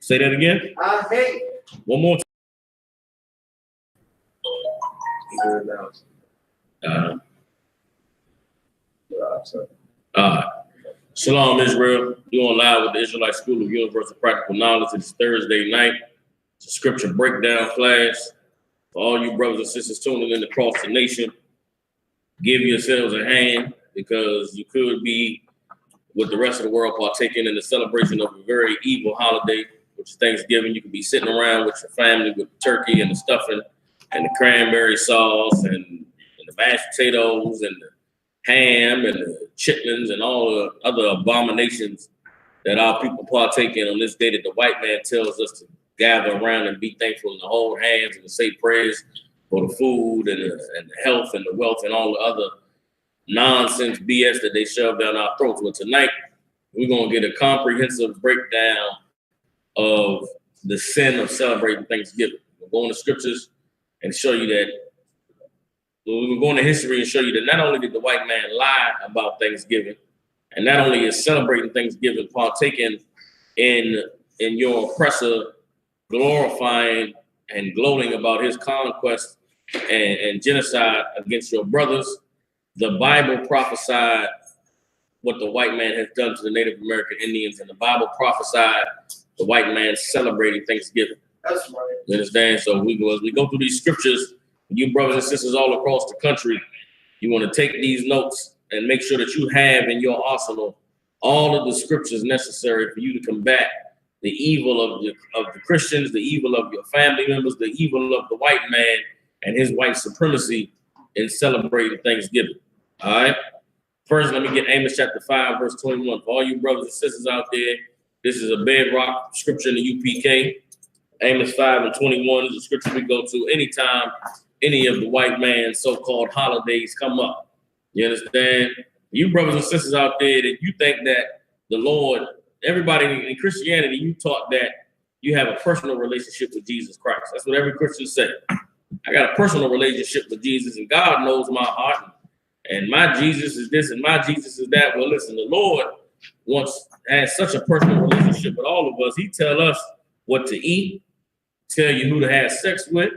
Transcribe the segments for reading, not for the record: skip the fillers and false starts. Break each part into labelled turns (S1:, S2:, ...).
S1: Say that again.
S2: I hate.
S1: One more time. Shalom, Israel. You're on live with the Israelite School of Universal Practical Knowledge. It's Thursday night. It's a scripture breakdown class. For all you brothers and sisters tuning in across the nation, give yourselves a hand, because you could be with the rest of the world partaking in the celebration of a very evil holiday, which is Thanksgiving. You could be sitting around with your family with the turkey and the stuffing and the cranberry sauce and the mashed potatoes and the ham and the chitlins and all the other abominations that our people partake in on this day that the white man tells us to gather around and be thankful and to hold hands and to say prayers for the food and the health and the wealth and all the other nonsense BS that they shove down our throats. But tonight, we're going to get a comprehensive breakdown of the sin of celebrating Thanksgiving. We'll go into scriptures and show you that. We'll go into history and show you that not only did the white man lie about Thanksgiving, and not only is celebrating Thanksgiving partaking in your oppressor glorifying and gloating about his conquest and genocide against your brothers, the Bible prophesied what the white man has done to the Native American Indians, and the Bible prophesied the white man celebrating Thanksgiving.
S2: That's right.
S1: You understand? So as we go through these scriptures, you brothers and sisters all across the country, you want to take these notes and make sure that you have in your arsenal all of the scriptures necessary for you to combat the evil of the Christians, the evil of your family members, the evil of the white man and his white supremacy in celebrating Thanksgiving. All right. First, let me get Amos chapter 5, verse 21. For all you brothers and sisters out there, this is a bedrock scripture in the UPK. Amos 5 and 21 is a scripture we go to anytime any of the white man's so-called holidays come up. You understand? You brothers and sisters out there that you think that the Lord, everybody in Christianity, you taught that you have a personal relationship with Jesus Christ. That's what every Christian said. I got a personal relationship with Jesus, and God knows my heart, and my Jesus is this and my Jesus is that. Well, listen, the Lord has such a personal relationship with all of us. He tell us what to eat, tell you who to have sex with.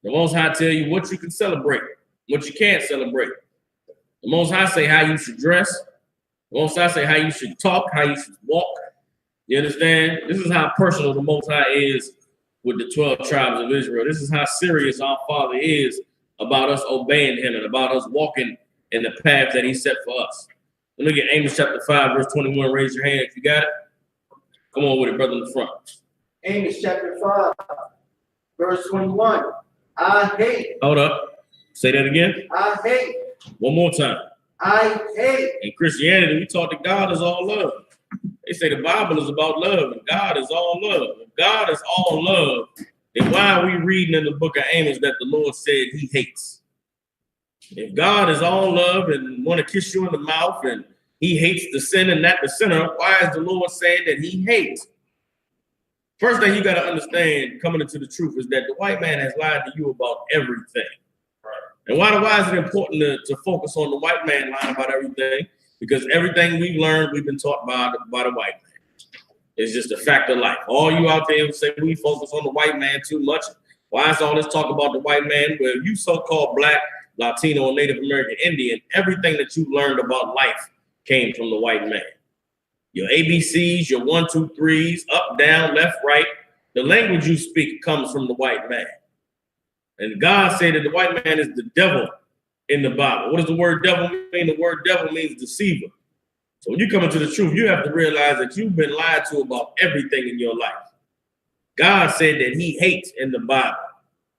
S1: The Most High tell you what you can celebrate, what you can't celebrate. The Most High say how you should dress. The Most High say how you should talk, how you should walk. You understand? This is how personal the Most High is with the 12 tribes of Israel. This is how serious our Father is about us obeying him and about us walking in the path that he set for us. Let me get Amos chapter 5, verse 21. Raise your hand if you got it. Come on with it, brother in the front.
S2: Amos chapter 5, verse 21. I hate.
S1: Hold up. Say that again.
S2: I hate.
S1: One more time.
S2: I hate.
S1: In Christianity, we taught that God is all love. They say the Bible is about love, and God is all love. If God is all love, then why are we reading in the book of Amos that the Lord said he hates? If God is all love and want to kiss you in the mouth and he hates the sin and not the sinner, why is the Lord saying that he hates? First thing you got to understand coming into the truth is that the white man has lied to you about everything. And why is it important to focus on the white man lying about everything? Because everything we've learned, we've been taught by the white man. It's just a fact of life. All you out there who say we focus on the white man too much, why is all this talk about the white man? Well, you so-called Black, Latino, and Native American Indian, everything that you learned about life came from the white man. Your ABCs, your 1, 2, 3s, up, down, left, right, the language you speak comes from the white man. And God said that the white man is the devil in the Bible. What does the word devil mean? The word devil means deceiver. So when you come into the truth, you have to realize that you've been lied to about everything in your life. God said that he hates in the Bible,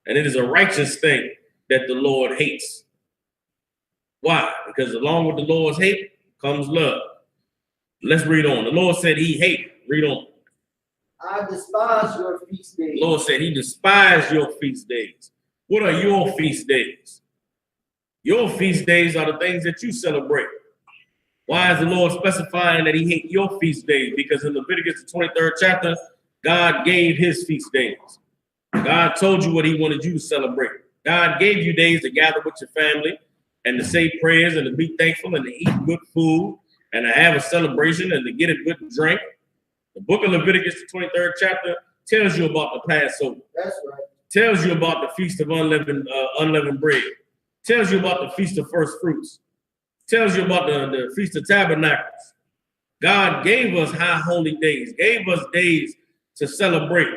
S1: and it is a righteous thing that the Lord hates. Why? Because along with the Lord's hate comes love. Let's read on. The Lord said he hates. Read on.
S2: I despise your feast days.
S1: The Lord said he despised your feast days. What are your feast days? Your feast days are the things that you celebrate. Why is the Lord specifying that he hates your feast days? Because in Leviticus, the 23rd chapter, God gave his feast days. God told you what he wanted you to celebrate. God gave you days to gather with your family and to say prayers and to be thankful and to eat good food and to have a celebration and to get a good drink. The book of Leviticus, the 23rd chapter, tells you about the Passover.
S2: That's right.
S1: Tells you about the Feast of Unleavened Bread. Tells you about the Feast of First Fruits. Tells you about the Feast of Tabernacles. God gave us high holy days, gave us days to celebrate.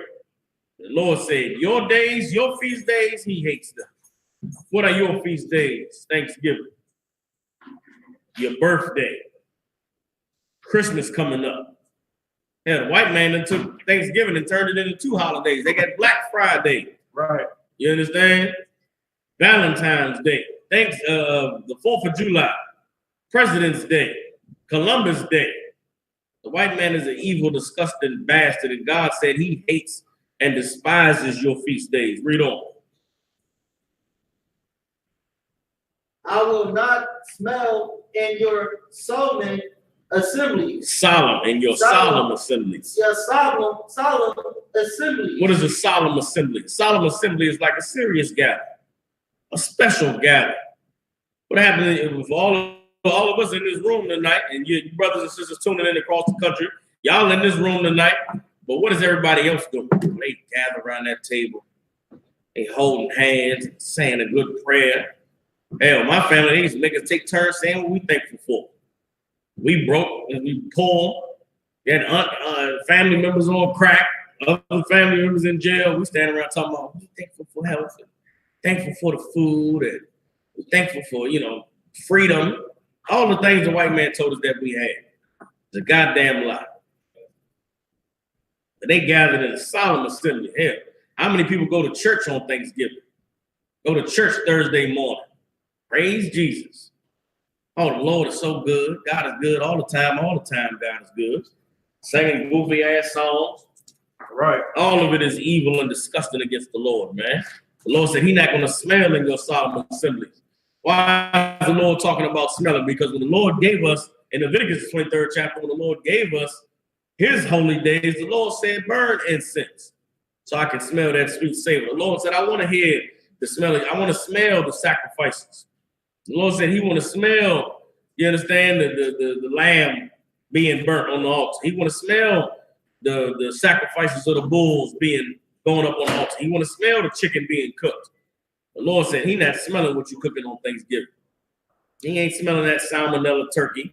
S1: The Lord said, your days, your feast days, he hates them. What are your feast days? Thanksgiving, your birthday, Christmas coming up. Yeah, the white man that took Thanksgiving and turned it into 2 holidays. They got Black Friday.
S2: Right.
S1: You understand? Valentine's Day. The 4th of July. President's Day. Columbus Day. The white man is an evil, disgusting bastard, and God said he hates and despises your feast days. Read on.
S2: I will not smell in your solemn assemblies.
S1: Solemn, in your solemn assemblies.
S2: Your solemn assemblies.
S1: What is a solemn assembly? A solemn assembly is like a serious gathering, a special gathering. What happened with all of us in this room tonight, and your brothers and sisters tuning in across the country, y'all in this room tonight, but what is everybody else doing? They gather around that table, they holding hands, saying a good prayer. Hell, my family, they used to make us take turns saying what we thankful for. We broke and we poor. We had family members on crack, other family members in jail. We stand around talking about we thankful for health, and thankful for the food, and we're thankful for, freedom. All the things the white man told us that we had. It's a goddamn lie. But they gathered in a solemn assembly. Hell, how many people go to church on Thanksgiving? Go to church Thursday morning. Praise Jesus. Oh, the Lord is so good. God is good all the time. All the time, God is good. Singing goofy ass songs. Right. All of it is evil and disgusting against the Lord, man. The Lord said he's not going to smell in your solemn assemblies. Why is the Lord talking about smelling? Because when the Lord gave us, in Leviticus 23rd chapter, when the Lord gave us his holy days, the Lord said, burn incense so I can smell that sweet savor. The Lord said, I want to hear the smelling. I want to smell the sacrifices. The Lord said he want to smell, you understand, the lamb being burnt on the altar. He want to smell the sacrifices of the bulls going up on the altar. He want to smell the chicken being cooked. The Lord said he not smelling what you cooking on Thanksgiving. He ain't smelling that salmonella turkey.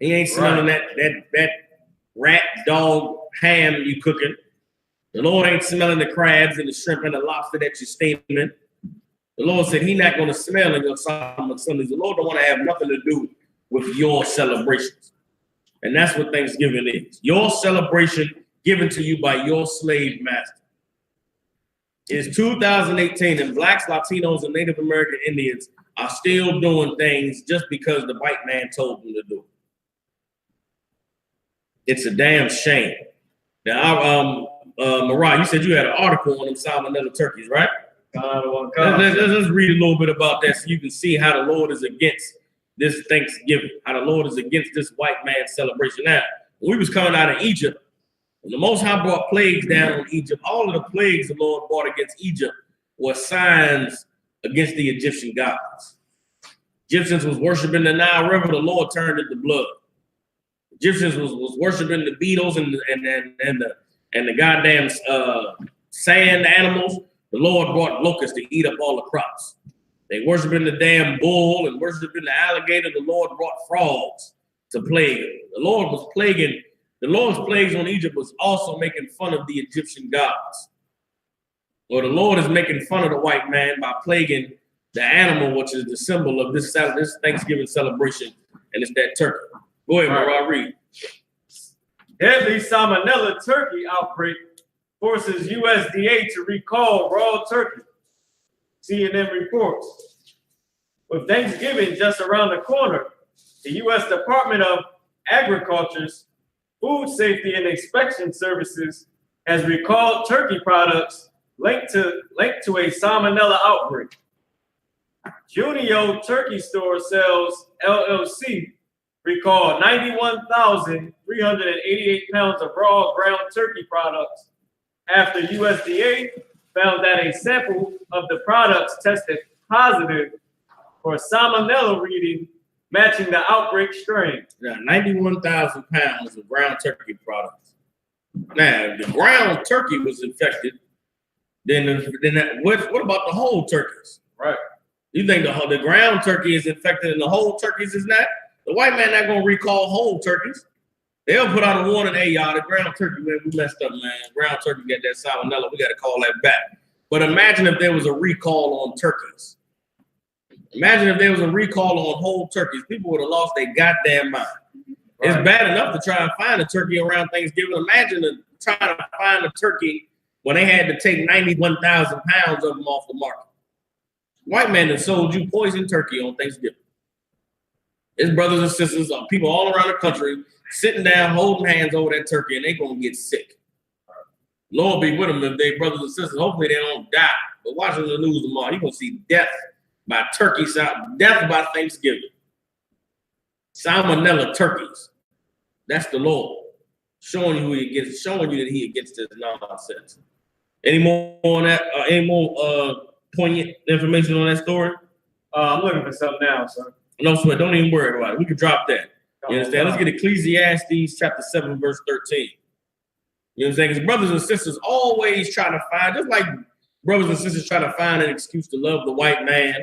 S1: He ain't smelling that rat dog ham you cooking. The Lord ain't smelling the crabs and the shrimp and the lobster that you're steaming. The Lord said he's not going to smell in your solemn assemblies. The Lord don't want to have nothing to do with your celebrations. And that's what Thanksgiving is. Your celebration given to you by your slave master. It's 2018 and blacks, Latinos, and Native American Indians are still doing things just because the white man told them to do it. It's a damn shame. Now, Mariah, you said you had an article on them salmonella turkeys, right? Let's read a little bit about that so you can see how the Lord is against this Thanksgiving, how the Lord is against this white man celebration. Now, when we was coming out of Egypt, when the Most High brought plagues down on Egypt, all of the plagues the Lord brought against Egypt were signs against the Egyptian gods. Egyptians was worshiping the Nile River, the Lord turned it to blood. Egyptians was worshiping the beetles and the goddamn sand animals. The Lord brought locusts to eat up all the crops. They worshiping the damn bull and worshiping the alligator. The Lord brought frogs to plague them. The Lord's plagues on Egypt was also making fun of the Egyptian gods. Or the Lord is making fun of the white man by plaguing the animal, which is the symbol of this Thanksgiving celebration, and it's that turkey. Go ahead, Mariah, read.
S3: Deadly salmonella turkey outbreak forces USDA to recall raw turkey. CNN reports. With Thanksgiving just around the corner, the U.S. Department of Agriculture's Food Safety and Inspection Services has recalled turkey products linked to a salmonella outbreak. Junio Turkey Store Sales LLC recalled 91,388 pounds of raw ground turkey products after USDA found that a sample of the products tested positive for salmonella reading matching the outbreak strain.
S1: Yeah, 91,000 pounds of ground turkey products. Now, if the ground turkey was infected, what about the whole turkeys?
S3: Right.
S1: You think the ground turkey is infected and the whole turkeys is not? The white man not gonna recall whole turkeys. They'll put out a warning, hey y'all, the ground turkey, man, we messed up, man. Ground turkey got that salmonella, we gotta call that back. But imagine if there was a recall on turkeys. Imagine if there was a recall on whole turkeys. People would have lost their goddamn mind. Right. It's bad enough to try and find a turkey around Thanksgiving. Imagine trying to find a turkey when they had to take 91,000 pounds of them off the market. White man that sold you poison turkey on Thanksgiving. His brothers and sisters, people all around the country, sitting down, holding hands over that turkey, and they're going to get sick. Lord be with them if they brothers and sisters. Hopefully they don't die. But watching the news tomorrow, you're going to see death by turkey, death by Thanksgiving. Salmonella turkeys. That's the Lord showing you who he against, showing you that he against this nonsense. Any more on that? Any more poignant information on that story?
S3: I'm looking for something now, sir.
S1: No sweat. Don't even worry about it. We can drop that. You understand? Let's get Ecclesiastes chapter 7, verse 13. You know what I'm saying? Because brothers and sisters always try to find, just like brothers and sisters try to find an excuse to love the white man,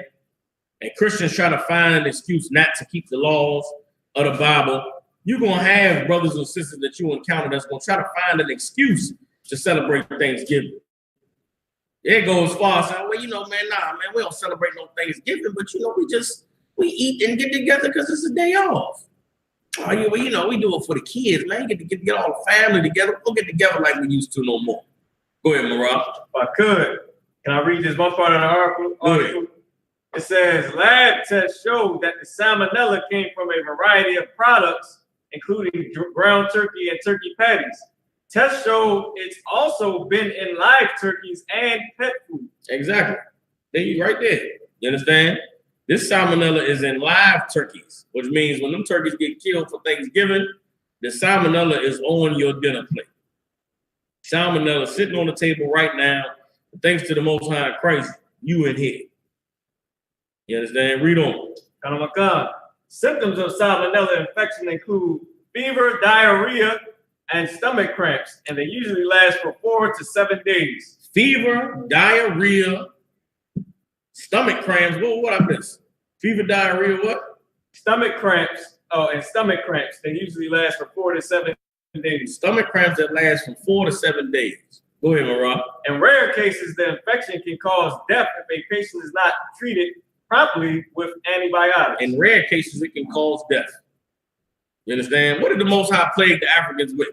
S1: and Christians try to find an excuse not to keep the laws of the Bible, you're going to have brothers and sisters that you encounter that's going to try to find an excuse to celebrate Thanksgiving. It goes far as saying, well, you know, man, we don't celebrate no Thanksgiving, but, you know, we eat and get together because it's a day off. Oh, yeah, well, you know, we do it for the kids, man. Get all the family together. We'll get together like we used to no more. Go ahead, Marab.
S3: If I could, can I read this one part of the article? It says, lab tests show that the salmonella came from a variety of products, including ground turkey and turkey patties. Tests show it's also been in live turkeys and pet food.
S1: Exactly. There you right there. You understand? This salmonella is in live turkeys, which means when them turkeys get killed for Thanksgiving, the salmonella is on your dinner plate. Salmonella sitting on the table right now. Thanks to the Most High Christ, you in here. You understand? Read on.
S3: Symptoms of salmonella infection include fever, diarrhea, and stomach cramps, and they usually last for 4 to 7 days.
S1: Fever, diarrhea, stomach cramps. What I missed? Fever, diarrhea, what?
S3: Stomach cramps. Oh, and stomach cramps. They usually last for 4 to 7 days.
S1: Stomach cramps that last from 4 to 7 days. Go ahead, Marab.
S3: In rare cases, the infection can cause death if a patient is not treated properly with antibiotics.
S1: In rare cases, it can cause death. You understand? What did the Most High plague the Africans with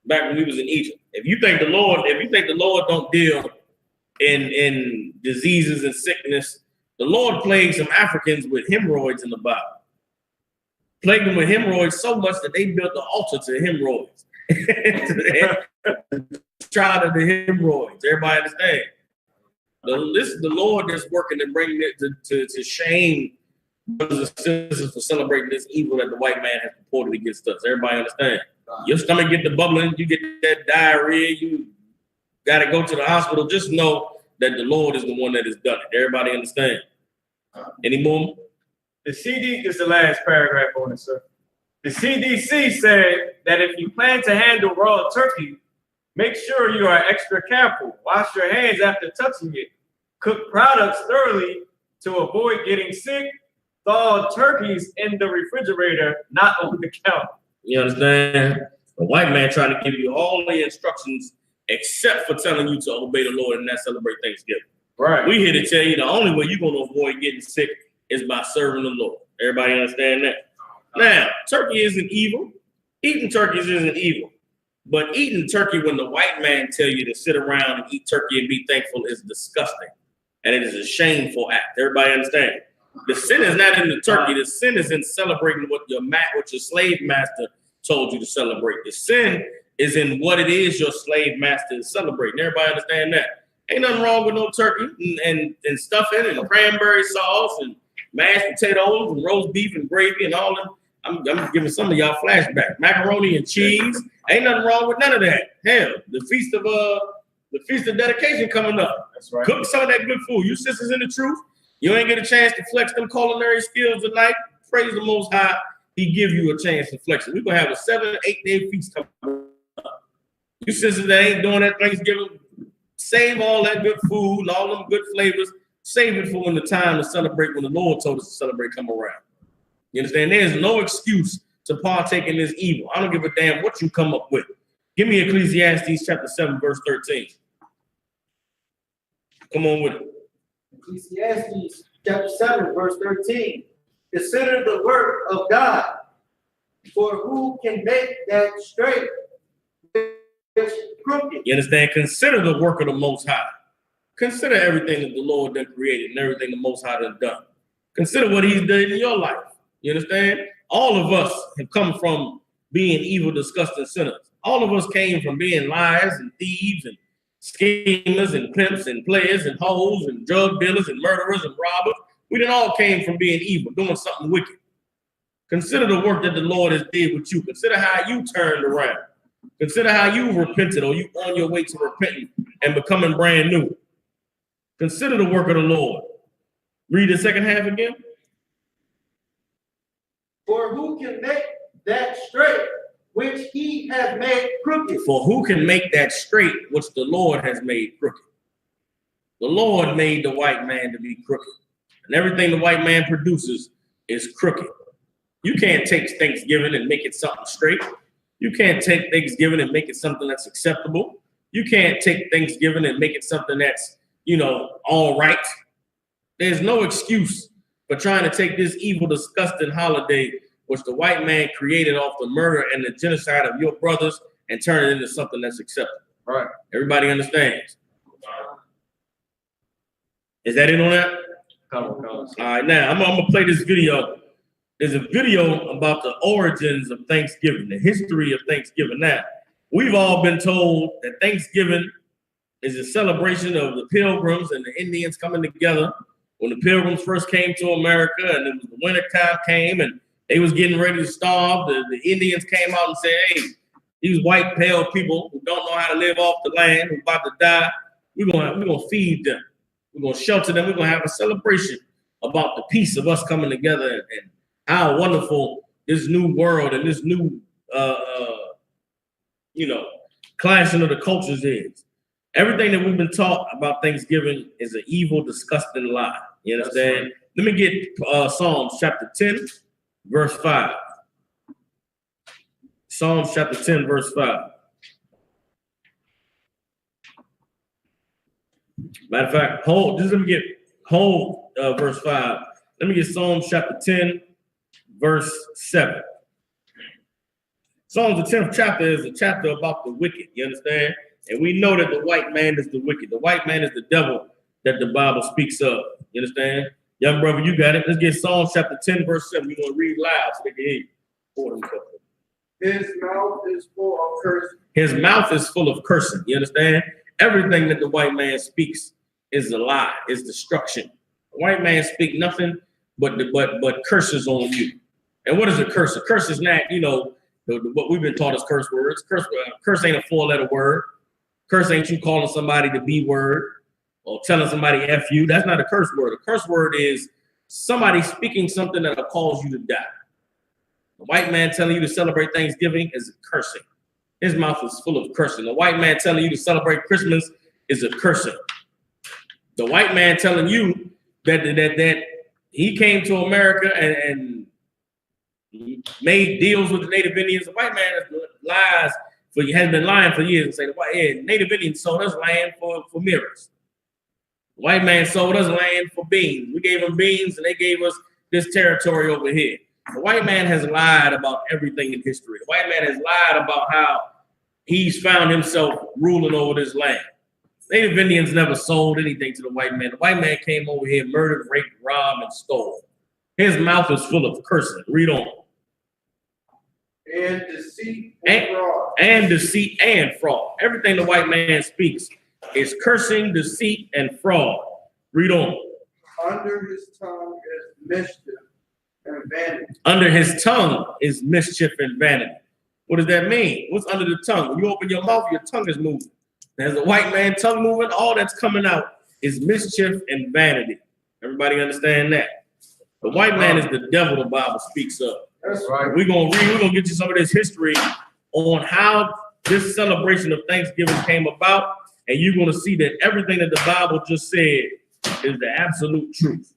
S1: back when we was in Egypt? If you think the Lord don't deal in diseases and sickness, the Lord plagued some Africans with hemorrhoids in the Bible. Plagued them with hemorrhoids so much that they built the altar to hemorrhoids. Trial of the hemorrhoids. Everybody understand? This is the Lord that's working to bring it to shame brothers and sisters for celebrating this evil that the white man has reported against us. Everybody understand? Your stomach get the bubbling, you get that diarrhea, you got to go to the hospital. Just know that the Lord is the one that has done it. Everybody understand? Any more?
S3: This is the last paragraph on it, sir. The CDC said that if you plan to handle raw turkey, make sure you are extra careful. Wash your hands after touching it. Cook products thoroughly to avoid getting sick. Thaw turkeys in the refrigerator, not on the counter.
S1: You understand? The white man trying to give you all the instructions except for telling you to obey the Lord and not celebrate Thanksgiving.
S3: Right.
S1: We here to tell you the only way you're going to avoid getting sick is by serving the Lord. Everybody understand that? Now, turkey isn't evil. Eating turkeys isn't evil. But eating turkey when the white man tell you to sit around and eat turkey and be thankful is disgusting. And it is a shameful act. Everybody understand? The sin is not in the turkey. The sin is in celebrating what your slave master told you to celebrate. The sin is in what it is your slave master is celebrating. Everybody understand that? Ain't nothing wrong with no turkey and stuffing and cranberry sauce and mashed potatoes and roast beef and gravy and all that. I'm giving some of y'all flashback. Macaroni and cheese. Ain't nothing wrong with none of that. Hell, the feast of dedication coming up.
S3: That's right. Cook
S1: some of that good food. You sisters in the truth. You ain't get a chance to flex them culinary skills tonight. Praise the Most High. He give you a chance to flex it. We're gonna have a 7-8 day feast coming up. You sisters that ain't doing that Thanksgiving, save all that good food and all them good flavors. Save it for when the time to celebrate, when the Lord told us to celebrate come around. You understand? There's no excuse to partake in this evil. I don't give a damn what you come up with. Give me Ecclesiastes chapter 7, verse 13. Come on with it.
S2: Ecclesiastes chapter 7, verse 13. Consider the work of God, for who can make that straight which crooked?
S1: You understand? Consider the work of the Most High. Consider everything that the Lord done created and everything the Most High done done. Consider what he's done in your life. You understand? All of us have come from being evil, disgusting sinners. All of us came from being liars and thieves and schemers and pimps and players and hoes and drug dealers and murderers and robbers. We done all came from being evil, doing something wicked. Consider the work that the Lord has did with you. Consider how you turned around. Consider how you repented, or you on your way to repenting and becoming brand new. Consider the work of the Lord. Read the second half again.
S2: For who can make that straight which he has made crooked?
S1: For who can make that straight which the Lord has made crooked? The Lord made the white man to be crooked. And everything the white man produces is crooked. You can't take Thanksgiving and make it something straight. You can't take Thanksgiving and make it something that's acceptable. You can't take Thanksgiving and make it something that's, all right. There's no excuse for trying to take this evil, disgusting holiday, which the white man created off the murder and the genocide of your brothers, and turn it into something that's acceptable.
S3: Right.
S1: Everybody understands. Is that it on that?
S3: Come on.
S1: All right, now I'm gonna play this video. There's a video about the origins of Thanksgiving, the history of Thanksgiving. Now, we've all been told that Thanksgiving is a celebration of the Pilgrims and the Indians coming together. When the Pilgrims first came to America and it was the winter time came and they was getting ready to starve, the Indians came out and said, hey, these white pale people who don't know how to live off the land, who about to die, we're gonna feed them. We're gonna shelter them. We're gonna have a celebration about the peace of us coming together and how wonderful this new world and this new clashing of the cultures is. Everything that we've been taught about Thanksgiving is an evil, disgusting lie. You understand? Right. Let me get Psalms chapter 10, verse 5. Psalms chapter 10, verse 5. Matter of fact, let me get verse 5. Let me get Psalms chapter 10, verse 7. Psalms, the 10th chapter, is a chapter about the wicked. You understand? And we know that the white man is the wicked. The white man is the devil that the Bible speaks of. You understand? Young brother, you got it. Let's get Psalms chapter 10, verse 7. We're going to read loud so they can hear you.
S2: His mouth is full of cursing.
S1: His mouth is full of cursing. You understand? Everything that the white man speaks is a lie, is destruction. The white man speak nothing but curses on you. And what is a curse? A curse is not, what we've been taught as curse words. Curse ain't a four-letter word. Curse ain't you calling somebody the B word or telling somebody F you. That's not a curse word. A curse word is somebody speaking something that'll cause you to die. The white man telling you to celebrate Thanksgiving is cursing. His mouth is full of cursing. The white man telling you to celebrate Christmas is a cursing. The white man telling you that he came to America and made deals with the Native Indians. The white man has been lying for years and say the Native Indians sold us land for mirrors. The white man sold us land for beans. We gave them beans and they gave us this territory over here. The white man has lied about everything in history. The white man has lied about how he's found himself ruling over this land. Native Indians never sold anything to the white man. The white man came over here, murdered, raped, robbed, and stole. His mouth is full of cursing. Read on.
S2: And deceit and fraud.
S1: And deceit and fraud. Everything the white man speaks is cursing, deceit, and fraud. Read on.
S2: Under his tongue is mischief and vanity.
S1: Under his tongue is mischief and vanity. What does that mean? What's under the tongue? When you open your mouth, your tongue is moving. As a white man tongue moving, all that's coming out is mischief and vanity. Everybody understand that? The white man is the devil the Bible speaks of.
S2: That's right.
S1: We're gonna get you some of this history on how this celebration of Thanksgiving came about, and you're going to see that everything that the Bible just said is the absolute truth.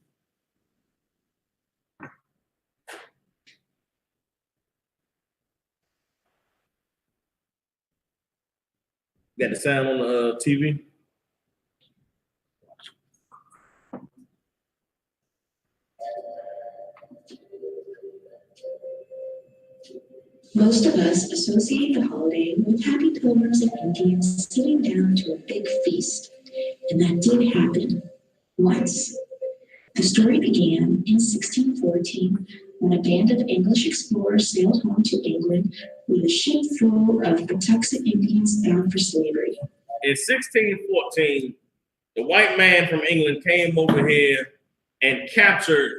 S1: Got the sound on the TV?
S4: Most of us associate the holiday with happy pilgrims and Indians sitting down to a big feast, and that did happen once. The story began in 1614 when a band of English explorers sailed home to England with a ship full of Patuxent Indians bound for slavery.
S1: In 1614, the white man from England came over here and captured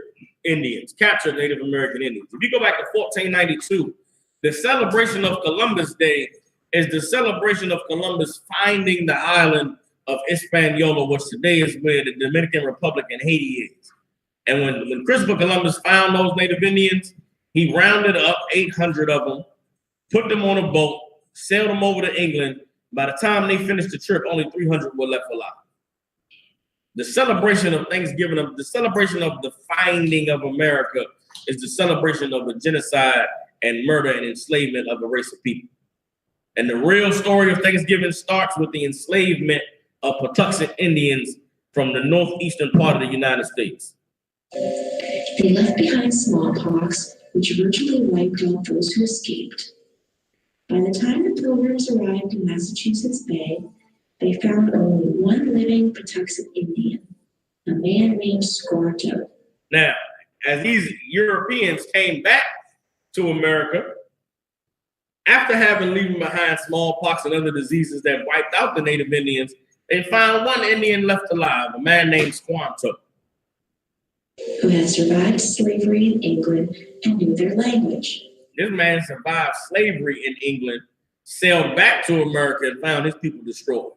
S1: Native American Indians. If you go back to 1492, the celebration of Columbus Day is the celebration of Columbus finding the island of Hispaniola, which today is where the Dominican Republic and Haiti is. And when Christopher Columbus found those Native Indians, he rounded up 800 of them, put them on a boat, sailed them over to England. By the time they finished the trip, only 300 were left alive. The celebration of Thanksgiving, the celebration of the finding of America, is the celebration of the genocide and murder and enslavement of a race of people. And the real story of Thanksgiving starts with the enslavement of Patuxent Indians from the northeastern part of the United States.
S4: They left behind smallpox, which virtually wiped out those who escaped. By the time the Pilgrims arrived in Massachusetts Bay, they found only one living Patuxent Indian, a man named Squanto.
S1: Now, as these Europeans came back to America, after having leaving behind smallpox and other diseases that wiped out the Native Indians, they found one Indian left alive, a man named Squanto,
S4: who had survived slavery in England and knew their language.
S1: This man survived slavery in England, sailed back to America, and found his people destroyed.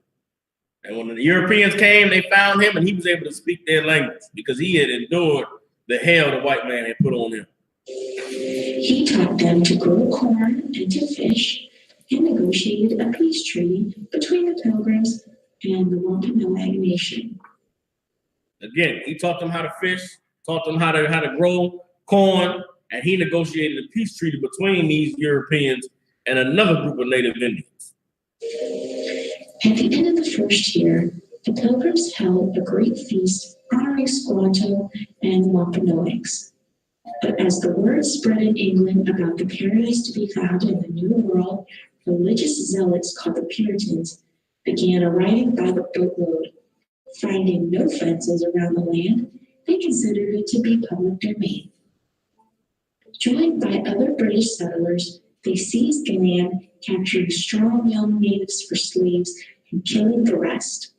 S1: And when the Europeans came, they found him, and he was able to speak their language because he had endured the hell the white man had put on him.
S4: He taught them to grow corn and to fish, and negotiated a peace treaty between the Pilgrims and the Wampanoag Nation.
S1: Again, he taught them how to fish, taught them how to grow corn, and he negotiated a peace treaty between these Europeans and another group of Native Indians.
S4: At the end of the first year, the Pilgrims held a great feast honoring Squanto and the Wampanoags. But as the word spread in England about the paradise to be found in the New World, religious zealots called the Puritans began arriving by the boatload. Finding no fences around the land, they considered it to be public domain. Joined by other British settlers, they seized the land, capturing strong young natives for slaves and killing the rest.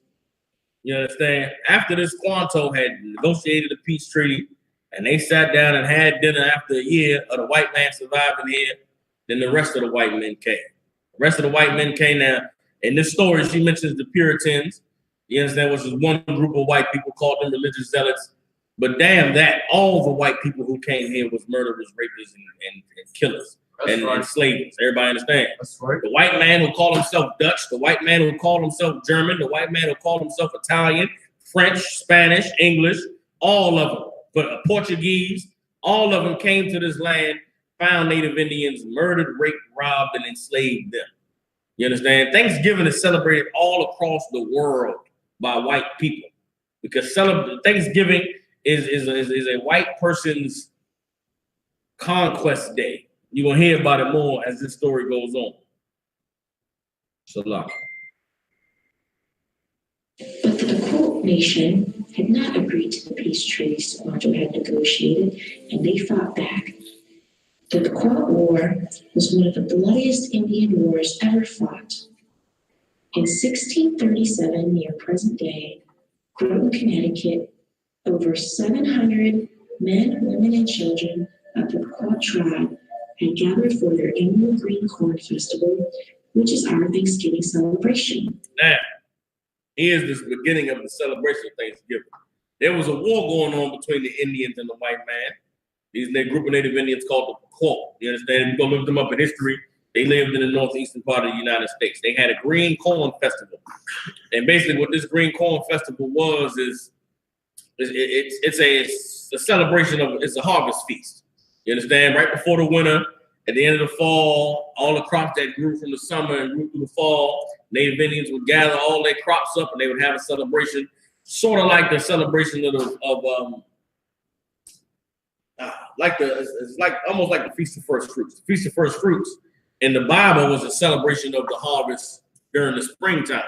S1: You understand? After this, Squanto had negotiated a peace treaty, and they sat down and had dinner after a year of the white man surviving here, then the rest of the white men came. The rest of the white men came now. In this story, she mentions the Puritans, you understand, which is one group of white people called them religious zealots. But damn that, all the white people who came here was murderers, rapists, and killers, and enslavers. Everybody understand?
S3: That's right.
S1: The white man who called himself Dutch, the white man who called himself German, the white man who called himself Italian, French, Spanish, English, all of them, but Portuguese, all of them came to this land, found Native Indians, murdered, raped, robbed, and enslaved them. You understand? Thanksgiving is celebrated all across the world by white people because Thanksgiving is a white person's conquest day. You're going to hear about it more as this story goes on. Salah.
S4: But the Dakota Nation had not agreed to the peace treaty Squanto had negotiated, and they fought back. The Dakota War was one of the bloodiest Indian wars ever fought. In 1637, near present day, Groton, Connecticut, over 700 men, women, and children of the Dakota tribe had gathered for their annual Green Corn Festival, which is our Thanksgiving celebration.
S1: Now, here's the beginning of the celebration of Thanksgiving. There was a war going on between the Indians and the white man. These group of Native Indians called the Pequot. You understand? You're going to look them up in history. They lived in the northeastern part of the United States. They had a green corn festival. And basically what this green corn festival was is it's a celebration of, it's a harvest feast. You understand? Right before the winter, at the end of the fall, all the crops that grew from the summer and grew through the fall, Native Indians would gather all their crops up and they would have a celebration, sort of like the celebration it's like almost like the Feast of First Fruits. The Feast of First Fruits in the Bible was a celebration of the harvest during the springtime.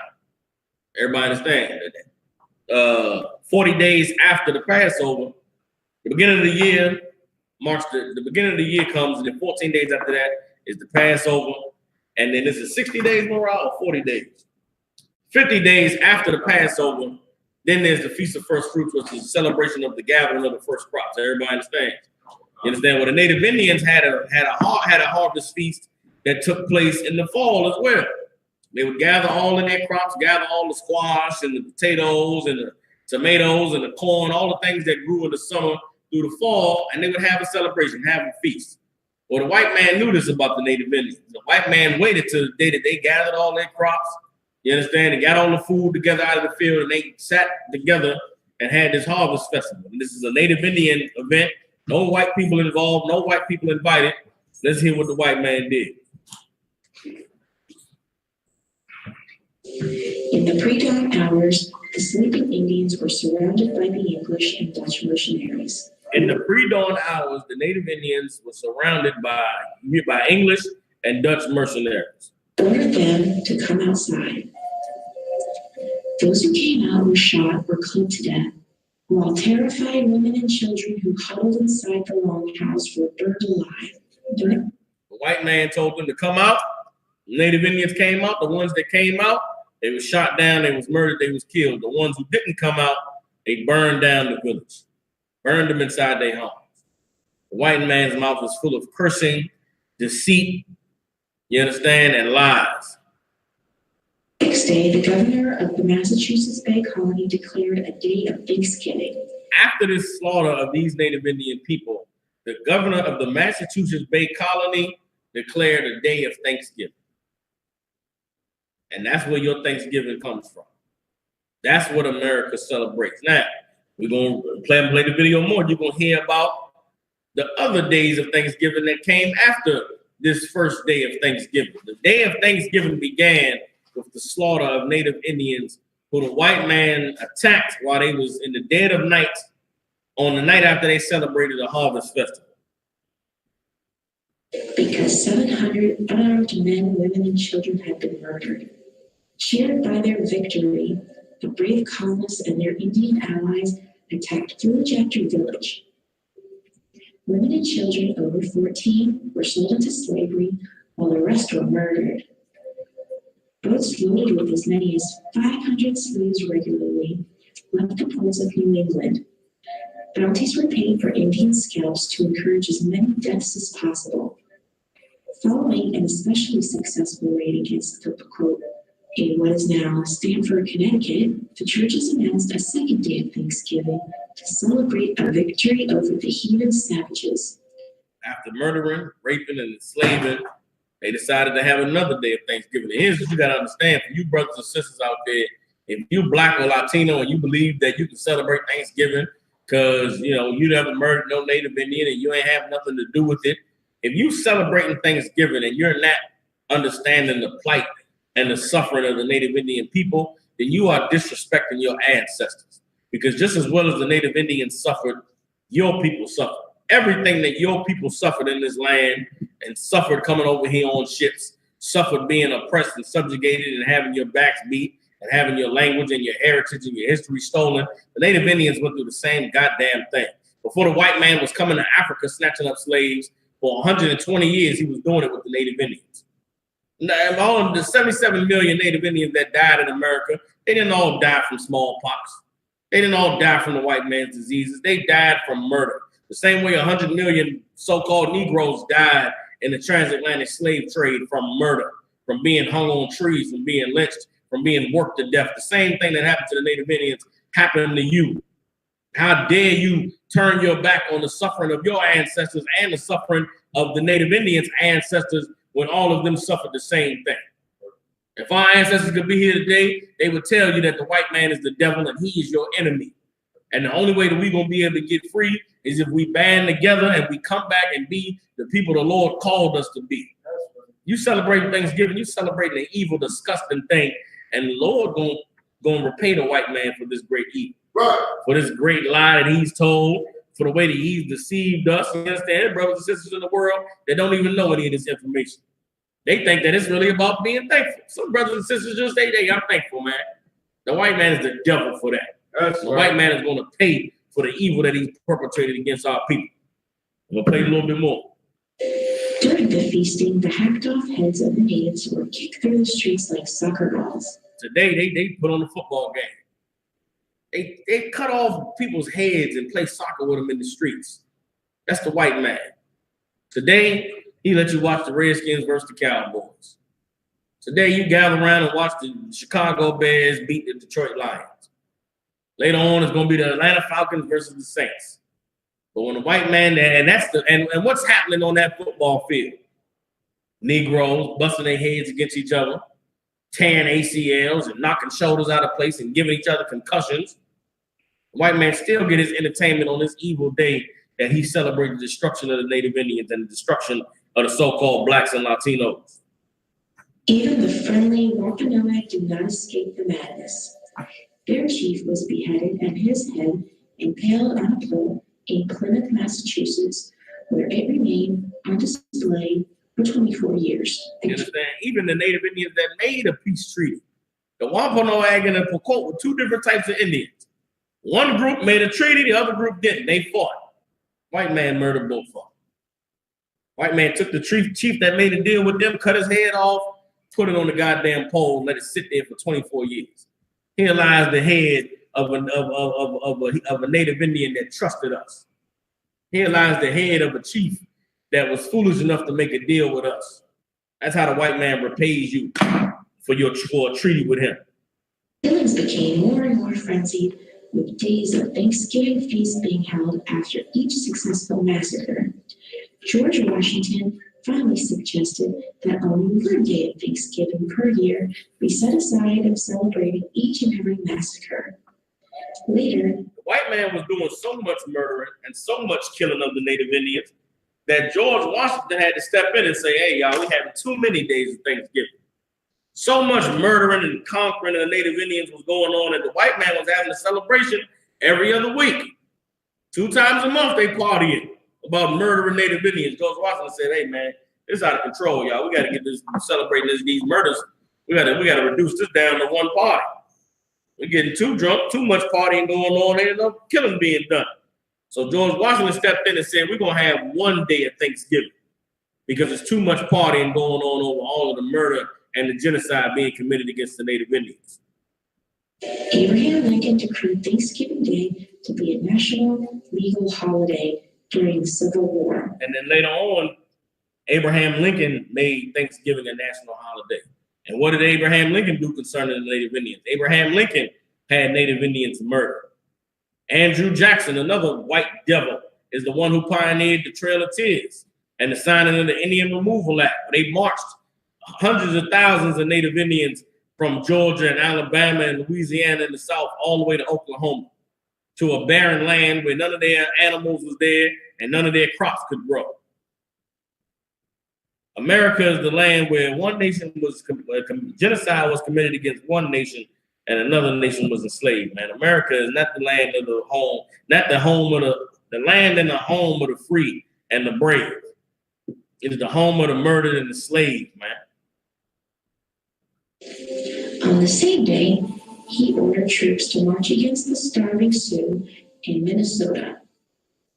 S1: Everybody understand that? 40 days after the Passover, the beginning of the year, the beginning of the year comes, and then 14 days after that is the Passover. And then this is 60 days more or 40 days. 50 days after the Passover, then there's the Feast of First Fruits, which is a celebration of the gathering of the first crops. Everybody understands? You understand? Well, the Native Indians had a harvest feast that took place in the fall as well. They would gather all in their crops, gather all the squash and the potatoes and the tomatoes and the corn, all the things that grew in the summer through the fall, and they would have a celebration, have a feast. Well, the white man knew this about the Native Indians. The white man waited till the day that they gathered all their crops, you understand, and got all the food together out of the field, and they sat together and had this harvest festival. And this is a Native Indian event. No white people involved, no white people invited. Let's hear what the white man did.
S4: In the pre-dawn hours, the sleeping Indians were surrounded by the English and Dutch missionaries.
S1: In the pre-dawn hours, the Native Indians were surrounded by English and Dutch mercenaries.
S4: Ordered them to come outside. Those who came out were shot or clubbed to death, while terrified women and children who huddled inside the longhouse were burned alive.
S1: The white man told them to come out. The Native Indians came out. The ones that came out, they were shot down, they was murdered, they was killed. The ones who didn't come out, they burned down the village, burned them inside their homes. The white man's mouth was full of cursing, deceit, you understand, and lies.
S4: Next day, the governor of the Massachusetts Bay Colony declared a day of Thanksgiving.
S1: After this slaughter of these Native Indian people, the governor of the Massachusetts Bay Colony declared a day of Thanksgiving. And that's where your Thanksgiving comes from. That's what America celebrates. Now, we're going to play the video more. You're going to hear about the other days of Thanksgiving that came after this first day of Thanksgiving. The day of Thanksgiving began with the slaughter of Native Indians who the white man attacked while they was in the dead of night on the night after they celebrated the harvest festival.
S4: Because 700 unarmed men, women, and children had been murdered. Cheered by their victory, the brave colonists and their Indian allies attacked village after village. Women and children over 14 were sold into slavery, while the rest were murdered. Boats loaded with as many as 500 slaves regularly left the ports of New England. Bounties were paid for Indian scalps to encourage as many deaths as possible. Following an especially successful raid against the quote, in what is now Stamford, Connecticut, the churches announced a second day of Thanksgiving to celebrate a victory over the heathen savages.
S1: After murdering, raping, and enslaving, they decided to have another day of Thanksgiving. And here's what you gotta understand, for you brothers and sisters out there, if you Black or Latino and you believe that you can celebrate Thanksgiving because you never murdered no Native Indian and you ain't have nothing to do with it, if you celebrating Thanksgiving and you're not understanding the plight and the suffering of the Native Indian people, then you are disrespecting your ancestors. Because just as well as the Native Indians suffered, your people suffered. Everything that your people suffered in this land and suffered coming over here on ships, suffered being oppressed and subjugated and having your backs beat and having your language and your heritage and your history stolen, the Native Indians went through the same goddamn thing. Before the white man was coming to Africa snatching up slaves, for 120 years, he was doing it with the Native Indians. Now, all of the 77 million Native Indians that died in America, they didn't all die from smallpox. They didn't all die from the white man's diseases. They died from murder. The same way 100 million so-called Negroes died in the transatlantic slave trade from murder, from being hung on trees, from being lynched, from being worked to death. The same thing that happened to the Native Indians happened to you. How dare you turn your back on the suffering of your ancestors and the suffering of the Native Indians' ancestors when all of them suffered the same thing. If our ancestors could be here today, they would tell you that the white man is the devil and he is your enemy. And the only way that we're going to be able to get free is if we band together and we come back and be the people the Lord called us to be. You celebrate Thanksgiving, you celebrate an evil, disgusting thing, and the Lord going to repay the white man for this great evil, for this great lie that he's told, for the way that he's deceived us. You understand, brothers and sisters in the world that don't even know any of this information. They think that it's really about being thankful. Some brothers and sisters just say, hey, I'm thankful, man. The white man is the devil for that. The white man is going to pay for the evil that he's perpetrated against our people. I'm going to play a little bit more.
S4: During the feasting, the hacked off heads of the natives were kicked through the streets like soccer balls.
S1: Today, they put on a football game. They cut off people's heads and play soccer with them in the streets. That's the white man. Today, he let you watch the Redskins versus the Cowboys. Today, you gather around and watch the Chicago Bears beat the Detroit Lions. Later on, it's going to be the Atlanta Falcons versus the Saints. But when the white man, and what's happening on that football field? Negroes busting their heads against each other, tearing ACLs and knocking shoulders out of place and giving each other concussions. The white man still get his entertainment on this evil day that he celebrated the destruction of the Native Indians and the destruction of the so-called blacks and Latinos.
S4: Even the friendly Wampanoag did not escape the madness. Their chief was beheaded and his head impaled on a pole in Plymouth, Massachusetts, where it remained on display for 24 years.
S1: You understand? Even the Native Indians that made a peace treaty, the Wampanoag and the Pocot were two different types of Indians. One group made a treaty, the other group didn't. They fought. White man murdered both of them. White man took the chief that made a deal with them, cut his head off, put it on the goddamn pole, let it sit there for 24 years. Here lies the head of a Native Indian that trusted us. Here lies the head of a chief that was foolish enough to make a deal with us. That's how the white man repays you for a treaty with him.
S4: Feelings became more and more frenzied, with days of Thanksgiving feasts being held after each successful massacre. George Washington finally suggested that only one day of Thanksgiving per year be set aside of celebrating each and every massacre. Later,
S1: the white man was doing so much murdering and so much killing of the Native Indians that George Washington had to step in and say, hey, y'all, we having too many days of Thanksgiving. So much murdering and conquering of the Native Indians was going on, and the white man was having a celebration every other week. 2 times a month, they partying about murdering Native Indians. George Washington said, hey, man, it's out of control, y'all. We got to get this celebrating these murders. We got to reduce this down to one party. We're getting too drunk, too much partying going on, and no killing being done. So George Washington stepped in and said, we're going to have one day of Thanksgiving because there's too much partying going on over all of the murder and the genocide being committed against the Native Indians.
S4: Abraham Lincoln decreed Thanksgiving Day to be a national legal holiday during the Civil War.
S1: And then later on, Abraham Lincoln made Thanksgiving a national holiday. And what did Abraham Lincoln do concerning the Native Indians? Abraham Lincoln had Native Indians murdered. Andrew Jackson, another white devil, is the one who pioneered the Trail of Tears and the signing of the Indian Removal Act. They marched hundreds of thousands of Native Indians from Georgia and Alabama and Louisiana in the South all the way to Oklahoma to a barren land where none of their animals was there and none of their crops could grow. America is the land where one nation was, genocide was committed against one nation and another nation was enslaved, man. America is not the land of the home, not the home of the land and the home of the free and the brave. It is the home of the murdered and the slave, man.
S4: On the same day, he ordered troops to march against the starving Sioux in Minnesota.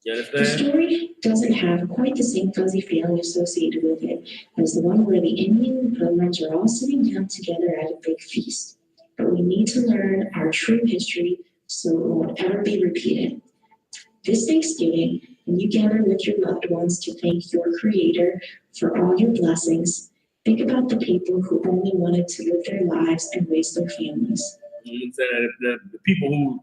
S1: You understand?
S4: The story doesn't have quite the same fuzzy feeling associated with it as the one where the Indian and Pilgrims are all sitting down together at a big feast. But we need to learn our true history so it won't ever be repeated. This Thanksgiving, when you gather with your loved ones to thank your Creator for all your blessings, think about the people who only wanted to live their lives and raise their families.
S1: You know, the people who,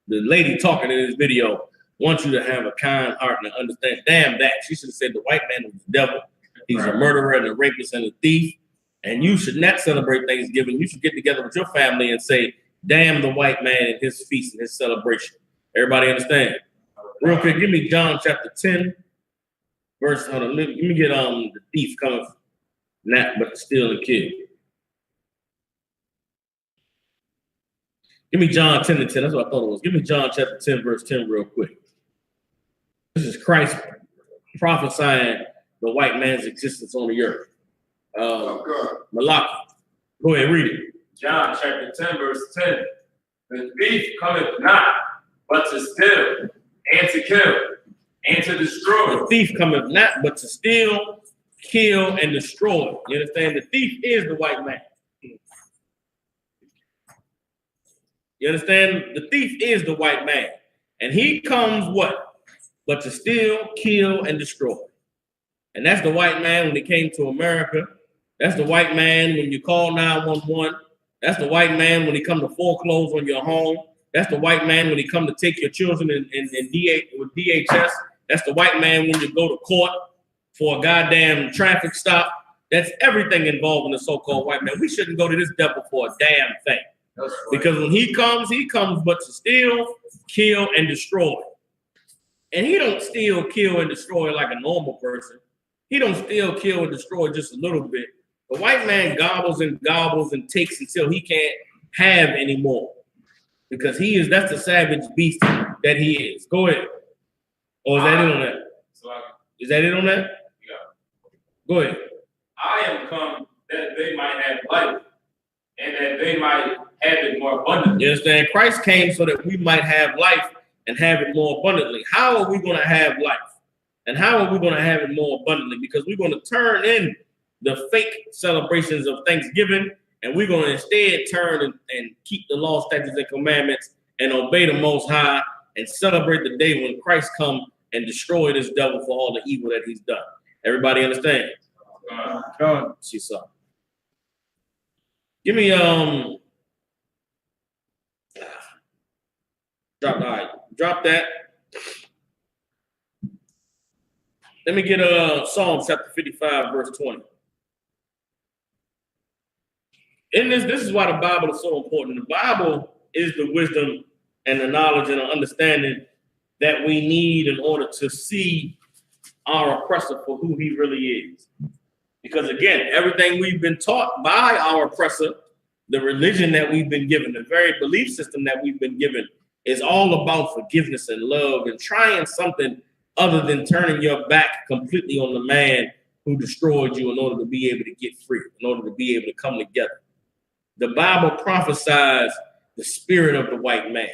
S1: the lady talking in this video, want you to have a kind heart and understand. Damn that. She should have said the white man was the devil He's a murderer and a rapist and a thief. And you should not celebrate Thanksgiving. You should get together with your family and say, damn the white man and his feast and his celebration. Everybody understand? Real quick, give me John chapter 10, verse, hold on, let me get the thief coming, not but to steal and kill. Give me John 10 to 10, that's what I thought it was. Give me John chapter 10, verse 10 real quick. This is Christ prophesying the white man's existence on the earth. Malachi, go ahead, read it.
S3: John chapter 10, verse 10. The thief cometh not, but to steal, and to kill, and to destroy.
S1: The thief cometh not, but to steal, kill, and destroy. You understand? The thief is the white man. You understand? The thief is the white man. And he comes what? But to steal, kill, and destroy. And that's the white man when he came to America. That's the white man when you call 911. That's the white man when he come to foreclose on your home. That's the white man when he come to take your children with DHS. That's the white man when you go to court for a goddamn traffic stop. That's everything involved in the so-called white man. We shouldn't go to this devil for a damn thing. Because when he comes but to steal, kill, and destroy. And he don't steal, kill, and destroy like a normal person. He don't steal, kill, and destroy just a little bit. The white man gobbles and takes until he can't have anymore. Because that's the savage beast that he is. Go ahead. Or is that it on that? Is that it on that?
S3: Yeah.
S1: Go ahead.
S3: I am come that they might have life, and that they might have it more abundantly.
S1: You understand? Christ came so that we might have life and have it more abundantly. How are we going to have life? And how are we going to have it more abundantly? Because we're going to turn in the fake celebrations of Thanksgiving, and we're going to instead turn and keep the law, statutes, and commandments and obey the Most High and celebrate the day when Christ come and destroy this devil for all the evil that he's done. Everybody understand?
S3: God.
S1: See something. Give me drop that. Let me get Psalm chapter 55, verse 20. In this is why the Bible is so important. The Bible is the wisdom and the knowledge and the understanding that we need in order to see our oppressor for who he really is. Because again, everything we've been taught by our oppressor, the religion that we've been given, the very belief system that we've been given, is all about forgiveness and love and trying something other than turning your back completely on the man who destroyed you in order to be able to get free, in order to be able to come together. The Bible prophesies the spirit of the white man.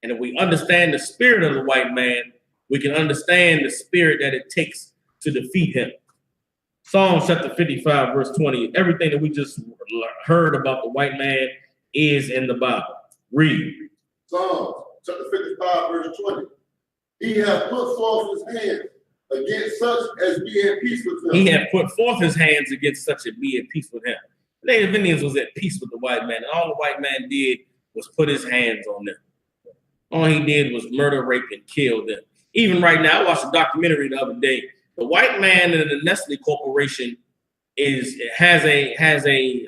S1: And if we understand the spirit of the white man, we can understand the spirit that it takes to defeat him. Psalm chapter 55, verse 20. Everything that we just heard about the white man is in the Bible. Read.
S5: Psalm chapter 55, verse 20. He hath put forth his hand against such as be at peace with him.
S1: He hath put forth his hands against such as be at peace with him. The Native Indians was at peace with the white man, and all the white man did was put his hands on them. All he did was murder, rape, and kill them. Even right now, I watched a documentary the other day. The white man and the Nestle Corporation has a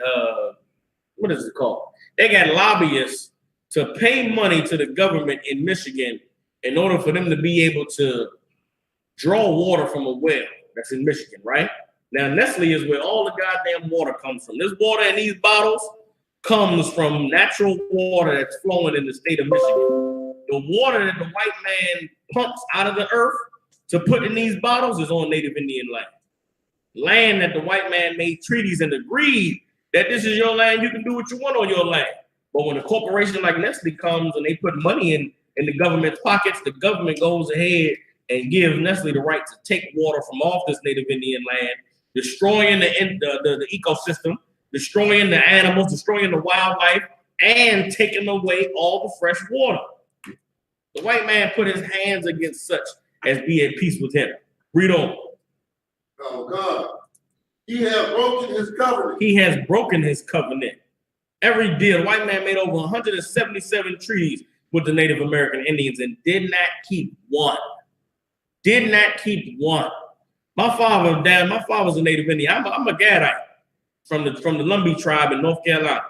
S1: what is it called? They got lobbyists to pay money to the government in Michigan in order for them to be able to draw water from a well that's in Michigan, right? Now, Nestle is where all the goddamn water comes from. This water in these bottles comes from natural water that's flowing in the state of Michigan. The water that the white man pumps out of the earth to put in these bottles is on Native Indian land. Land that the white man made treaties and agreed that this is your land, you can do what you want on your land. But when a corporation like Nestle comes and they put money in the government's pockets, the government goes ahead and gives Nestle the right to take water from off this Native Indian land, destroying the ecosystem, destroying the animals, destroying the wildlife, and taking away all the fresh water. The white man put his hands against such as be at peace with him. Read on.
S5: Oh God. He has broken his covenant.
S1: He has broken his covenant. Every deal, the white man made over 177 treaties with the Native American Indians and did not keep one. Did not keep one. My father's a native Indian. I'm a Gadite from the Lumbee tribe in North Carolina.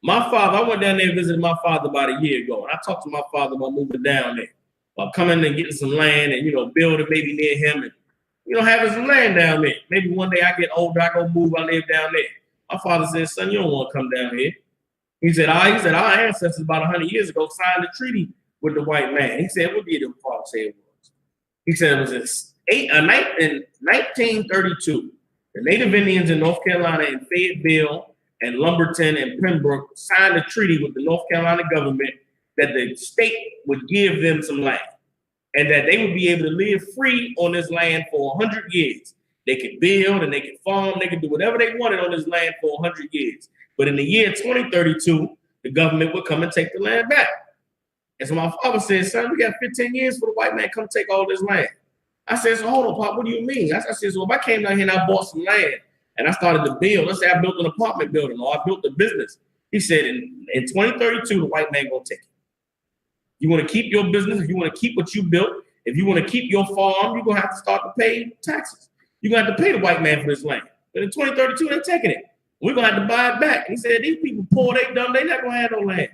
S1: My father, I went down there and visited my father about a year ago, and I talked to my father about moving down there, about coming and getting some land and building maybe near him and having some land down there. Maybe one day I get older, I go move, I live down there. My father said, "Son, you don't want to come down here." He said, our ancestors about 100 years ago signed a treaty with the white man. He said, "What did your father say it was?" He said it was in 1932. The Native Indians in North Carolina in Fayetteville and Lumberton and Pembroke signed a treaty with the North Carolina government that the state would give them some land and that they would be able to live free on this land for 100 years. They could build and they could farm, they could do whatever they wanted on this land for 100 years. But in the year 2032, the government would come and take the land back. And so my father said, "Son, we got 15 years for the white man to come take all this land." I said, "So hold on, Pop, what do you mean?" I said, "So if I came down here and I bought some land and I started to build, let's say I built an apartment building or I built a business." He said, in 2032, the white man gonna take it. You want to keep your business, if you want to keep what you built, if you want to keep your farm, you're gonna have to start to pay taxes. You're gonna have to pay the white man for this land. But in 2032, they're taking it. We're gonna have to buy it back. He said, "These people poor, they dumb, they not gonna have no land."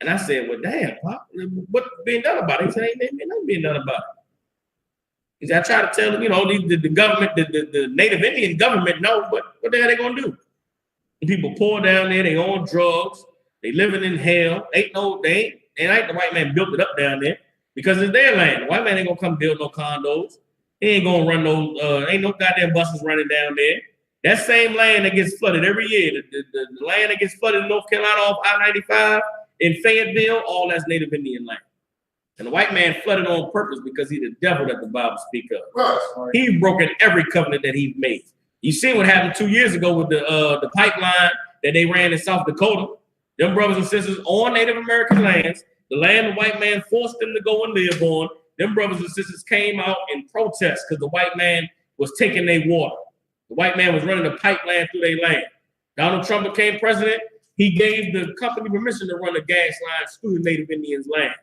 S1: And I said, "Well, damn, Pop, what's being done about it?" He said, "Ain't nothing being done about it." He said, "I try to tell them, the government, the Native Indian government knows, but what the hell they gonna do? The people poor down there, they on drugs, they living in hell. Ain't the white man built it up down there because it's their land. The white man ain't gonna come build no condos. He ain't gonna run ain't no goddamn buses running down there. That same land that gets flooded every year, the land that gets flooded in North Carolina off I-95 in Fayetteville, all that's Native Indian land. And the white man flooded on purpose because he's the devil that the Bible speaks of. Right. He's broken every covenant that he's made. You see what happened 2 years ago with the pipeline that they ran in South Dakota. Them brothers and sisters on Native American lands, the land the white man forced them to go and live on. Them brothers and sisters came out in protest because the white man was taking their water. The white man was running a pipeline through their land. Donald Trump became president. He gave the company permission to run a gas line through the Native Indians' land.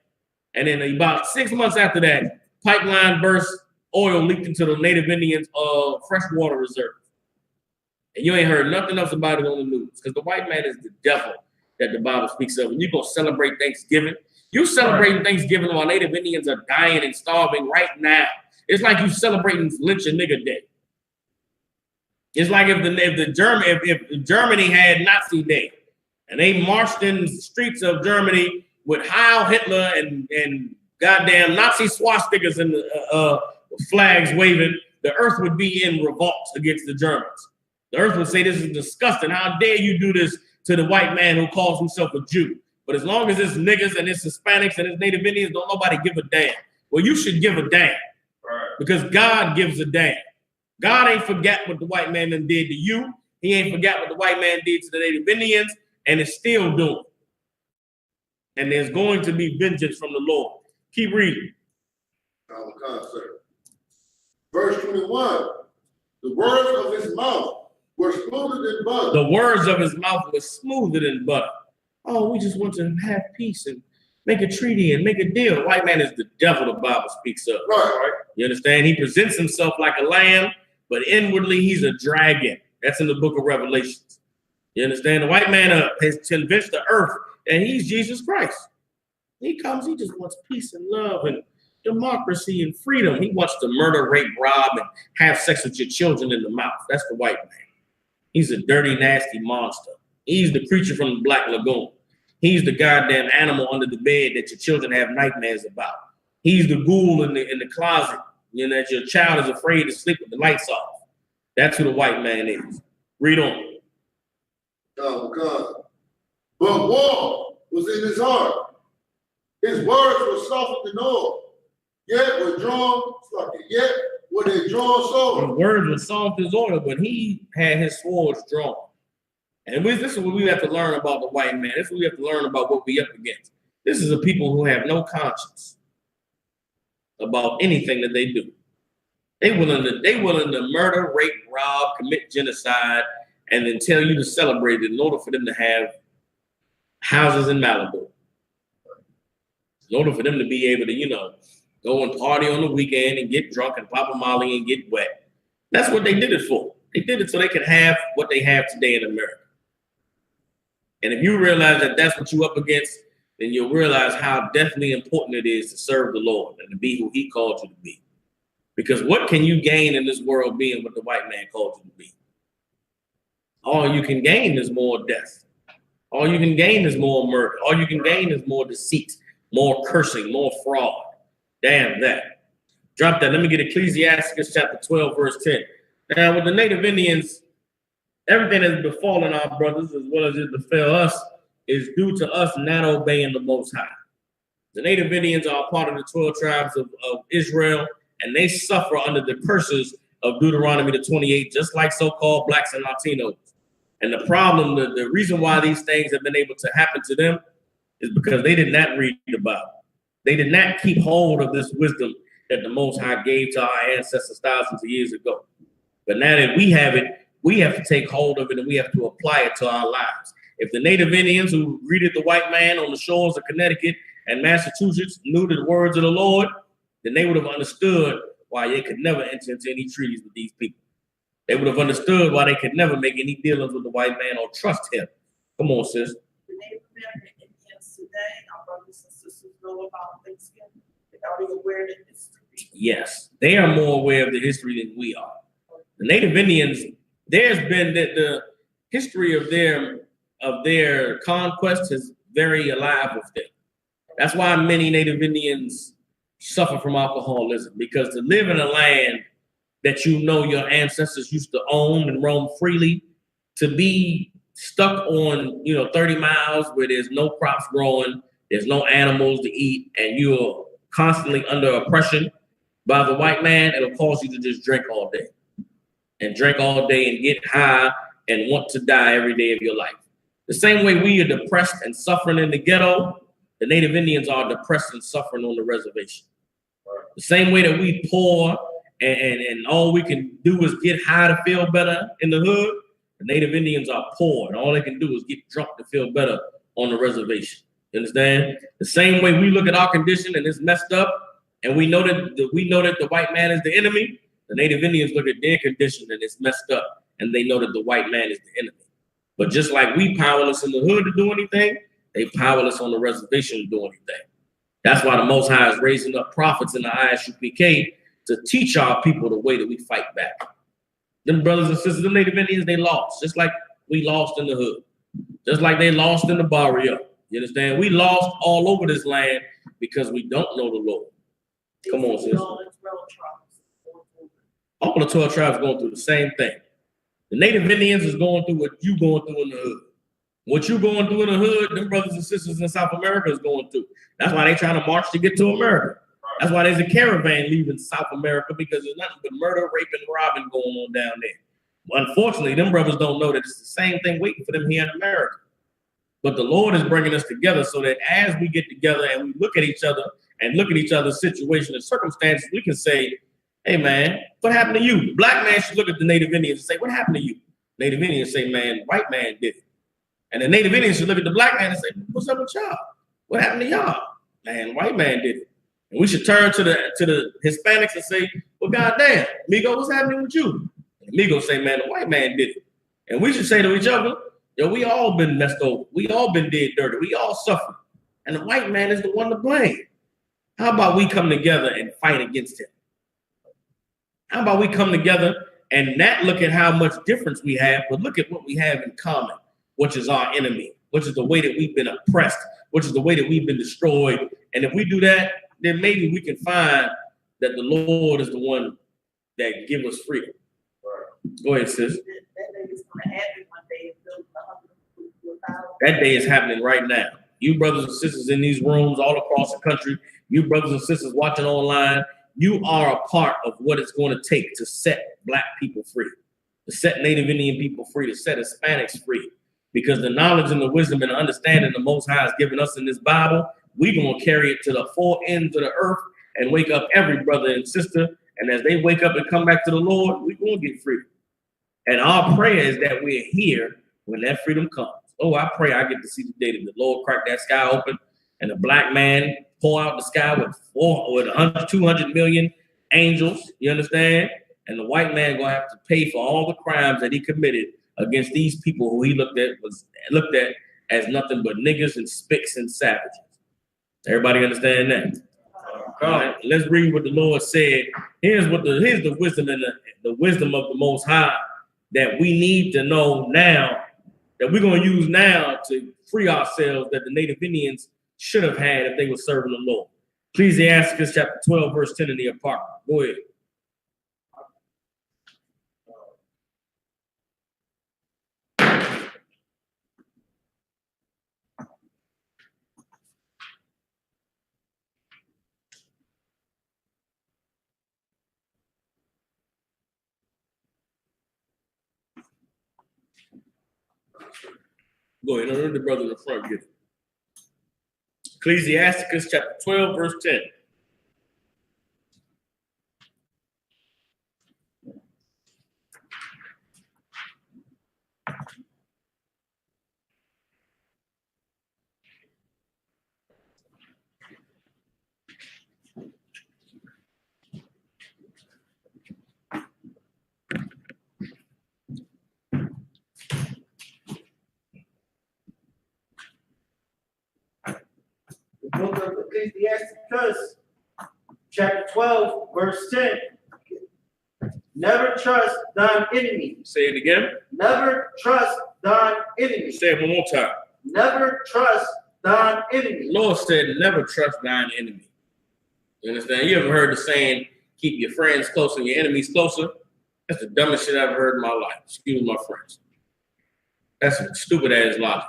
S1: And then about 6 months after that, pipeline burst, oil leaked into the Native Indians' freshwater reserve. And you ain't heard nothing else about it on the news because the white man is the devil that the Bible speaks of. And you're going to celebrate Thanksgiving. You celebrating Thanksgiving while Native Indians are dying and starving right now. It's like you celebrating Lynch a Nigger Day. It's like if Germany had Nazi Day and they marched in the streets of Germany with Heil Hitler and goddamn Nazi swastikas and the flags waving, the earth would be in revolt against the Germans. The earth would say, "This is disgusting. How dare you do this to the white man who calls himself a Jew?" But as long as it's niggas and it's Hispanics and it's Native Indians, don't nobody give a damn. Well, you should give a damn because God gives a damn. God ain't forgot what the white man done did to you. He ain't forgot what the white man did to the Native Indians, and it's still doing. And there's going to be vengeance from the Lord. Keep reading.
S5: Verse 21, the words of his mouth were smoother than butter.
S1: The words of his mouth were smoother than butter. Oh, we just want to have peace and make a treaty and make a deal. The white man is the devil the Bible speaks of.
S5: Right.
S1: You understand? He presents himself like a lamb, but inwardly he's a dragon. That's in the book of Revelations. You understand? The white man has convinced the earth that he's Jesus Christ. He comes, he just wants peace and love and democracy and freedom. He wants to murder, rape, rob, and have sex with your children in the mouth. That's the white man. He's a dirty, nasty monster. He's the creature from the Black Lagoon. He's the goddamn animal under the bed that your children have nightmares about. He's the ghoul in the closet, that your child is afraid to sleep with the lights off. That's who the white man is. Read on.
S5: But war was in his heart. His words were softer than oil, yet were they drawn swords.
S1: His words were soft as oil, but he had his swords drawn. And this is what we have to learn about the white man. This is what we have to learn about what we up against. This is a people who have no conscience about anything that they do. They willing to murder, rape, rob, commit genocide, and then tell you to celebrate it in order for them to have houses in Malibu. In order for them to be able to, go and party on the weekend and get drunk and pop a molly and get wet. That's what they did it for. They did it so they could have what they have today in America. And if you realize that that's what you're up against, then you'll realize how definitely important it is to serve the Lord and to be who he called you to be. Because what can you gain in this world being what the white man called you to be? All you can gain is more death. All you can gain is more murder. All you can gain is more deceit, more cursing, more fraud. Damn that. Drop that. Let me get Ecclesiastes chapter 12, verse 10. Now, with the native Indians, everything that's befallen our brothers as well as it befell us is due to us not obeying the Most High. The native Indians are part of the 12 tribes of Israel, and they suffer under the curses of Deuteronomy the 28, just like so-called blacks and Latinos. And the problem, the reason why these things have been able to happen to them is because they did not read the Bible. They did not keep hold of this wisdom that the Most High gave to our ancestors thousands of years ago. But now that we have it, we have to take hold of it and we have to apply it to our lives. If the native Indians who greeted the white man on the shores of Connecticut and Massachusetts knew the words of the Lord, then they would have understood why they could never enter into any treaties with these people. They would have understood why they could never make any dealings with the white man or trust him. Come on, sis.
S6: The Native American Indians today, our brothers and sisters, know about Thanksgiving. Are they aware of the history?
S1: Yes, they are more aware of the history than we are. The Native Indians, there's been the history of their conquest is very alive with them. That's why many Native Indians suffer from alcoholism, because to live in a land that you know your ancestors used to own and roam freely, to be stuck on 30 miles where there's no crops growing, there's no animals to eat, and you're constantly under oppression by the white man, it'll cause you to just drink all day and get high and want to die every day of your life. The same way we are depressed and suffering in the ghetto, the Native Indians are depressed and suffering on the reservation. The same way that we poor and all we can do is get high to feel better in the hood, the Native Indians are poor and all they can do is get drunk to feel better on the reservation. You understand? The same way we look at our condition and it's messed up, and we know that the white man is the enemy, the Native Indians look at their condition and it's messed up, and they know that the white man is the enemy. But just like we powerless in the hood to do anything, they powerless on the reservation to do anything. That's why the Most High is raising up prophets in the ISUPK to teach our people the way that we fight back. Them brothers and sisters, the Native Indians, they lost, just like we lost in the hood, just like they lost in the barrio. You understand? We lost all over this land because we don't know the Lord. Come on, sis. All the 12 tribes going through the same thing. The Native Indians is going through what you going through in the hood. What you going through in the hood, them brothers and sisters in South America is going through. That's why they trying to march to get to America. That's why there's a caravan leaving South America, because there's nothing but murder, rape, and robbing going on down there. Unfortunately, them brothers don't know that it's the same thing waiting for them here in America. But the Lord is bringing us together so that as we get together and we look at each other and look at each other's situation and circumstances, we can say, hey, man, what happened to you? Black man should look at the Native Indians and say, what happened to you? Native Indians say, man, white man did it. And the Native Indians should look at the black man and say, what's up with y'all? What happened to y'all? Man, white man did it. And we should turn to the Hispanics and say, well, goddamn, Migo, what's happening with you? And Migo say, man, the white man did it. And we should say to each other, yo, we all been messed over. We all been dead dirty. We all suffer. And the white man is the one to blame. How about we come together and fight against him? How about we come together and not look at how much difference we have, but look at what we have in common, which is our enemy, which is the way that we've been oppressed, which is the way that we've been destroyed. And if we do that, then maybe we can find that the Lord is the one that gives us freedom. Go ahead, sis. That day is happening right now. You brothers and sisters in these rooms all across the country, you brothers and sisters watching online, you are a part of what it's going to take to set Black people free, to set Native Indian people free, to set Hispanics free. Because the knowledge and the wisdom and the understanding the Most High has given us in this Bible, we're going to carry it to the four ends of the earth and wake up every brother and sister. And as they wake up and come back to the Lord, we're going to get free. And our prayer is that we're here when that freedom comes. Oh, I pray I get to see the day that the Lord crack that sky open and the black man pour out the sky with 100, 200 million angels. You understand? and the white man gonna have to pay for all the crimes that he committed against these people who he looked at as nothing but niggas and spicks and savages. Everybody understand that? All right, let's read what the Lord said. Here's the wisdom and the wisdom of the Most High that we need to know now, that we're going to use now to free ourselves, that the Native Indians should have had if they were serving the Lord. Ecclesiasticus chapter 12, verse 10 in the apartment. Go ahead. Go ahead. Let the brother in the front get it. Ecclesiasticus chapter 12, verse 10.
S2: The book of Ecclesiasticus, chapter 12, verse 10. Never trust thine enemy.
S1: Say it again.
S2: Never trust thine enemy.
S1: Say it one more time.
S2: Never trust thine enemy.
S1: The Lord said, never trust thine enemy. You understand? You ever heard the saying, keep your friends closer and your enemies closer? That's the dumbest shit I've ever heard in my life. Excuse my friends. That's some stupid ass logic.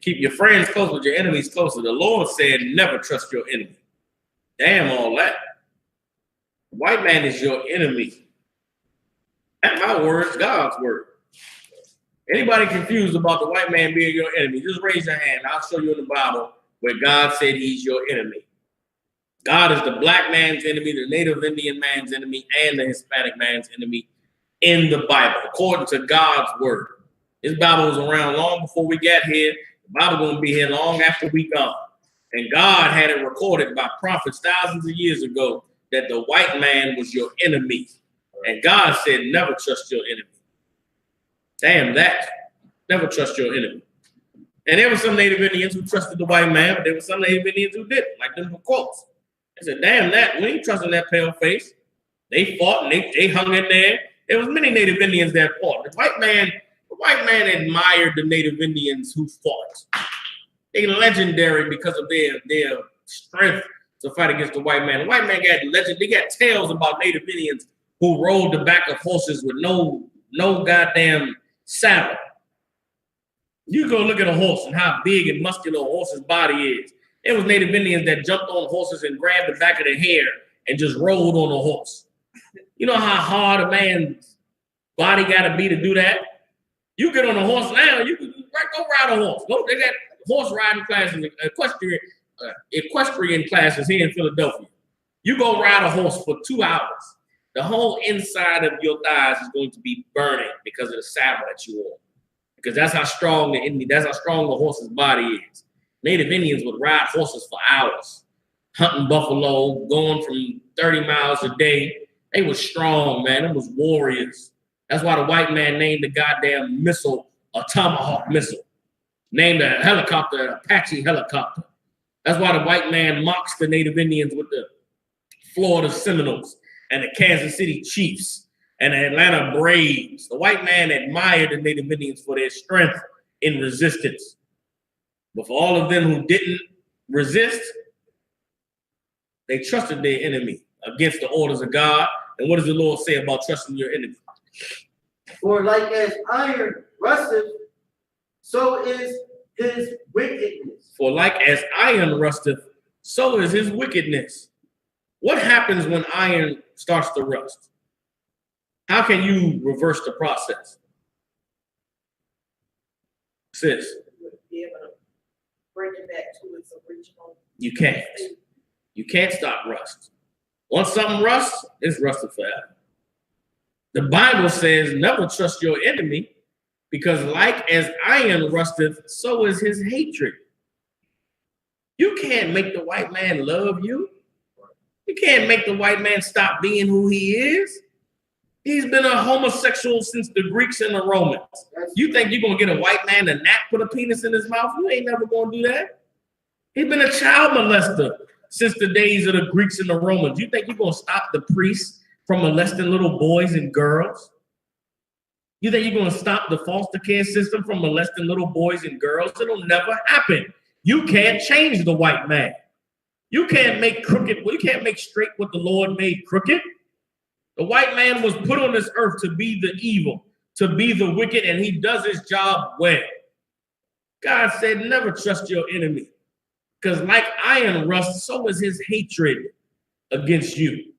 S1: Keep your friends close with your enemies closer. The Lord said, never trust your enemy. Damn all that. The white man is your enemy. Not my words, God's word. Anybody confused about the white man being your enemy, just raise your hand. I'll show you in the Bible where God said he's your enemy. God is the black man's enemy, the Native Indian man's enemy, and the Hispanic man's enemy in the Bible, according to God's word. This Bible was around long before we got here. The Bible going to be here long after we gone. And God had it recorded by prophets thousands of years ago that the white man was your enemy. And God said, never trust your enemy. Damn that. Never trust your enemy. And there were some Native Indians who trusted the white man, but there were some Native Indians who didn't, like them quotes. They said, damn that, we ain't trusting that pale face. They fought and they hung in there. There was many Native Indians that fought. The white man admired the Native Indians who fought. They legendary because of their strength to fight against the white man. The white man they got tales about Native Indians who rode the back of horses with no goddamn saddle. You go look at a horse and how big and muscular a horse's body is. It was Native Indians that jumped on horses and grabbed the back of their hair and just rode on a horse. You know how hard a man's body got to be to do that? You get on a horse now, you can go ride a horse. They got horse riding classes, equestrian classes here in Philadelphia. You go ride a horse for 2 hours. The whole inside of your thighs is going to be burning because of the saddle that you on. Because that's how strong the horse's body is. Native Indians would ride horses for hours, hunting buffalo, going from 30 miles a day. They were strong, man. It was warriors. That's why the white man named the goddamn missile a Tomahawk missile. Named a helicopter an Apache helicopter. That's why the white man mocks the Native Indians with the Florida Seminoles and the Kansas City Chiefs and the Atlanta Braves. The white man admired the Native Indians for their strength in resistance. But for all of them who didn't resist, they trusted their enemy against the orders of God. And what does the Lord say about trusting your enemy?
S2: For like as iron rusteth, so is his wickedness.
S1: For like as iron rusteth, so is his wickedness. What happens when iron starts to rust? How can you reverse the process? Sis.
S6: Be able to bring it back to its original.
S1: You can't. You can't stop rust. Once something rusts, it's rusted forever. The Bible says never trust your enemy, because like as iron rusteth, so is his hatred. You can't make the white man love you. You can't make the white man stop being who he is. He's been a homosexual since the Greeks and the Romans. You think you're going to get a white man to not put a penis in his mouth? You ain't never going to do that. He's been a child molester since the days of the Greeks and the Romans. You think you're going to stop the priests from molesting little boys and girls? You think you're going to stop the foster care system from molesting little boys and girls? It'll never happen. You can't change the white man. You can't make crooked, you can't make straight what the Lord made crooked. The white man was put on this earth to be the evil, to be the wicked, and he does his job well. God said, never trust your enemy, because like iron rust, so is his hatred against you.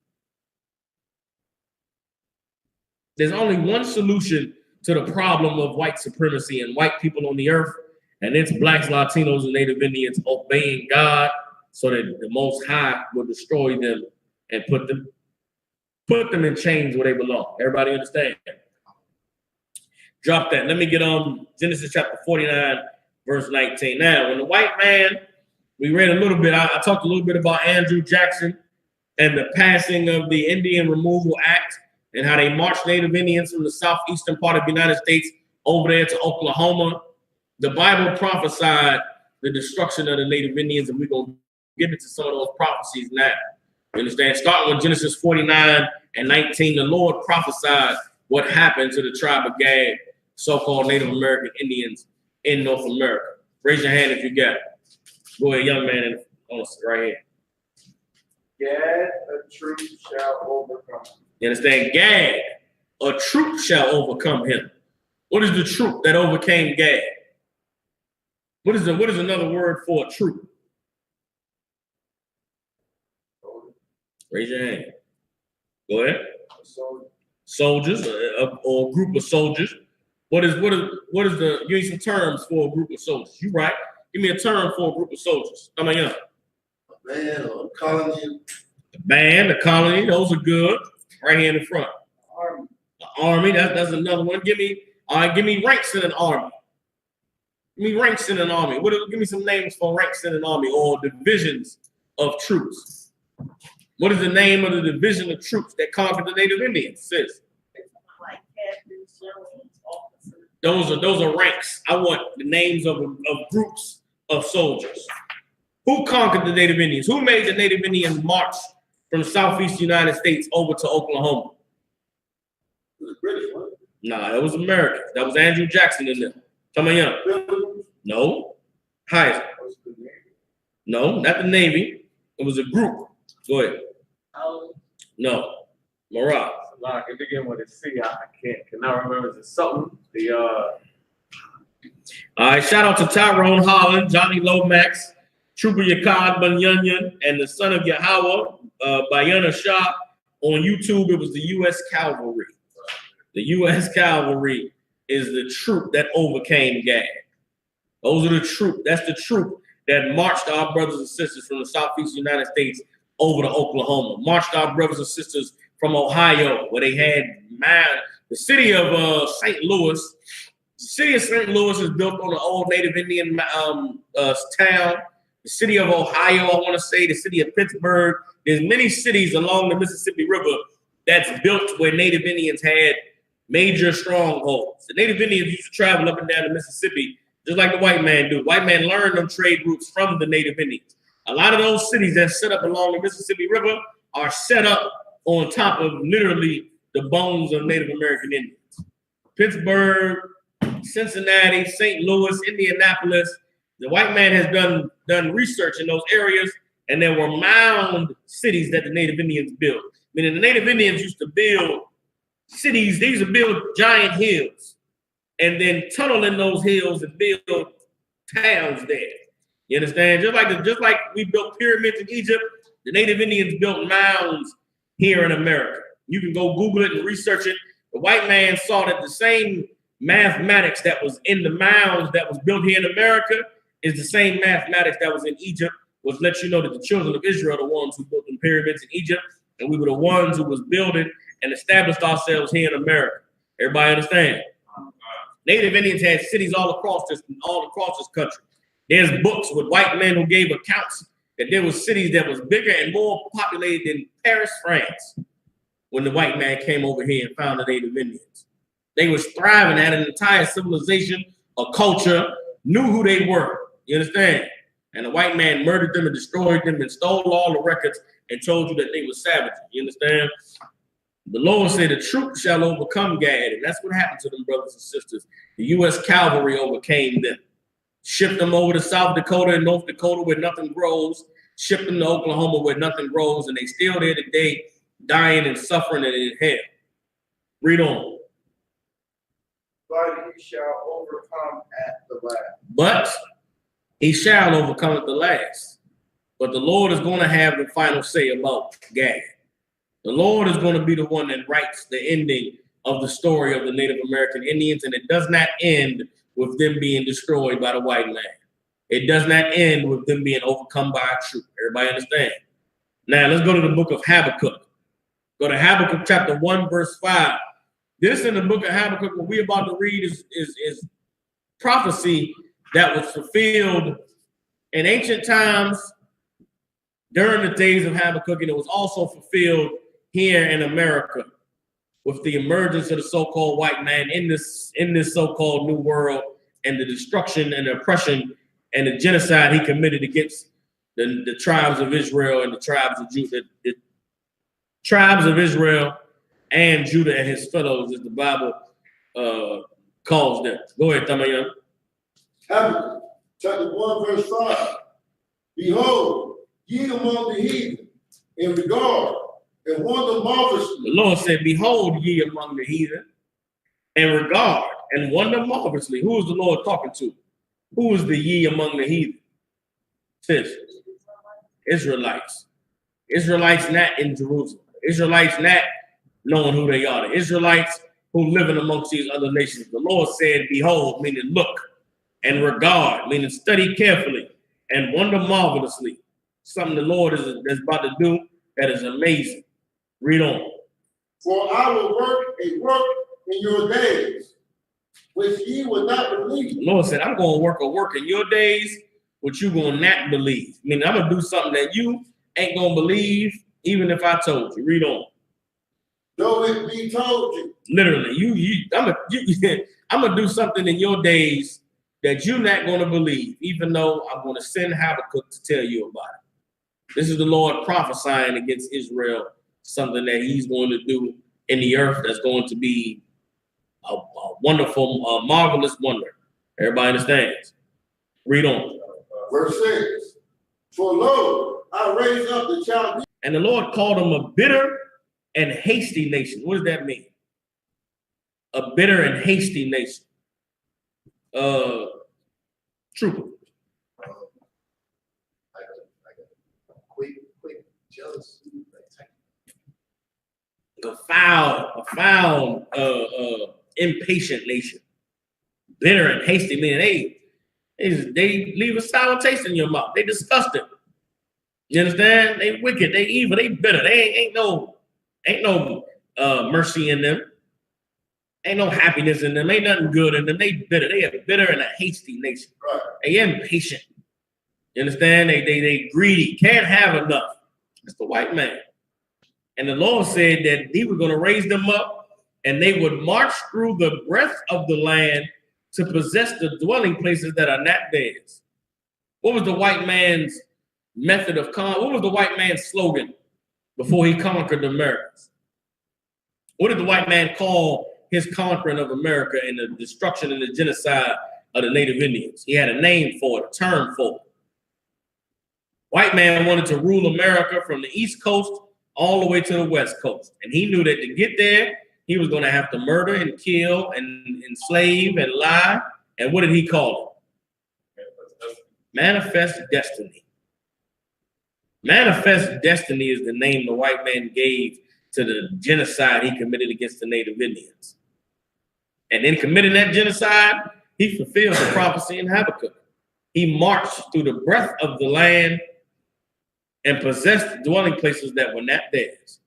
S1: There's only one solution to the problem of white supremacy and white people on the earth, and it's blacks, Latinos, and Native Indians obeying God so that the Most High will destroy them and put them in chains where they belong. Everybody understand? Drop that. Let me get on Genesis chapter 49, verse 19. Now, when the white man, we read a little bit, I talked a little bit about Andrew Jackson and the passing of the Indian Removal Act and how they marched Native Indians from the southeastern part of the United States over there to Oklahoma. The Bible prophesied the destruction of the Native Indians, and we're going to get into some of those prophecies now. You understand? Starting with Genesis 49 and 19, the Lord prophesied what happened to the tribe of Gad, so-called Native American Indians in North America. Raise your hand if you got it. Go ahead, young man, right here.
S2: Gad, a troop shall overcome.
S1: You understand? Gad, a troop shall overcome him. What is the troop that overcame Gad? What is another word for a troop? Raise your hand. Go ahead. Soldiers, or a group of soldiers. What is the? Give me some terms for a group of soldiers. You right? Give me a term for a group of soldiers. Come on, young.
S5: A band or a colony.
S1: A band, a colony. Those are good. Right here in the front.
S2: Army.
S1: The army. That's another one. Give me ranks in an army. Give me ranks in an army. Give me some names for ranks in an army or divisions of troops. What is the name of the division of troops that conquered the Native Indians, sis?
S6: Like captains, generals, officers.
S1: Those are ranks. I want the names of groups of soldiers. Who conquered the Native Indians? Who made the Native Indians march from the southeast United States over to Oklahoma?
S5: It was British, wasn't it?
S1: Nah, that was American. That was Andrew Jackson in there. Come on, young. No. Heisman. No, not the Navy. It was a group. Go ahead. No. Marat.
S3: Like, it began with a C. I cannot remember. Is it something?
S1: All right, shout out to Tyrone Holland, Johnny Lomax, Trooper Yakad Bunyanyan, and the son of Yahweh, Bayana Shah. On YouTube, it was the U.S. Cavalry. The U.S. Cavalry is the troop that overcame Gad. Those are the troop. That's the troop that marched our brothers and sisters from the southeast United States over to Oklahoma. Marched our brothers and sisters from Ohio, where they had the city of St. Louis. The city of St. Louis is built on an old Native Indian town. The city of Ohio, I want to say, the city of Pittsburgh. There's many cities along the Mississippi River that's built where Native Indians had major strongholds. The Native Indians used to travel up and down the Mississippi just like the white man do. White man learned them trade routes from the Native Indians. A lot of those cities that set up along the Mississippi River are set up on top of literally the bones of Native American Indians. Pittsburgh, Cincinnati, St. Louis, Indianapolis. The white man has done research in those areas, and there were mound cities that the Native Indians built. Meaning the Native Indians used to build cities. They used to build giant hills and then tunnel in those hills and build towns there. You understand? Just like we built pyramids in Egypt, the Native Indians built mounds here in America. You can go Google it and research it. The white man saw that the same mathematics that was in the mounds that was built here in America is the same mathematics that was in Egypt, which lets you know that the children of Israel are the ones who built the pyramids in Egypt, and we were the ones who was building and established ourselves here in America. Everybody understand? Native Indians had cities all across this country. There's books with white men who gave accounts that there was cities that was bigger and more populated than Paris, France, when the white man came over here and found the Native Indians. They was thriving at an entire civilization, a culture, knew who they were. You understand? And the white man murdered them and destroyed them and stole all the records and told you that they were savages. You understand? The Lord said the truth shall overcome Gad. And that's what happened to them brothers and sisters. The U.S. cavalry overcame them. Shipped them over to South Dakota and North Dakota where nothing grows. Shipped them to Oklahoma where nothing grows. And they still there today, dying and suffering and in hell. Read on.
S2: But he shall overcome at the last.
S1: But he shall overcome at the last. But the Lord is going to have the final say about Gad. The Lord is going to be the one that writes the ending of the story of the Native American Indians, and it does not end with them being destroyed by the white man. It does not end with them being overcome by a troop. Everybody understand? Now, let's go to the book of Habakkuk. Go to Habakkuk chapter 1, verse 5. This in the book of Habakkuk, what we're about to read is prophecy that was fulfilled in ancient times during the days of Habakkuk, and it was also fulfilled here in America with the emergence of the so-called white man in this so-called new world and the destruction and the oppression and the genocide he committed against the tribes of Israel and the tribes of Judah. The tribes of Israel and Judah and his fellows, as the Bible calls them. Go ahead, Tamayan.
S5: Habakkuk, chapter 1, verse 5. Behold, ye among the heathen, in regard and wonder marvelously.
S1: The Lord said, behold ye among the heathen, and regard and wonder marvelously. Who is the Lord talking to? Who is the ye among the heathen? Sis, Israelites. Israelites not in Jerusalem. Israelites not knowing who they are. The Israelites who living amongst these other nations. The Lord said, behold, meaning look, and regard, meaning study carefully, and wonder marvelously. Something the Lord is about to do that is amazing. Read on.
S5: For I will work a work in your days, which ye will not believe.
S1: The Lord said, I'm going to work a work in your days, which you going to not believe. Meaning, I'm going to do something that you ain't going to believe, even if I told you. Read on.
S5: Though it be told you.
S1: Literally, I'm going to do something in your days that you're not going to believe, even though I'm going to send Habakkuk to tell you about it. This is the Lord prophesying against Israel, something that he's going to do in the earth that's going to be a wonderful, marvelous wonder. Everybody understands? Read on.
S5: Verse 6. For lo, I raise up the Chaldeans.
S1: And the Lord called them a bitter and hasty nation. What does that mean? A bitter and hasty nation. Trooper.
S5: Quick, jealous.
S1: A foul, impatient nation. Bitter and hasty, meaning they leave a sour taste in your mouth. They disgusting. You understand? They wicked, they evil, they bitter. They ain't no mercy in them. Ain't no happiness in them. Ain't nothing good in them. They bitter. They a bitter and a hasty nation.
S5: Right.
S1: They impatient. You understand? They greedy. Can't have enough. It's the white man. And the Lord said that he was going to raise them up and they would march through the breadth of the land to possess the dwelling places that are not theirs. What was the white man's method of what was the white man's slogan before he conquered the Americas? What did the white man call his conquering of America and the destruction and the genocide of the Native Indians? He had a name for it, a term for it. White man wanted to rule America from the East Coast all the way to the West Coast. And he knew that to get there, he was going to have to murder and kill and enslave and lie. And what did he call it? Manifest destiny. Manifest destiny is the name the white man gave to the genocide he committed against the Native Indians. And in committing that genocide, he fulfilled the prophecy in Habakkuk. He marched through the breadth of the land and possessed dwelling places that were not theirs.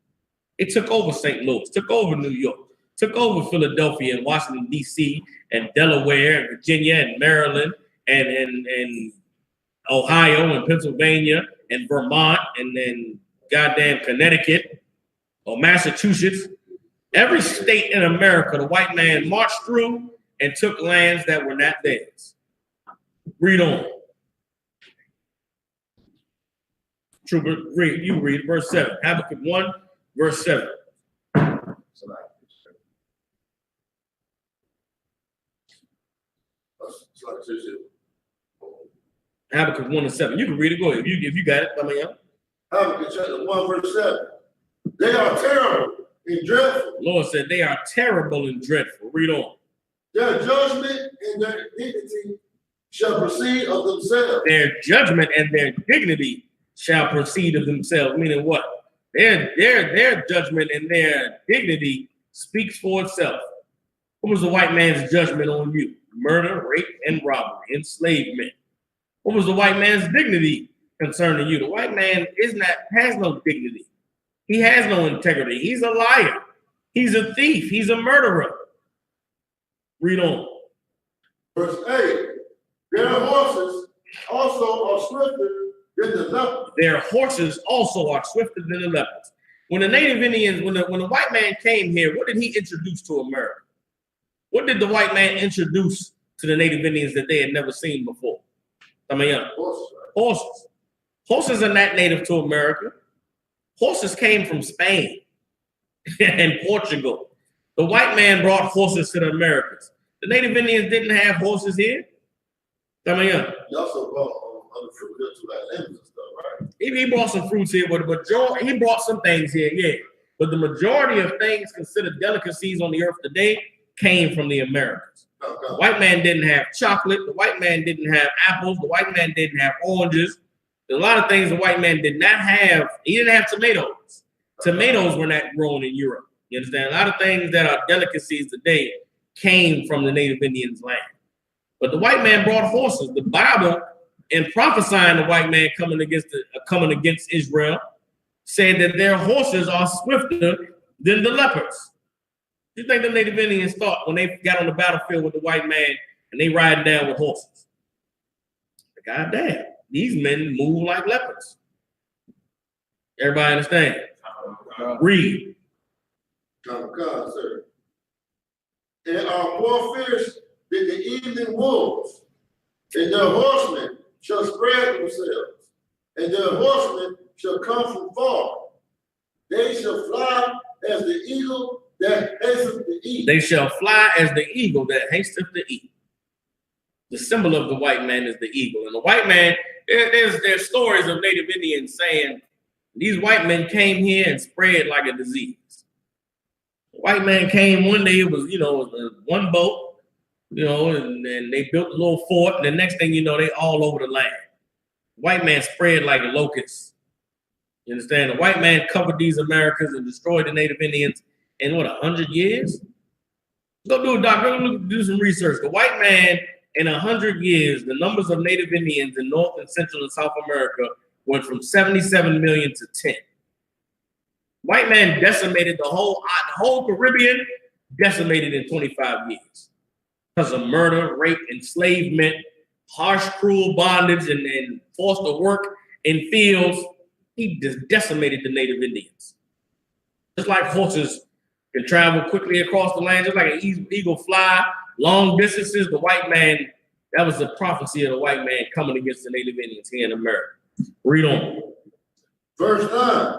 S1: It took over St. Louis, took over New York, took over Philadelphia and Washington, D.C., and Delaware, and Virginia, and Maryland, and Ohio, and Pennsylvania, and Vermont and then goddamn Connecticut or Massachusetts. Every state in America, the white man marched through and took lands that were not theirs. Read on. Trooper, read. You read verse 7. Habakkuk 1, verse 7. Habakkuk 1 and 7. You can read it. Go ahead. If you got it, I mean,
S5: Habakkuk chapter 1, verse 7. They are terrible and dreadful.
S1: Lord said they are terrible and dreadful. Read on.
S5: Their judgment and their dignity shall proceed of themselves.
S1: Their judgment and their dignity shall proceed of themselves. Meaning what? Their judgment and their dignity speaks for itself. What was the white man's judgment on you? Murder, rape, and robbery, enslavement. What was the white man's dignity concerning you? The white man has no dignity. He has no integrity. He's a liar. He's a thief. He's a murderer. Read on.
S5: Verse 8. Their horses also are swifter than the leopards.
S1: Their horses also are swifter than the leopards. When the Native Indians, when the white man came here, what did he introduce to America? What did the white man introduce to the Native Indians that they had never seen before? I mean, horses. Horses are not native to America. Horses came from Spain and Portugal. The white man brought horses to the Americas. The Native Indians didn't have horses here. I mean,
S5: He also brought other fruit here to that land and stuff, right?
S1: He brought some fruits here, but the majority, he brought some things here, yeah. But the majority of things considered delicacies on the earth today came from the Americas. The white man didn't have chocolate. The white man didn't have apples. The white man didn't have oranges. There's a lot of things the white man did not have. He didn't have tomatoes. Tomatoes were not grown in Europe. You understand? A lot of things that are delicacies today came from the Native Indians' land. But the white man brought horses. The Bible, in prophesying the white man coming against Israel, said that their horses are swifter than the leopards. You think the Native Indians thought when they got on the battlefield with the white man and they riding down with horses? God damn, these men move like leopards. Everybody understand? Read.
S5: God, sir. And are more fierce than the evening wolves, and their horsemen shall spread themselves, and their horsemen shall come from far. They shall fly as the eagle that hasteth to eat.
S1: They shall fly as the eagle that hasteth to eat. The symbol of the white man is the eagle. And the white man, there's stories of Native Indians saying these white men came here and spread like a disease. The white man came one day, it was, one boat, and they built a little fort. And the next thing you know, they all over the land. The white man spread like a locust. You understand? The white man covered these Americas and destroyed the Native Indians in 100 years? Go do it, doctor. Go do some research. The white man, in 100 years, the numbers of Native Indians in North and Central and South America went from 77 million to 10. White man decimated the whole Caribbean, decimated in 25 years. Because of murder, rape, enslavement, harsh, cruel bondage, and forced to work in fields. He just decimated the Native Indians. Just like horses can travel quickly across the land, just like an eagle fly long distances, the white man, that was the prophecy of the white man coming against the Native Indians here in America. Read on.
S5: Verse 9.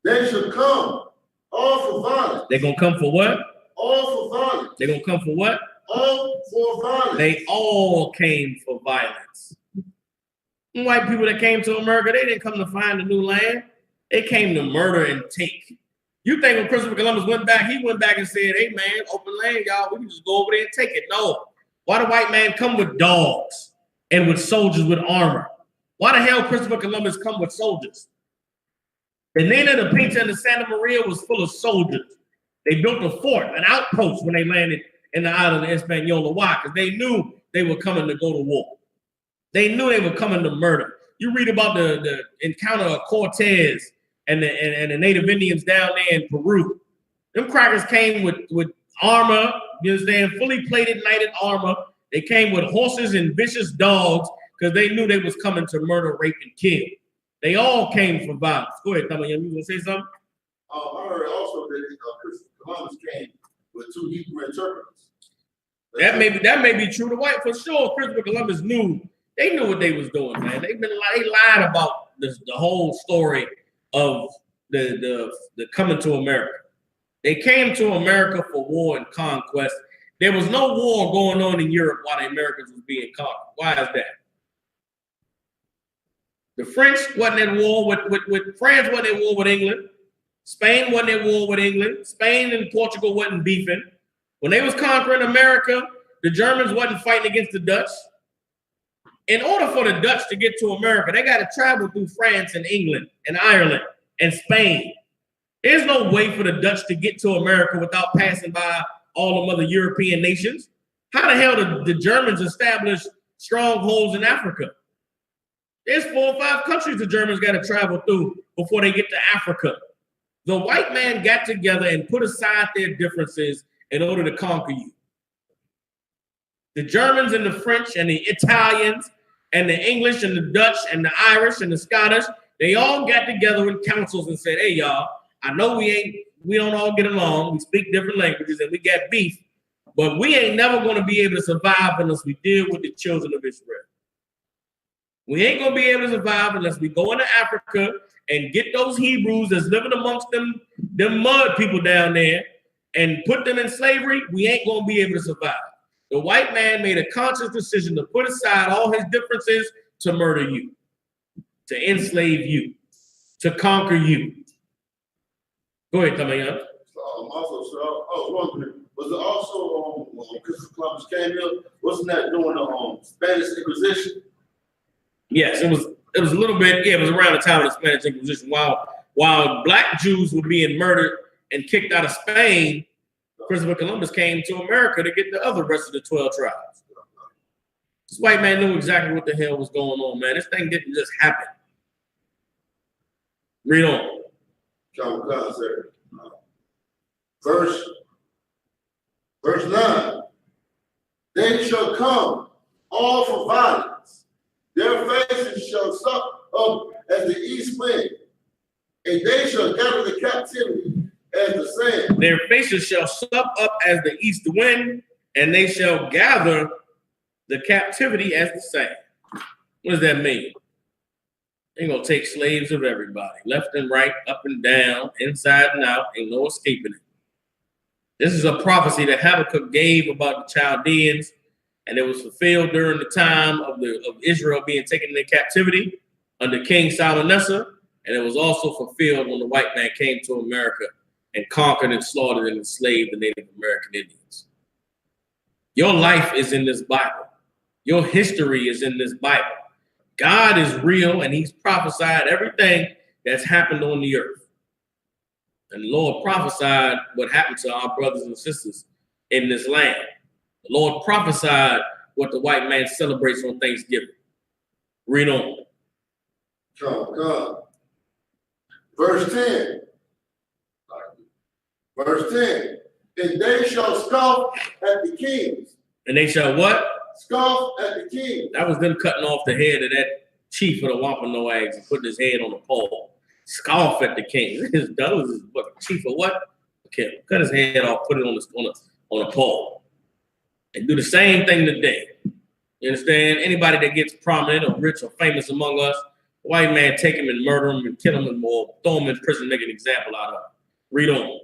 S5: They shall come all for violence.
S1: They're going to come for what?
S5: All for violence.
S1: They're going to come for what?
S5: All for violence.
S1: They all came for violence. White people that came to America, they didn't come to find a new land. They came to murder and take. You think when Christopher Columbus went back, he went back and said, hey, man, open land, y'all. We can just go over there and take it. No. Why the white man come with dogs and with soldiers with armor? Why the hell Christopher Columbus come with soldiers? The Nina, the Pinta, and the Santa Maria was full of soldiers. They built a fort, an outpost when they landed in the island of Hispaniola. Why? Because they knew they were coming to go to war. They knew they were coming to murder. You read about the encounter of Cortez and the Native Indians down there in Peru. Them crackers came with armor, you understand, fully plated knighted armor. They came with horses and vicious dogs because they knew they was coming to murder, rape, and kill. They all came for violence. Go ahead, Tama. You gonna say something?
S5: I heard also that Christopher Columbus came with 2 Hebrew interpreters.
S1: That may be true. The white for sure. Christopher Columbus knew what they was doing, man. They lied about the whole story of the coming to America. They came to America for war and conquest. There was no war going on in Europe while the Americans was being conquered. Why is that? The French wasn't at war with France, wasn't at war with England. Spain wasn't at war with England. Spain and Portugal wasn't beefing. When they was conquering America, the Germans wasn't fighting against the Dutch. In order for the Dutch to get to America, they got to travel through France and England and Ireland and Spain. There's no way for the Dutch to get to America without passing by all the other European nations. How the hell did the Germans establish strongholds in Africa? There's 4 or 5 countries the Germans got to travel through before they get to Africa. The white man got together and put aside their differences in order to conquer you. The Germans and the French and the Italians and the English and the Dutch and the Irish and the Scottish, they all got together in councils and said, hey, y'all, I know we don't all get along. We speak different languages and we got beef, but we ain't never going to be able to survive unless we deal with the children of Israel. We ain't going to be able to survive unless we go into Africa and get those Hebrews that's living amongst them mud people down there and put them in slavery. We ain't going to be able to survive. The white man made a conscious decision to put aside all his differences to murder you, to enslave you, to conquer you. Go ahead, Tamayan.
S5: Was it also when Christopher Columbus came here? Wasn't that during the Spanish Inquisition?
S1: Yes, it was a little bit. Yeah, it was around the time of the Spanish Inquisition. While black Jews were being murdered and kicked out of Spain, Christopher Columbus came to America to get the other rest of the 12 tribes. This white man knew exactly what the hell was going on, man. This thing didn't just happen. Read on.
S5: Verse 9. They shall come all for violence. Their faces shall suck up as the east wind, and they shall gather the captivity as the sand.
S1: Their faces shall suck up as the east wind, and they shall gather the captivity as the sand. What does that mean? They're going to take slaves of everybody, left and right, up and down, inside and out. Ain't no escaping it. This is a prophecy that Habakkuk gave about the Chaldeans, and it was fulfilled during the time of Israel being taken into captivity under King Salmanassar, and it was also fulfilled when the white man came to America and conquered and slaughtered and enslaved the Native American Indians. Your life is in this Bible. Your history is in this Bible. God is real, and he's prophesied everything that's happened on the earth. And the Lord prophesied what happened to our brothers and sisters in this land. The Lord prophesied what the white man celebrates on Thanksgiving. Read on.
S5: Verse 10. Verse 10. And they shall scoff at the kings.
S1: And they shall what?
S5: Scoff at the king.
S1: That was them cutting off the head of that chief of the Wampanoags and putting his head on a pole. Scoff at the king. That was his what, chief of what? Okay, cut his head off, put it on a pole. And do the same thing today. You understand? Anybody that gets prominent or rich or famous among us, the white man take him and murder him and kill him or throw him in prison, make an example out of him. Read on.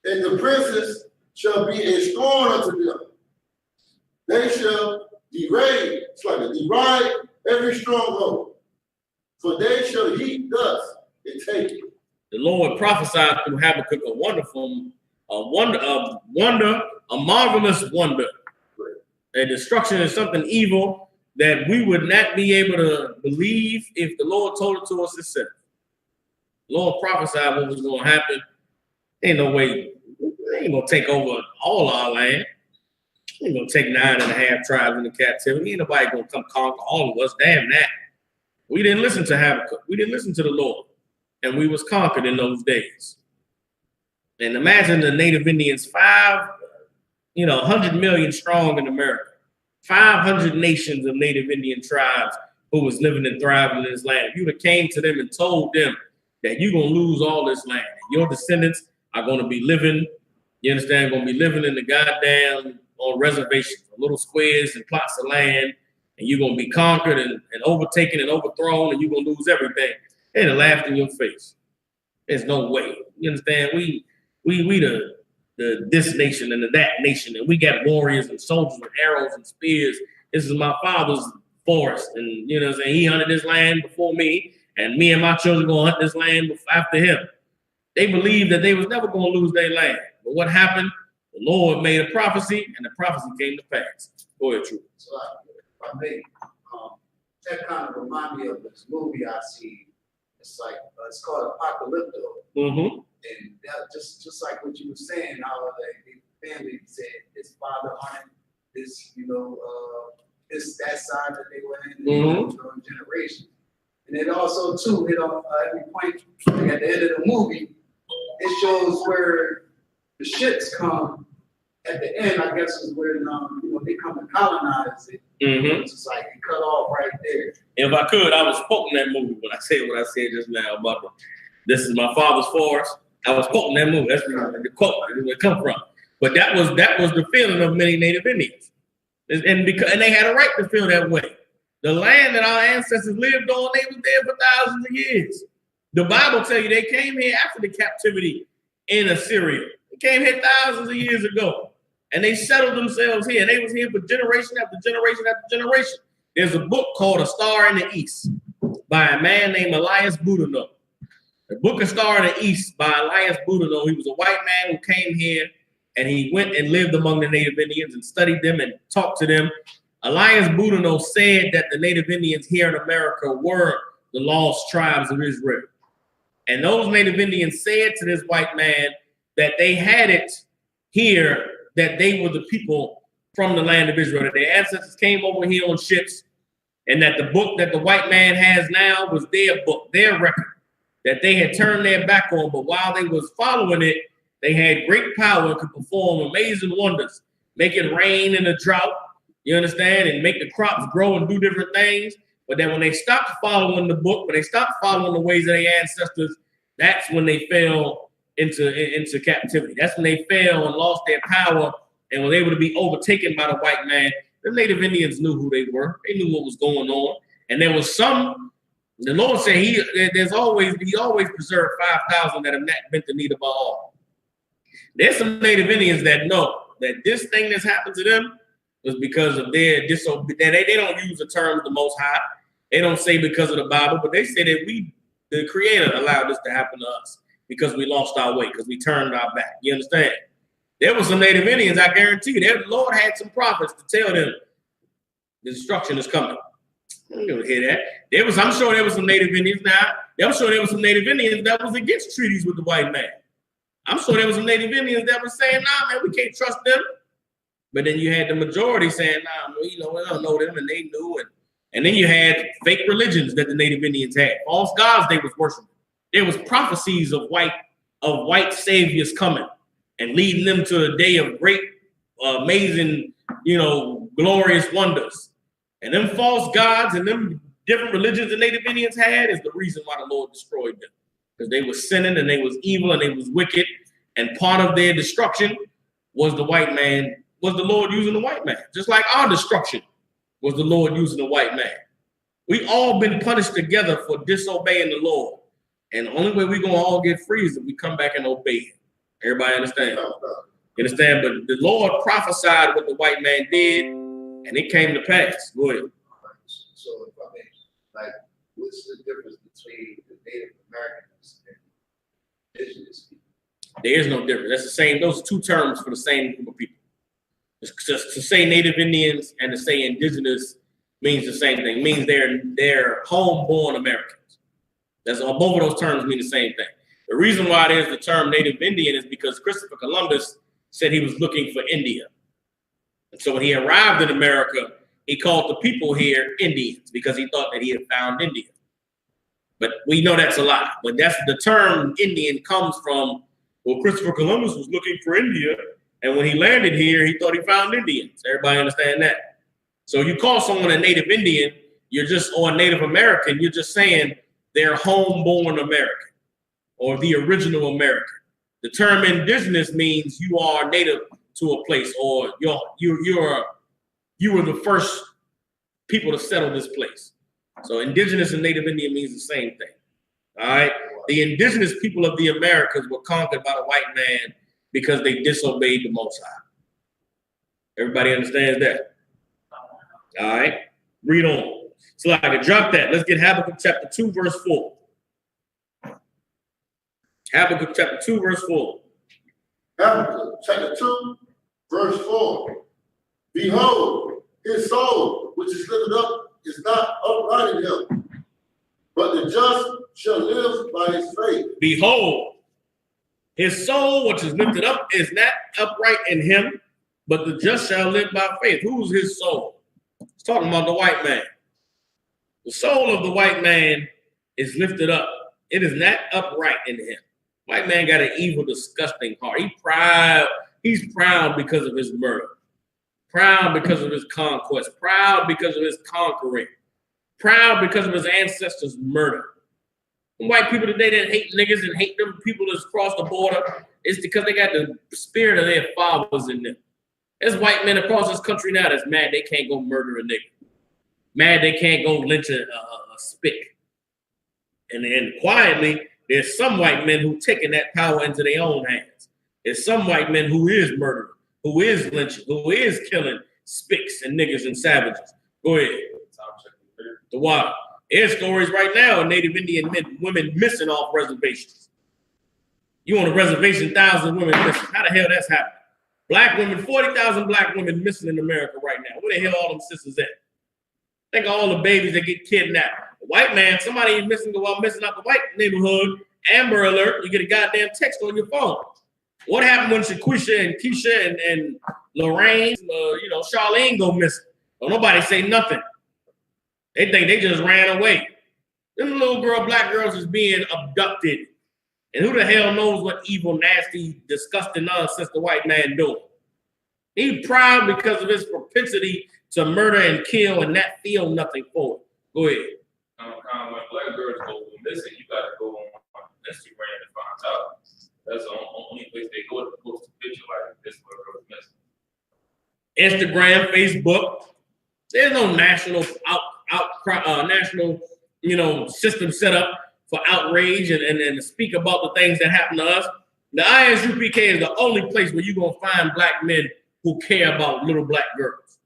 S5: And the princes shall be a scorn unto them. They shall deride every stronghold, for they shall heap dust and take it. The
S1: Lord prophesied through Habakkuk a marvelous wonder. A destruction is something evil that we would not be able to believe if the Lord told it to us himself. The Lord prophesied what was going to happen. Ain't no way. They ain't going to take over all our land. Ain't gonna take 9.5 tribes into captivity. Ain't nobody gonna come conquer all of us. Damn that. We didn't listen to Habakkuk. We didn't listen to the Lord. And we was conquered in those days. And imagine the Native Indians, 100 million strong in America. 500 nations of Native Indian tribes who was living and thriving in this land. If you'd have came to them and told them that you're going to lose all this land, your descendants are going to be living, you understand, going to be living in the goddamn on reservations, little squares and plots of land, and you're going to be conquered and overtaken and overthrown, and you're going to lose everything. They'd have laughed in your face. There's no way. You understand? We the this nation and the that nation, and we got warriors and soldiers with arrows and spears. This is my father's forest, and you know what I'm saying? He hunted this land before me, and me and my children gonna hunt this land after him. They believed that they was never gonna lose their land. But what happened? The Lord made a prophecy, and the prophecy came to pass. Go ahead, True.
S7: So I made that kind of remind me of this movie I see. It's like it's called Apocalypto.
S1: Mm-hmm.
S7: And that, just like what you were saying, how the family said his father hunted this, that side that they were in, generation. And it also too hit on every point at the end of the movie. It shows where the ships come at the end. I guess is where they come to colonize it.
S1: Mm-hmm.
S7: It's just like it cut off right there.
S1: If I could, I was quoting that movie when I said what I said just now about this is my father's forest. I was quoting that movie. That's where the quote where it come from. But that was the feeling of many Native Indians, and they had a right to feel that way. The land that our ancestors lived on, they was there for thousands of years. The Bible tell you they came here after the captivity in Assyria. They came here thousands of years ago, and they settled themselves here. They was here for generation after generation after generation. There's a book called A Star in the East by a man named Elias Boudinot. The Book of Star in the East by Elias Boudinot. He was a white man who came here, and he went and lived among the Native Indians and studied them and talked to them. Elias Boudinot said that the Native Indians here in America were the lost tribes of Israel. And those Native Indians said to this white man that they had it here, that they were the people from the land of Israel, that their ancestors came over here on ships, and that the book that the white man has now was their book, their record, that they had turned their back on. But while they was following it, they had great power and could perform amazing wonders, make it rain in a drought, you understand, and make the crops grow and do different things. But then when they stopped following the book, when they stopped following the ways of their ancestors, that's when they fell into captivity. That's when they fell and lost their power and were able to be overtaken by the white man. The Native Indians knew who they were. They knew what was going on. And there was some, the Lord said he always preserved 5,000 that have not bent the knee to Baal. There's some Native Indians that know that this thing that's happened to them was because of their disobedience. They don't use the term the Most High. They don't say because of the Bible, but they say that the Creator allowed this to happen to us because we lost our way, because we turned our back. You understand? There were some Native Indians, I guarantee you, the Lord had some prophets to tell them the destruction is coming. You don't hear that. I'm sure there were some Native Indians now. I'm sure there were some Native Indians that was against treaties with the white man. I'm sure there was some Native Indians that were saying, nah, man, we can't trust them. But then you had the majority saying, nah, we don't know them, and they knew. And then you had fake religions that the Native Indians had, false gods they was worshiping. There was prophecies of white saviors coming and leading them to a day of great, amazing, glorious wonders. And them false gods and them different religions the Native Indians had is the reason why the Lord destroyed them. Because they were sinning and they was evil and they was wicked. And part of their destruction was the white man, was the Lord using the white man. Just like our destruction was the Lord using the white man. We all been punished together for disobeying the Lord. And the only way we're going to all get free is if we come back and obey him. Everybody understand? You understand? But the Lord prophesied what the white man did, and it came to pass. Go ahead.
S7: So if I may, like, what's the difference between the Native Americans and indigenous people?
S1: There is no difference. That's the same. Those are two terms for the same group of people. Just to say Native Indians and to say indigenous means the same thing. It means they're homeborn Americans. Both of those terms mean the same thing. The reason why there's the term Native Indian is because Christopher Columbus said he was looking for India. And so when he arrived in America, he called the people here Indians because he thought that he had found India. But we know that's a lie. But that's the term Indian comes from. Well, Christopher Columbus was looking for India, and when he landed here, he thought he found Indians. Everybody understand that? So you call someone a Native Indian, you're just, or Native American, you're just saying they're homeborn American or the original American. The term indigenous means you are native to a place, or you were the first people to settle this place. So indigenous and Native Indian means the same thing. All right. The indigenous people of the Americas were conquered by the white man because they disobeyed the Most High. Everybody understands that? All right. Read on. So I can drop that. Let's get Habakkuk chapter 2, verse 4. Habakkuk chapter 2, verse 4.
S5: Habakkuk chapter 2, verse 4. Behold, his soul, which is lifted up, is not upright in him, but the just shall live by his faith.
S1: Behold, his soul, which is lifted up, is not upright in him, but the just shall live by faith. Who's his soul? It's talking about the white man. The soul of the white man is lifted up. It is not upright in him. White man got an evil, disgusting heart. He's proud because of his murder. Proud because of his conquest. Proud because of his conquering. Proud because of his ancestors' murder. And white people today that hate niggas and hate them people that's crossed the border, it's because they got the spirit of their fathers in them. There's white men across this country now that's mad they can't go murder a nigga. Mad they can't go lynch a spick. And then quietly, there's some white men who taking that power into their own hands. There's some white men who is murdering, who is lynching, who is killing spicks and niggas and savages. Go ahead. The water. There's stories right now of Native Indian women missing off reservations. You on a reservation, 1,000 women missing. How the hell that's happening? Black women, 40,000 black women missing in America right now. Where the hell all them sisters at? Think of all the babies that get kidnapped. A white man, somebody is missing while missing out the white neighborhood. Amber alert, you get a goddamn text on your phone. What happened when Shaquisha and Keisha and Lorraine, Charlene go missing? Don't nobody say nothing. They think they just ran away. Them little black girls is being abducted. And who the hell knows what evil, nasty, disgusting nonsense the white man doing? He's proud because of his propensity to murder and kill and not feel nothing for it. Go ahead.
S8: When black girls go missing, you got to go on Instagram and find out. That's the only place they go to post a picture like this girl is missing.
S1: Instagram, Facebook. There's no national system set up for outrage and to speak about the things that happen to us. The ISUPK is the only place where you're going to find black men who care about little black girls,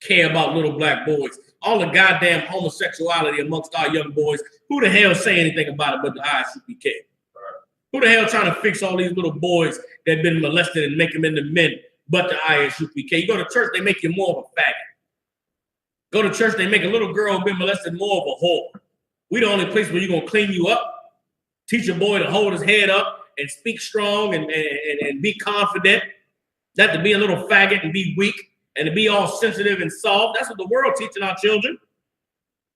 S1: care about little black boys. All the goddamn homosexuality amongst our young boys, who the hell say anything about it but the ISUPK? Right. Who the hell trying to fix all these little boys that have been molested and make them into men but the ISUPK? You go to church, they make you more of a faggot. Go to church, they make a little girl who been molested more of a whore. We the only place where you're going to clean you up, teach a boy to hold his head up and speak strong and be confident, not to be a little faggot and be weak and to be all sensitive and soft. That's what the world teaching our children.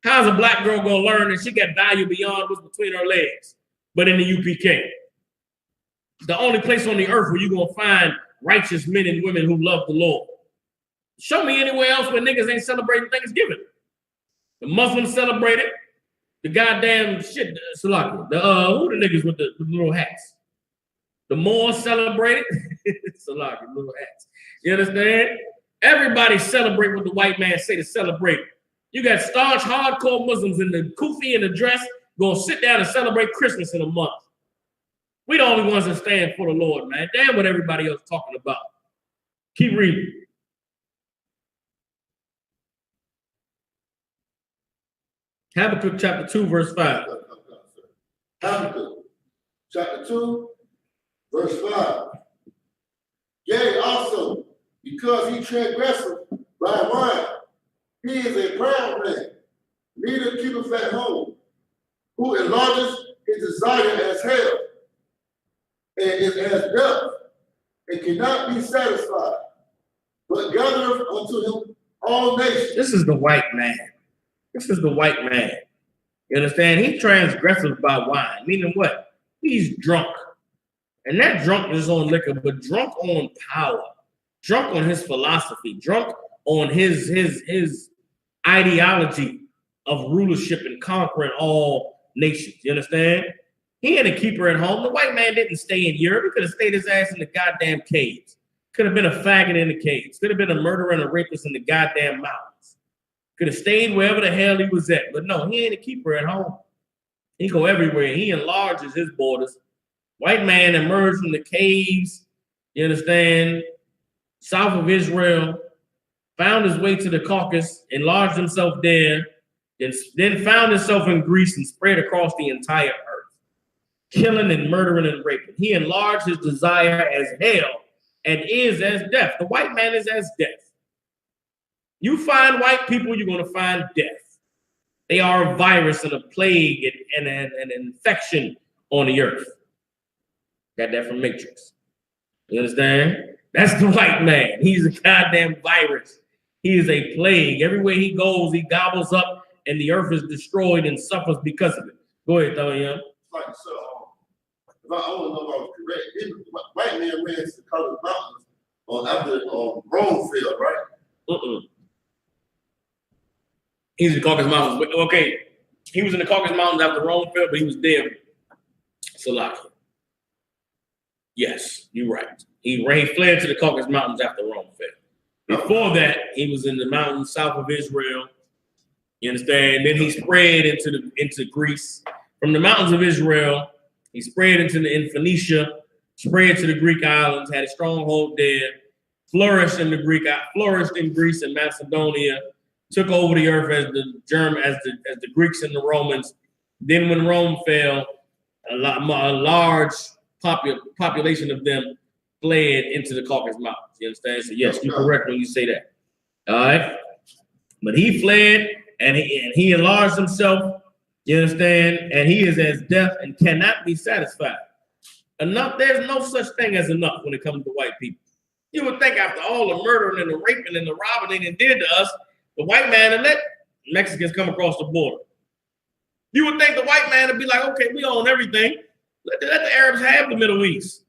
S1: How's a black girl going to learn that she got value beyond what's between her legs? But in the UPK, the only place on the earth where you're going to find righteous men and women who love the Lord. Show me anywhere else where niggas ain't celebrating Thanksgiving. The Muslims celebrate it. The goddamn shit, Salaki. Who the niggas with the little hats? The Moors celebrate it. Salaki, little hats. You understand? Everybody celebrate what the white man say to celebrate. You got staunch, hardcore Muslims in the kufi and the dress gonna sit down and celebrate Christmas in a month. We the only ones that stand for the Lord, man. Damn what everybody else talking about. Keep reading. Habakkuk chapter 2, verse 5.
S5: Habakkuk chapter 2, verse 5. Yea, also, because he transgresseth by wine, he is a proud man, neither keepeth at home, who enlarges his desire as hell, and is as death, and cannot be satisfied, but gathereth unto him all nations.
S1: This is the white man. This is the white man. You understand? He transgresses by wine, meaning what? He's drunk. And not drunk is on liquor, but drunk on power, drunk on his philosophy, drunk on his ideology of rulership and conquering all nations. You understand? He had a keeper at home. The white man didn't stay in Europe. He could have stayed his ass in the goddamn caves. Could have been a faggot in the caves. Could have been a murderer and a rapist in the goddamn mountains. Could have stayed wherever the hell he was at. But no, he ain't a keeper at home. He go everywhere. He enlarges his borders. White man emerged from the caves, you understand, south of Israel, found his way to the Caucasus, enlarged himself there, then found himself in Greece and spread across the entire earth, killing and murdering and raping. He enlarged his desire as hell and is as death. The white man is as death. You find white people, you're going to find death. They are a virus and a plague and an infection on the earth. Got that from Matrix. You understand? That's the white man. He's a goddamn virus. He is a plague. Everywhere he goes, he gobbles up, and the earth is destroyed and suffers because of it. Go ahead, Tony.
S5: Like, so, if I don't know if I was correct, white man ran to the Caucasus Mountains after Rome fell, right?
S1: He's in the Caucasus Mountains. Okay, he was in the Caucasus Mountains after Rome fell, but he was there. Salakia. Yes, you're right. He fled to the Caucasus Mountains after Rome fell. Before that, he was in the mountains south of Israel. You understand? Then he spread into Greece. From the mountains of Israel, he spread in Phoenicia, spread to the Greek islands, had a stronghold there, flourished in Greece and Macedonia, took over the earth as the Greeks and the Romans. Then when Rome fell, a large population of them fled into the Caucasus Mountains. You understand? So yes, you're correct when you say that. All right. But he fled and he enlarged himself. You understand? And he is as death and cannot be satisfied. Enough. There's no such thing as enough when it comes to white people. You would think after all the murdering and the raping and the robbing they did to us, the white man would let Mexicans come across the border. You would think the white man would be like, okay, we own everything. Let the Arabs have the Middle East.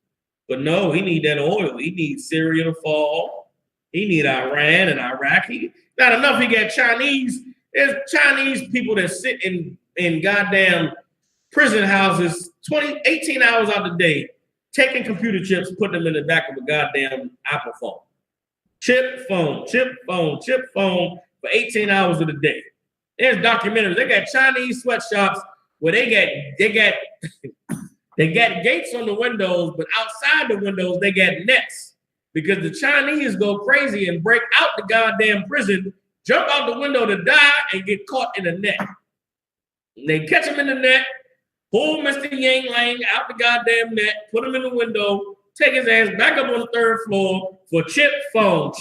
S1: But no, he need that oil. He needs Syria to fall. He need Iran and Iraq. Not enough. He got Chinese. There's Chinese people that sit in goddamn prison houses 18 hours out of the day, taking computer chips, putting them in the back of a goddamn Apple phone. Chip phone for 18 hours of the day. There's documentaries. They got Chinese sweatshops where they got gates on the windows, but outside the windows, they got nets because the Chinese go crazy and break out the goddamn prison, jump out the window to die, and get caught in a net. And they catch him in the net, pull Mr. Yang Lang out the goddamn net, put him in the window, take his ass back up on the third floor for chip phone.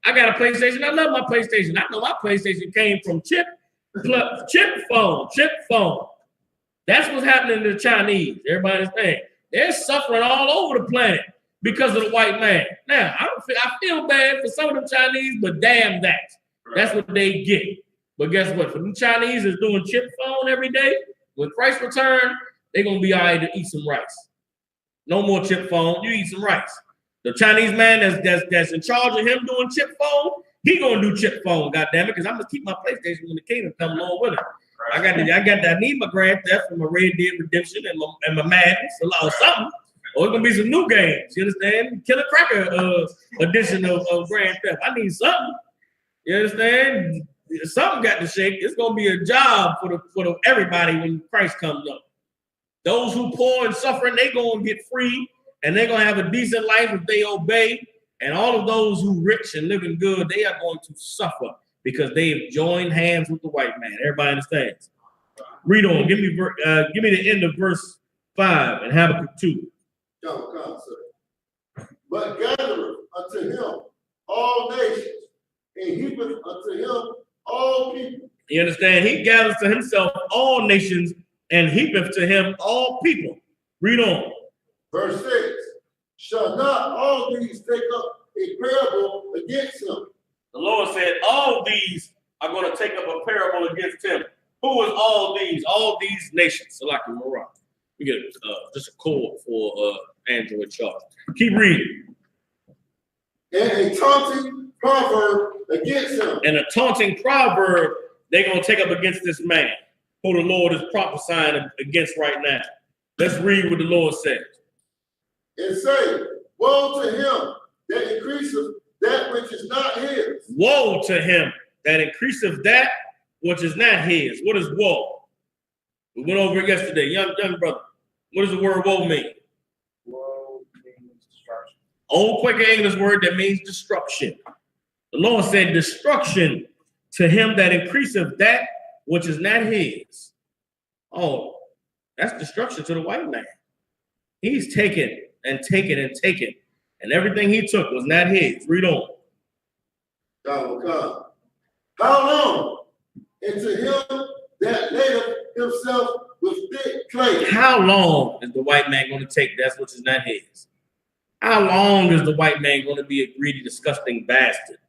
S1: I got a PlayStation. I love my PlayStation. I know my PlayStation came from chip phone. That's what's happening to the Chinese. Everybody's saying they're suffering all over the planet because of the white man. Now, I feel bad for some of them Chinese, but damn that. That's what they get. But guess what? For the Chinese is doing chip phone every day, when Christ return, they're going to be all right to eat some rice. No more chip phone. You eat some rice. The Chinese man that's in charge of him doing chip phone, he going to do chip phone, goddammit, because I'm going to keep my PlayStation when the kingdom come along with it. I need my Grand Theft and my Red Dead Redemption and my Madden, or something. Or it's gonna be some new games. You understand? Killer Cracker edition of Grand Theft. I need something. You understand? Something got to shake. It's gonna be a job for everybody when Christ comes up. Those who poor and suffering, they gonna get free and they're gonna have a decent life if they obey. And all of those who rich and living good, they are going to suffer because they've joined hands with the white man. Everybody understands. Read on. Give me the end of verse 5 and Habakkuk 2.
S5: But gathereth unto him all nations, and heapeth unto him all people.
S1: You understand? He gathers to himself all nations and heapeth to him all people. Read on.
S5: Verse 6. Shall not all these take up a parable against him?
S1: The Lord said, all these are going to take up a parable against him. Who is all these? All these nations. Salaki Morah. We get just a code for Android chart. Keep reading.
S5: and a taunting proverb against him.
S1: And a taunting proverb they're going to take up against this man who the Lord is prophesying against right now. Let's read what the Lord says.
S5: And say, woe to him that increaseth that which is not his.
S1: Woe to him that increaseth that which is not his. What is woe? We went over it yesterday. Young brother, what does the word woe mean?
S3: Woe means destruction.
S1: Old Quaker English word that means destruction. The Lord said destruction to him that increaseth that which is not his. Oh, that's destruction to the white man. He's taken and taken and taken, and everything he took was not his. Read on.
S5: God. How long? And to him that lateth himself with thick clay.
S1: How long is the white man going to take that which is not his? How long is the white man going to be a greedy, disgusting bastard?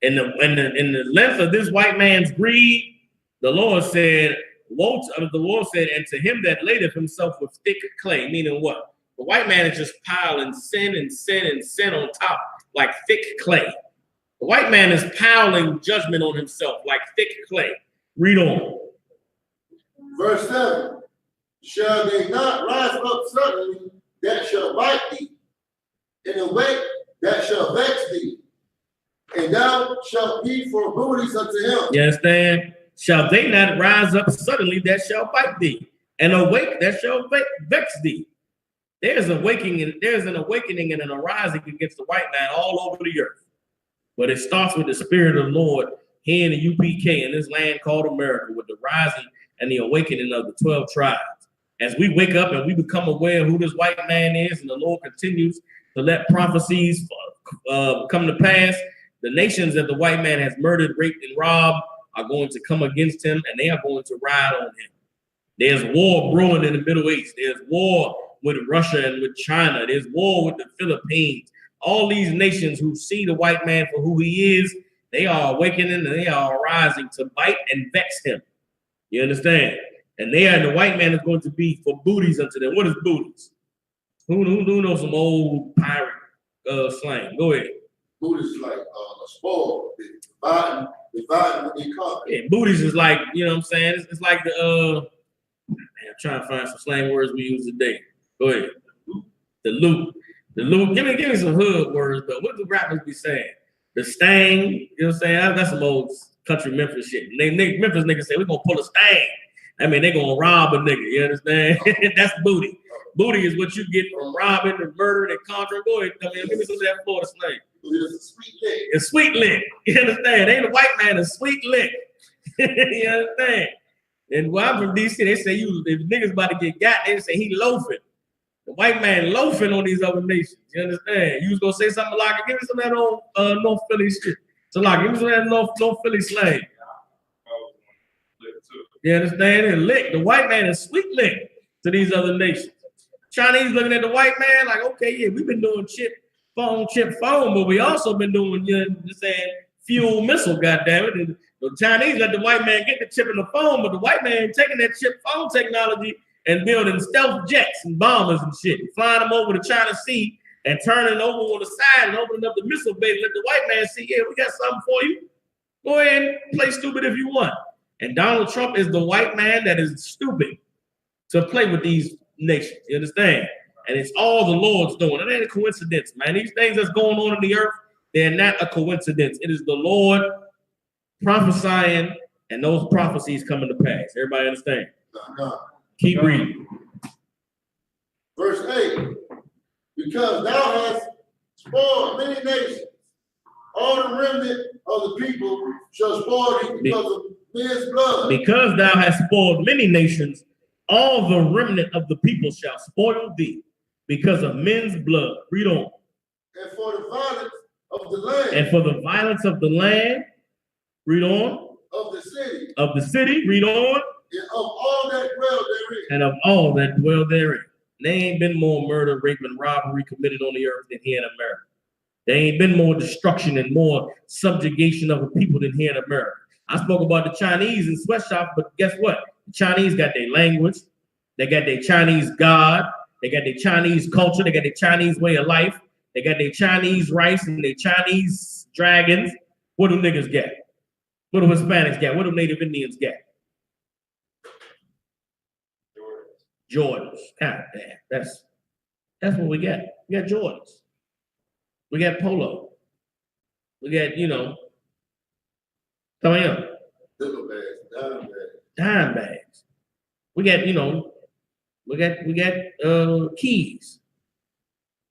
S1: In the length of this white man's greed, the Lord said, and to him that lateth himself with thick clay, meaning what? The white man is just piling sin and sin and sin on top like thick clay. The white man is piling judgment on himself like thick clay. Read on.
S5: Verse 7. Shall they not rise up suddenly that shall bite thee, and awake that shall vex thee, and thou shalt be for booties unto him?
S1: You understand? Shall they not rise up suddenly that shall bite thee, and awake that shall vex thee? There's an awakening and an arising against the white man all over the earth. But it starts with the Spirit of the Lord here in the UPK, in this land called America, with the rising and the awakening of the 12 tribes. As we wake up and we become aware of who this white man is, and the Lord continues to let prophecies come to pass, the nations that the white man has murdered, raped, and robbed are going to come against him, and they are going to ride on him. There's war brewing in the Middle East. There's war with Russia and with China. There's war with the Philippines. All these nations who see the white man for who he is, they are awakening and they are arising to bite and vex him. You understand? And the white man is going to be for booties unto them. What is booties? Who knows some old pirate slang? Go ahead.
S5: Booties like a spoil, dividing what they call it.
S1: Yeah, booties is like, you know what I'm saying? It's like the I'm trying to find some slang words we use today. Go ahead. The loop. The loop. Give me some hood words though. What do rappers be saying? The stain. You know what I'm saying? That's some old country Memphis shit. Memphis niggas say we're gonna pull a stain. I mean, they're gonna rob a nigga. You understand? That's booty. Booty is what you get from robbing and murdering and conjuring. Go ahead. Come here. Give me some of that Florida slang.
S5: It's a sweet lick.
S1: It's sweet lick. You understand? Ain't a white man a sweet lick. You understand? And when I'm from DC, they say if niggas about to get got, they say he loafing. The white man loafing on these other nations. You understand? You was gonna say something like, give me some of that old North Philly shit. So like, give me some of that North Philly slang. You understand? And lick. The white man is sweet lick to these other nations. Chinese looking at the white man like, okay, yeah, we've been doing chip phone, but we also been doing, you know, saying fuel missile, goddammit. And the Chinese let the white man get the chip in the phone, but the white man taking that chip phone technology and building stealth jets and bombers and shit, flying them over the China Sea and turning over on the side and opening up the missile bay to let the white man see, yeah, we got something for you. Go ahead and play stupid if you want. And Donald Trump is the white man that is stupid to play with these nations. You understand? And it's all the Lord's doing. It ain't a coincidence, man. These things that's going on in the earth, they're not a coincidence. It is the Lord prophesying and those prophecies coming to pass. Everybody understand? Keep reading.
S5: Verse 8. Because thou hast spoiled many nations, all the remnant of the people shall spoil thee because of men's blood.
S1: Because thou hast spoiled many nations, all the remnant of the people shall spoil thee because of men's blood. Read on.
S5: And for the violence of the land.
S1: And for the violence of the land. Read on.
S5: Of the city.
S1: Of the city. Read on.
S5: And of all that dwell therein.
S1: And of all that dwell therein. There ain't been more murder, rape, and robbery committed on the earth than here in America. There ain't been more destruction and more subjugation of the people than here in America. I spoke about the Chinese in sweatshops, but guess what? The Chinese got their language. They got their Chinese God. They got their Chinese culture. They got their Chinese way of life. They got their Chinese rice and their Chinese dragons. What do niggas get? What do Hispanics get? What do Native Indians get? Jordans. God damn, that's what we get. We got Jordans. We got Polo. We got, some of them.
S5: Little bags, dime bags.
S1: Dime bags. We got, we got keys.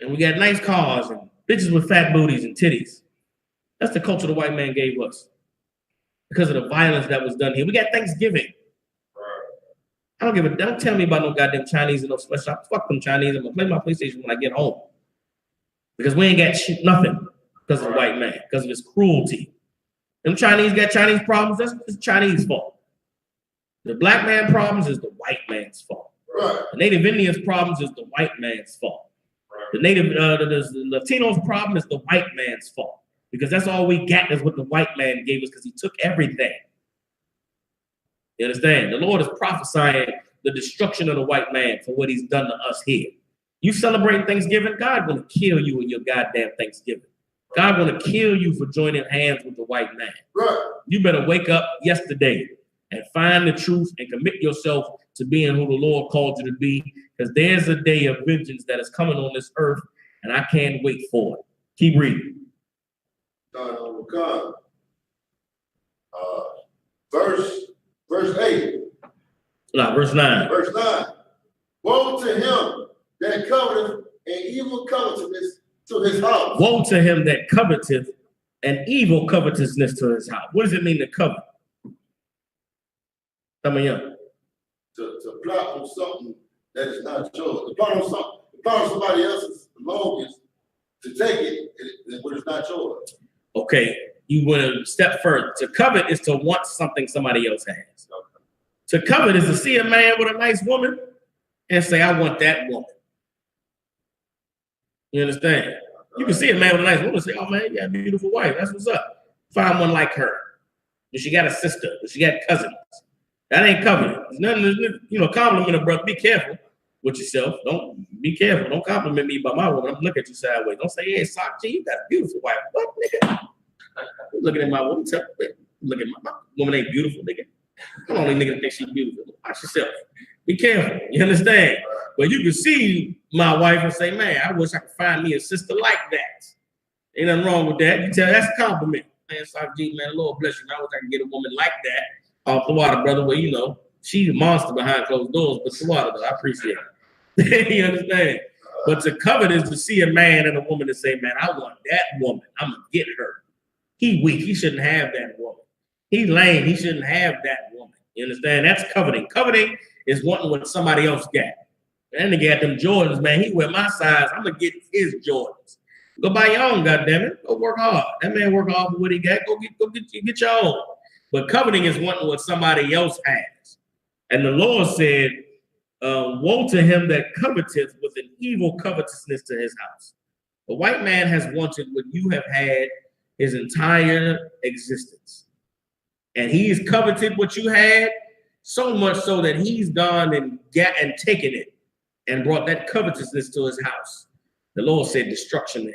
S1: And we got nice cars and bitches with fat booties and titties. That's the culture the white man gave us. Because of the violence that was done here. We got Thanksgiving. Don't tell me about no goddamn Chinese and no special. Fuck them Chinese. I'm gonna play my PlayStation when I get home. Because we ain't got shit, nothing because of the white man, because of his cruelty. Them Chinese got Chinese problems, that's the Chinese fault. The black man problems is the white man's fault.
S5: Right.
S1: The Native Indians problems is the white man's fault. The the Latinos problem is the white man's fault. Because that's all we got is what the white man gave us because he took everything. You understand? The Lord is prophesying the destruction of the white man for what he's done to us here. You celebrating Thanksgiving, God gonna kill you in your goddamn Thanksgiving. God gonna kill you for joining hands with the white man.
S5: Right.
S1: You better wake up yesterday and find the truth and commit yourself to being who the Lord called you to be, because there's a day of vengeance that is coming on this earth, and I can't wait for it. Keep reading.
S5: Verse 8.
S1: No, verse 9.
S5: Verse 9. Woe to him that coveteth an evil covetousness to his house.
S1: Woe to him that coveteth an evil covetousness to his house. What does it mean to covet? Some of you.
S5: To plot on something that is not yours. To plot on somebody else's belongings, to take it when it's not yours.
S1: Okay, you went a step further. To covet is to want something somebody else has. To covet is to see a man with a nice woman and say, I want that woman. You understand? You can see a man with a nice woman and say, oh man, you got a beautiful wife. That's what's up. Find one like her. But she got a sister. But she got cousins. That ain't coveting. There's nothing, compliment a brother. Be careful with yourself. Don't be careful. Don't compliment me about my woman. I'm looking at you sideways. Don't say, hey, Sock G, you got a beautiful wife. What, nigga? I'm looking at my woman. Look at my woman ain't beautiful, nigga. Come on, nigga, think she's beautiful. Watch yourself. Be careful. You understand? But you can see my wife and say, man, I wish I could find me a sister like that. Ain't nothing wrong with that. You tell that's a compliment. Man, Sock G, man, Lord bless you. I wish I could get a woman like that off the water, brother. Well, she's a monster behind closed doors, but the water, though, I appreciate it. You understand? But to covet is to see a man and a woman and say, man, I want that woman. I'm going to get her. He weak. He shouldn't have that woman. He lame. He shouldn't have that woman. You understand? That's coveting. Coveting is wanting what somebody else got. And they got them Jordans, man. He wear my size. I'm going to get his Jordans. Go buy your own, goddammit. Go work hard. That man work hard for what he got. Go get your own. But coveting is wanting what somebody else has. And the Lord said, woe to him that coveteth with an evil covetousness to his house. The white man has wanted what you have had his entire existence. And he's coveted what you had so much so that he's gone and taken it and brought that covetousness to his house. The Lord said destruction to him.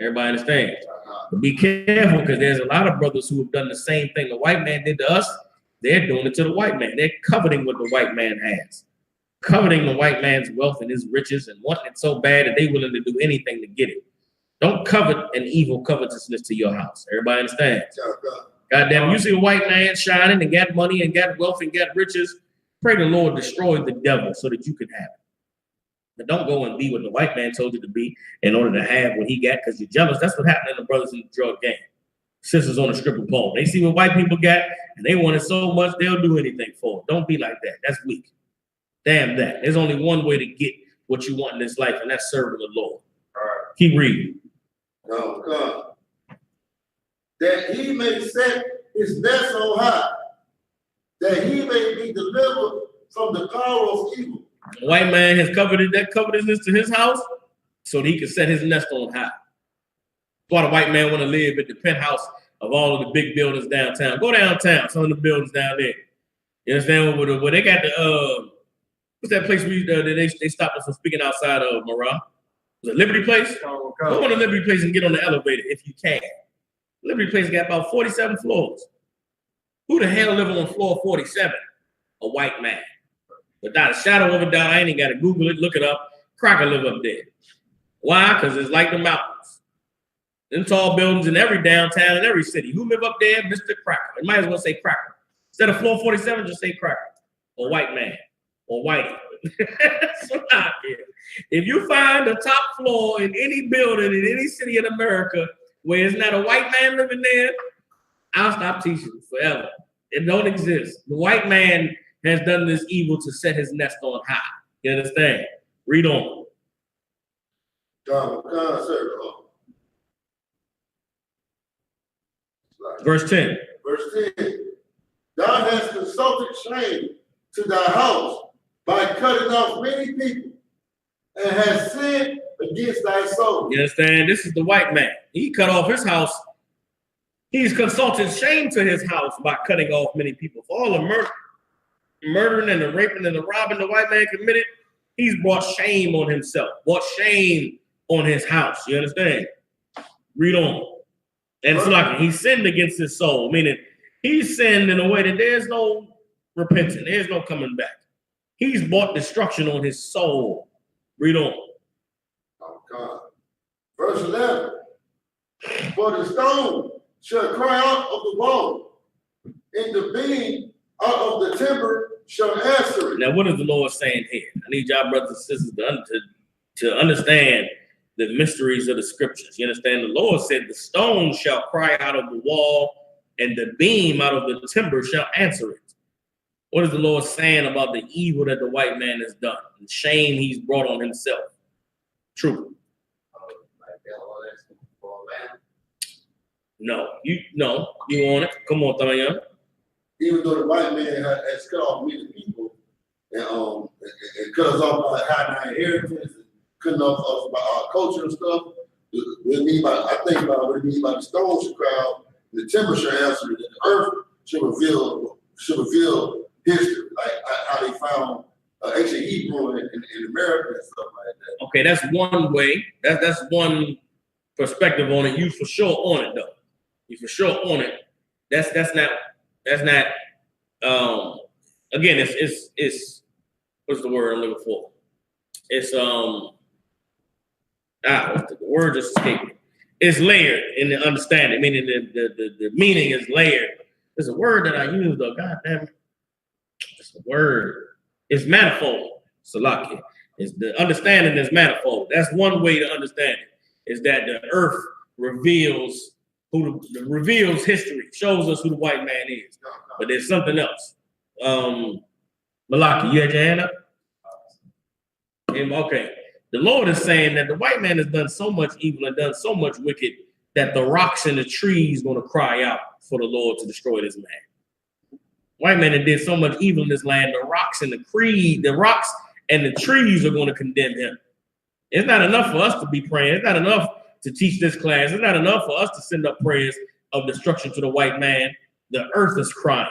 S1: Everybody understands? But be careful, because there's a lot of brothers who have done the same thing the white man did to us. They're doing it to the white man. They're coveting what the white man has. Coveting the white man's wealth and his riches and wanting it so bad that they're willing to do anything to get it. Don't covet an evil covetousness to your house. Everybody understands? God damn, you see a white man shining and got money and got wealth and got riches, pray the Lord destroy the devil so that you can have it. But don't go and be what the white man told you to be in order to have what he got because you're jealous. That's what happened to the brothers in the drug game. Sisters on a stripper pole. They see what white people got and they want it so much they'll do anything for it. Don't be like that. That's weak. Damn that. There's only one way to get what you want in this life, and that's serving the Lord. All right. Keep reading.
S5: Oh, God. That he may set his nest on high, that he may be delivered from the power of evil.
S1: The white man has coveted that covetousness to his house so that he can set his nest on high. That's why the white man want to live at the penthouse of all of the big buildings downtown. Go downtown, some of the buildings down there. You understand? Where they got the, what's that place where they stopped us from speaking outside of, Marah? Was it Liberty Place?
S3: Go,
S1: Go on to Liberty Place and get on the elevator if you can. Liberty Place got about 47 floors. Who the hell live on floor 47? A white man. Without a shadow of a doubt, I ain't even got to Google it, look it up. Cracker live up there. Why? Because it's like the mountains. Them tall buildings in every downtown, in every city. Who live up there? Mr. Cracker. It might as well say Cracker. Instead of floor 47, just say Cracker. Or white man. Or whitey. So out there. If you find a top floor in any building in any city in America where it's not a white man living there, I'll stop teaching forever. It don't exist. The white man has done this evil to set his nest on high. You understand? Read on. Verse 10.
S5: Verse 10. Thou hast consulted shame to thy house by cutting off many people, and has sinned against thy soul.
S1: You understand? This is the white man. He cut off his house. He's consulted shame to his house by cutting off many people. For all the murdering and the raping and the robbing the white man committed, he's brought shame on himself, brought shame on his house. You understand? Read on. And it's like he sinned against his soul, meaning he sinned in a way that there's no repenting, there's no coming back. He's brought destruction on his soul. Read on.
S5: Oh, God. Verse 11. For the stone shall cry out of the wall, and the beam out of the timber shall answer it.
S1: Now, what is the Lord saying here? I need y'all brothers and sisters to understand the mysteries of the scriptures. You understand? The Lord said the stone shall cry out of the wall, and the beam out of the timber shall answer it. What is the Lord saying about the evil that the white man has done? The shame he's brought on himself. True. No, you want it. Come on, Tanya.
S5: Even though the white man has cut off many people and cut us off by hiding our inheritance and cutting off by our culture and stuff, I think about what it means by the stone should cry out, the timber shall answer it, and the earth should reveal history, like how they found ancient Hebrew in America and stuff like that. Okay, that's one way. That's one perspective on it. You for sure on it though. You for sure on it. That's not. Again, it's what's the word I'm looking for? It's the word just escaped me. It's layered in the understanding, meaning the meaning is layered. There's a word that I use though. God damn it. It's a word. It's manifold. Salaki. It's the understanding is manifold. That's one way to understand it. Is that the earth reveals history, shows us who the white man is. But there's something else. Malaki, you had your hand up? Okay. The Lord is saying that the white man has done so much evil and done so much wicked that the rocks and the trees going to cry out for the Lord to destroy this man. White man that did so much evil in this land, the rocks and the trees are going to condemn him. It's not enough for us to be praying. It's not enough to teach this class. It's not enough for us to send up prayers of destruction to the white man. The earth is crying.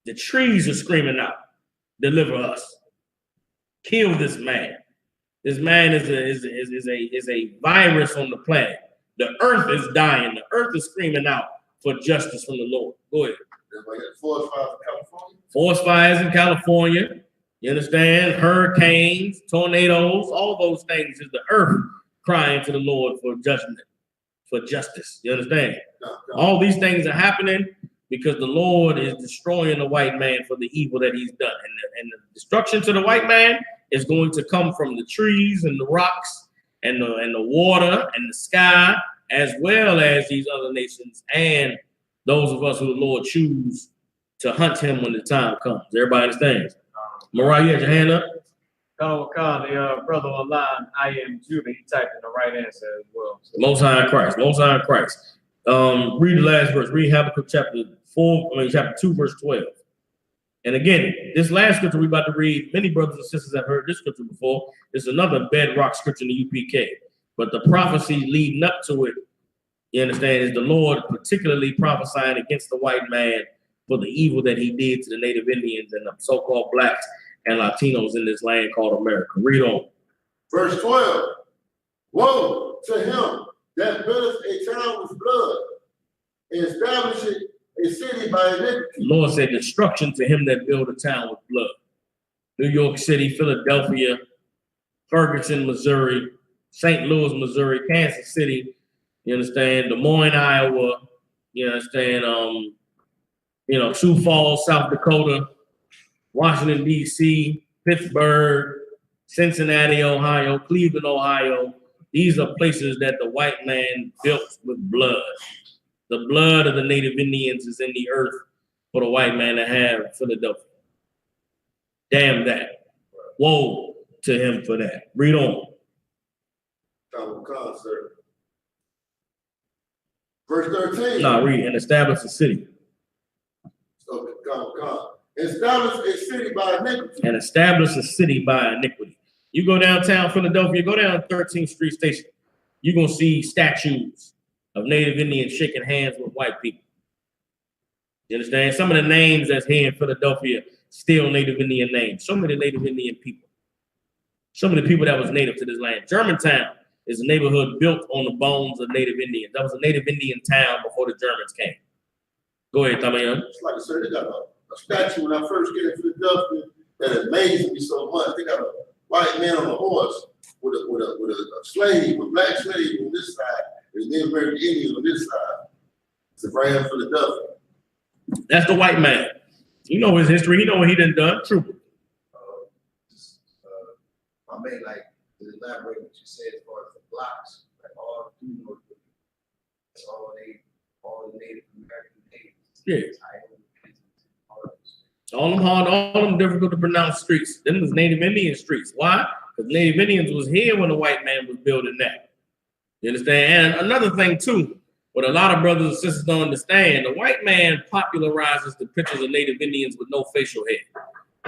S5: The trees are screaming out, deliver us. Kill this man. This man is a virus on the planet. The earth is dying. The earth is screaming out for justice from the Lord. Go ahead. Forest fires in California.
S1: Forest fires in California. You understand? Hurricanes, tornadoes, all those things is the earth crying to the Lord for judgment, for justice. You understand? All these things are happening because the Lord is destroying the white man for the evil that he's done. And the destruction to the white man is going to come from the trees and the rocks and the water and the sky, as well as these other nations and those of us who the Lord choose to hunt him when the time comes. Everybody understands? Mariah, you had your hand up?
S3: The brother online, I am Judah. He typed in the right answer as well. So.
S1: Most High in Christ. Most High in Christ. Read the last verse. Read Habakkuk chapter 2, verse 12. And again, this last scripture we're about to read, many brothers and sisters have heard this scripture before. It's another bedrock scripture in the UPK. But the prophecy leading up to it, you understand, is the Lord particularly prophesying against the white man for the evil that he did to the Native Indians and the so-called blacks and Latinos in this land called America. Read on.
S5: Verse 12. Woe to him that buildeth a town with blood, and establisheth a city by iniquity.
S1: The Lord said, destruction to him that build a town with blood. New York City, Philadelphia, Ferguson, Missouri, St. Louis, Missouri, Kansas City, you understand, Des Moines, Iowa, you understand, Sioux Falls, South Dakota, Washington, D.C., Pittsburgh, Cincinnati, Ohio, Cleveland, Ohio. These are places that the white man built with blood. The blood of the native Indians is in the earth for the white man to have Philadelphia. Damn that. Woe to him for that. Read on.
S5: Sir. Verse 13.
S1: No, read. And establish a city.
S5: Okay, establish a city by iniquity.
S1: And establish a city by iniquity. You go downtown Philadelphia, go down 13th Street Station. You're going to see statues of native Indians shaking hands with white people. You understand? Some of the names that's here in Philadelphia, still native Indian names. Some of the native Indian people. Some of the people that was native to this land. Germantown is a neighborhood built on the bones of native Indians. That was a native Indian town before the Germans came. Go ahead, Tamayan.
S5: It's like I said, they got a statue when I first get in Philadelphia that amazed me so much. They got a white man on a horse with a slave, a black slave on this side, and Native American Indians on this side. It's right here in Philadelphia.
S1: That's the white man. You know his history. You know what he done. Trooper.
S7: I may like to elaborate what you said as far as the blocks, like all that's all the Native American names.
S1: Yeah. All them hard, all them difficult to pronounce streets. Them was Native Indian streets. Why? Because Native Indians was here when the white man was building that. You understand? And another thing too, what a lot of brothers and sisters don't understand, the white man popularizes the pictures of Native Indians with no facial hair.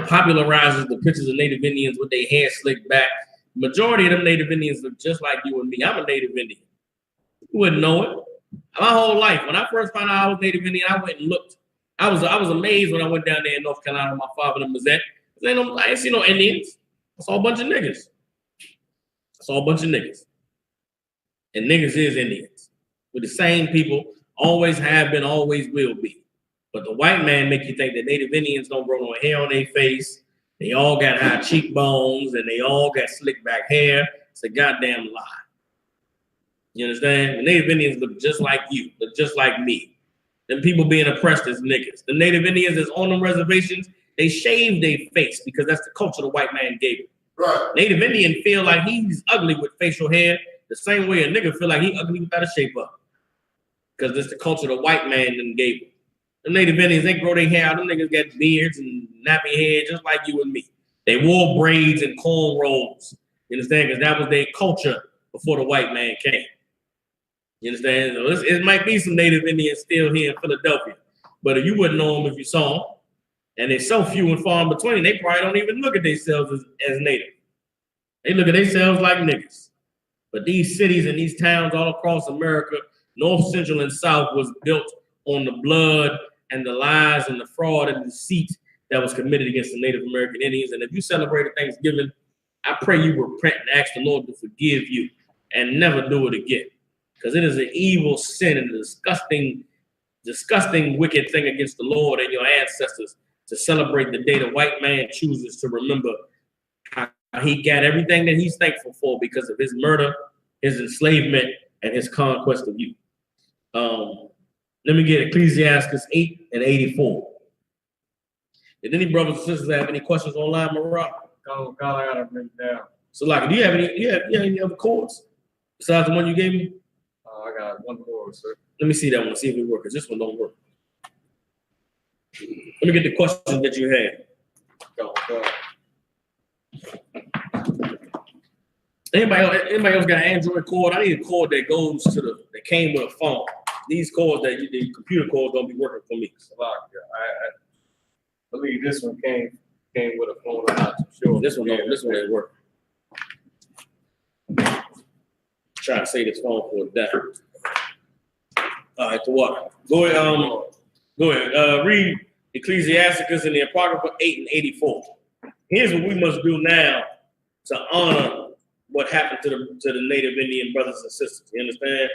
S1: Popularizes the pictures of Native Indians with their hair slicked back. Majority of them Native Indians look just like you and me. I'm a Native Indian. You wouldn't know it. My whole life, when I first found out I was Native Indian, I went and looked. I was amazed when I went down there in North Carolina where my father and them was at. I ain't see no Indians. I saw a bunch of niggas. And niggas is Indians. We're the same people, always have been, always will be. But the white man make you think that Native Indians don't grow no hair on their face. They all got high cheekbones and they all got slick back hair. It's a goddamn lie. You understand? The Native Indians look just like you, look just like me. Them people being oppressed as niggas. The Native Indians that's on them reservations, they shave their face because that's the culture the white man gave them.
S5: Right.
S1: Native Indian feel like he's ugly with facial hair the same way a nigga feel like he ugly without a shape up. Because that's the culture the white man then gave them. The Native Indians, they grow their hair out. Them niggas got beards and nappy hair just like you and me. They wore braids and cornrows. You understand? Because that was their culture before the white man came. You understand? So it might be some Native Indians still here in Philadelphia, but you wouldn't know them if you saw them. And they're so few and far in between, they probably don't even look at themselves as Native. They look at themselves like niggas. But these cities and these towns all across America, North, Central, and South, was built on the blood and the lies and the fraud and deceit that was committed against the Native American Indians. And if you celebrated Thanksgiving, I pray you repent and ask the Lord to forgive you and never do it again. Because it is an evil sin and a disgusting, wicked thing against the Lord and your ancestors to celebrate the day the white man chooses to remember how he got everything that he's thankful for because of his murder, his enslavement, and his conquest of you. Let me get Ecclesiastes 8 and 84. Did any brothers and sisters have any questions online, Marah?
S3: God, I gotta bring it down.
S1: So, like, do you have any other chords besides the one you gave me?
S3: I got one more, sir.
S1: Let me see that one, see if it works, because this one don't work. Let me get the questions that you had.
S3: Go.
S1: Anybody else got an Android cord? I need a cord that goes to that came with a phone. These cords the computer cords don't be working for me.
S3: I believe this one came with a phone. I'm not too sure.
S1: This one ain't working. Trying to save this phone for that. All right, to what? Go ahead. Read Ecclesiasticus and the Apocrypha 8 and 84. Here's what we must do now to honor what happened to the Native Indian brothers and sisters. You understand?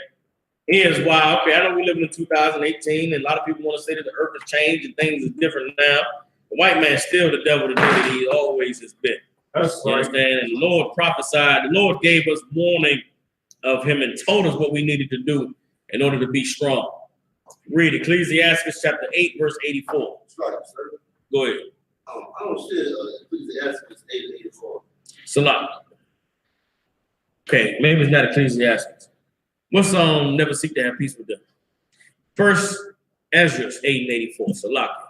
S1: Here's why. Okay, I know we live in 2018, and a lot of people want to say that the earth has changed and things are different now. The white man's still the devil today that he always has been.
S3: That's
S1: You
S3: right.
S1: understand? And the Lord prophesied. The Lord gave us warning of him and told us what we needed to do in order to be strong. Read Ecclesiastes chapter 8, verse 84.
S5: Sorry, sir.
S1: Go ahead.
S5: I don't see Ecclesiastes 8:84.
S1: Salah. Okay, maybe it's not Ecclesiastes. What's never seek to have peace with them? First Ezra 8:84. Salah.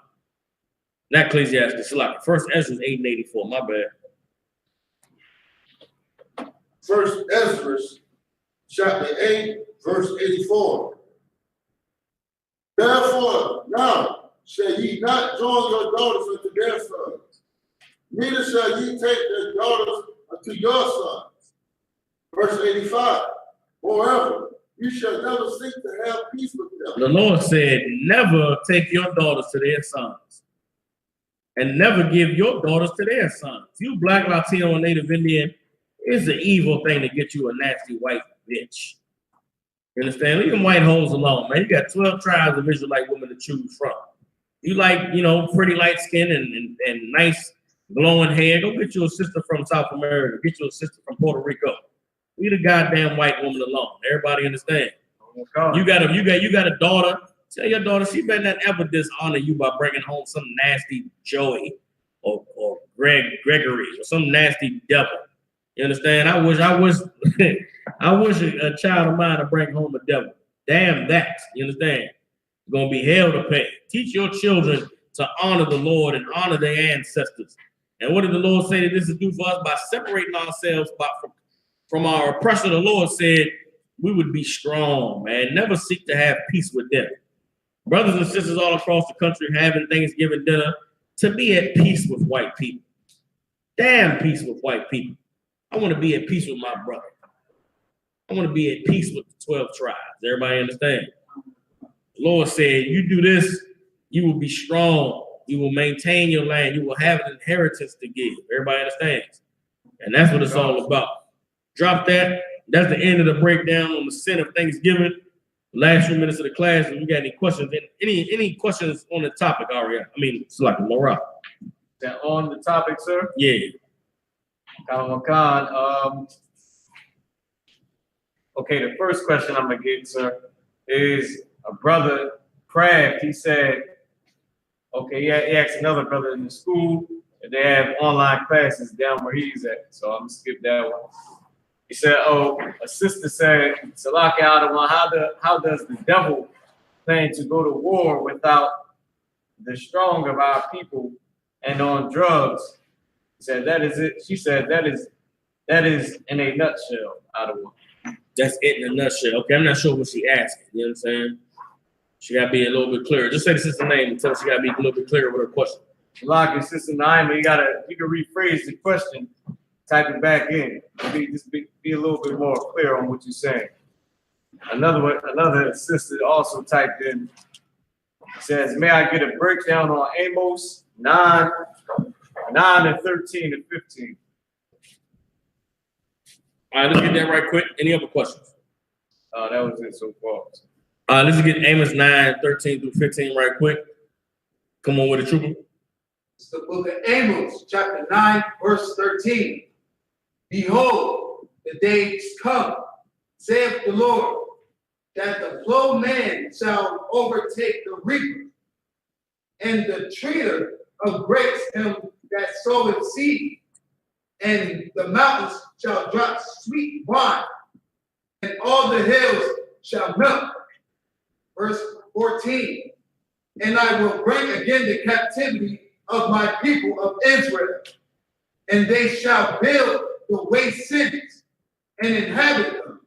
S1: Not Ecclesiastes, Salah. First Ezra 8:84. My bad.
S5: First Ezra, chapter 8, verse 84. Therefore, now shall ye not join your daughters unto their sons, neither shall ye take their daughters unto your sons. Verse 85. Moreover, you shall never seek to have peace with them.
S1: The Lord said, never take your daughters to their sons, and never give your daughters to their sons. You Black, Latino, and Native Indian, it's an evil thing to get you a nasty white bitch. You understand? Leave them white hoes alone, man. You got 12 tribes of Israelite women to choose from. You like, pretty light skin and nice glowing hair, go get you a sister from South America. Get you a sister from Puerto Rico. Leave the goddamn white woman alone. Everybody understand?
S3: Oh,
S1: You got a daughter. Tell your daughter she better not ever dishonor you by bringing home some nasty Joey or Gregory or some nasty devil. You understand? I wish I wish a child of mine to bring home a devil. Damn that. You understand? You're gonna be hell to pay. Teach your children to honor the Lord and honor their ancestors. And what did the Lord say that this is do for us? By separating ourselves from our oppressor, the Lord said we would be strong, man. Never seek to have peace with them. Brothers and sisters all across the country having Thanksgiving dinner to be at peace with white people. Damn peace with white people. I want to be at peace with my brother. I want to be at peace with the 12 tribes. Everybody understand? The Lord said, you do this, you will be strong. You will maintain your land. You will have an inheritance to give. Everybody understands? And that's what it's all about. Drop that. That's the end of the breakdown on the sin of Thanksgiving. Last few minutes of the class. If you got any questions, any questions on the topic, Aria? I mean, it's like a Laura.
S3: that on the topic, sir?
S1: Yeah.
S3: Khan. Okay, the first question I'm gonna get, sir, is a brother, Craft. He said, okay, he asked another brother in the school if they have online classes down where he's at. So I'm gonna skip that one. He said, oh, a sister said, Salaki Adawan, how does the devil plan to go to war without the strong of our people and on drugs? He said, that is it. She said, that is in a nutshell, Adawan.
S1: That's it in a nutshell. Okay, I'm not sure what she asked. You know what I'm saying? She got to be a little bit clearer. Just say the sister's name and tell her she got to be a little bit clearer with her question.
S3: Salaki, Sister Naima, you can rephrase the question, type it back in. Be a little bit more clear on what you're saying. Another sister also typed in, says, may I get a breakdown on Amos 9 and 13 and 15?
S1: All right, let's get that right quick. Any other questions?
S3: That was it so far.
S1: Let's get Amos 9, 13 through 15 right quick. Come on with it, trooper.
S7: It's the book of Amos, chapter 9, verse 13. Behold, the days come, saith the Lord, that the plowman shall overtake the reaper, and the treader of grapes him that soweth seed, and the mountains shall drop sweet wine, and all the hills shall melt. Verse 14, and I will bring again the captivity of my people of Israel, and they shall build the waste cities and inhabit them,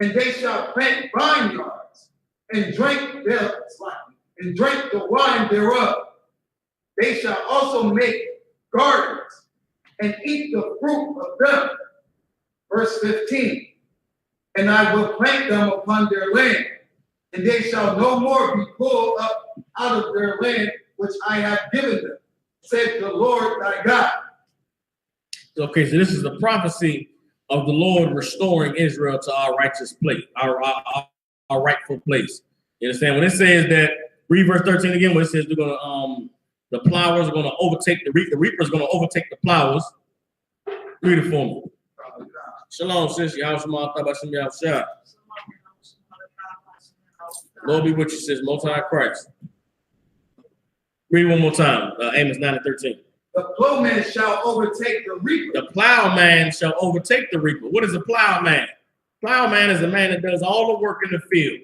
S7: and they shall plant vineyards and drink the wine thereof. They shall also make gardens and eat the fruit of them. Verse 15, and I will plant them upon their land, and they shall no more be pulled up out of their land which I have given them, said the Lord thy God.
S1: Okay, so this is the prophecy of the Lord restoring Israel to our righteous place, our rightful place. You understand? When it says that, read verse 13 again, when it says they're gonna the plowers are gonna overtake the reaper is gonna overtake the plowers. Read it for me. Shalom, sis. Lord be with you, sis. Most High Christ. Read one more time. Amos 9 and 13.
S7: The plowman shall overtake the reaper.
S1: The plowman shall overtake the reaper. What is a plowman? Plowman is a man that does all the work in the field,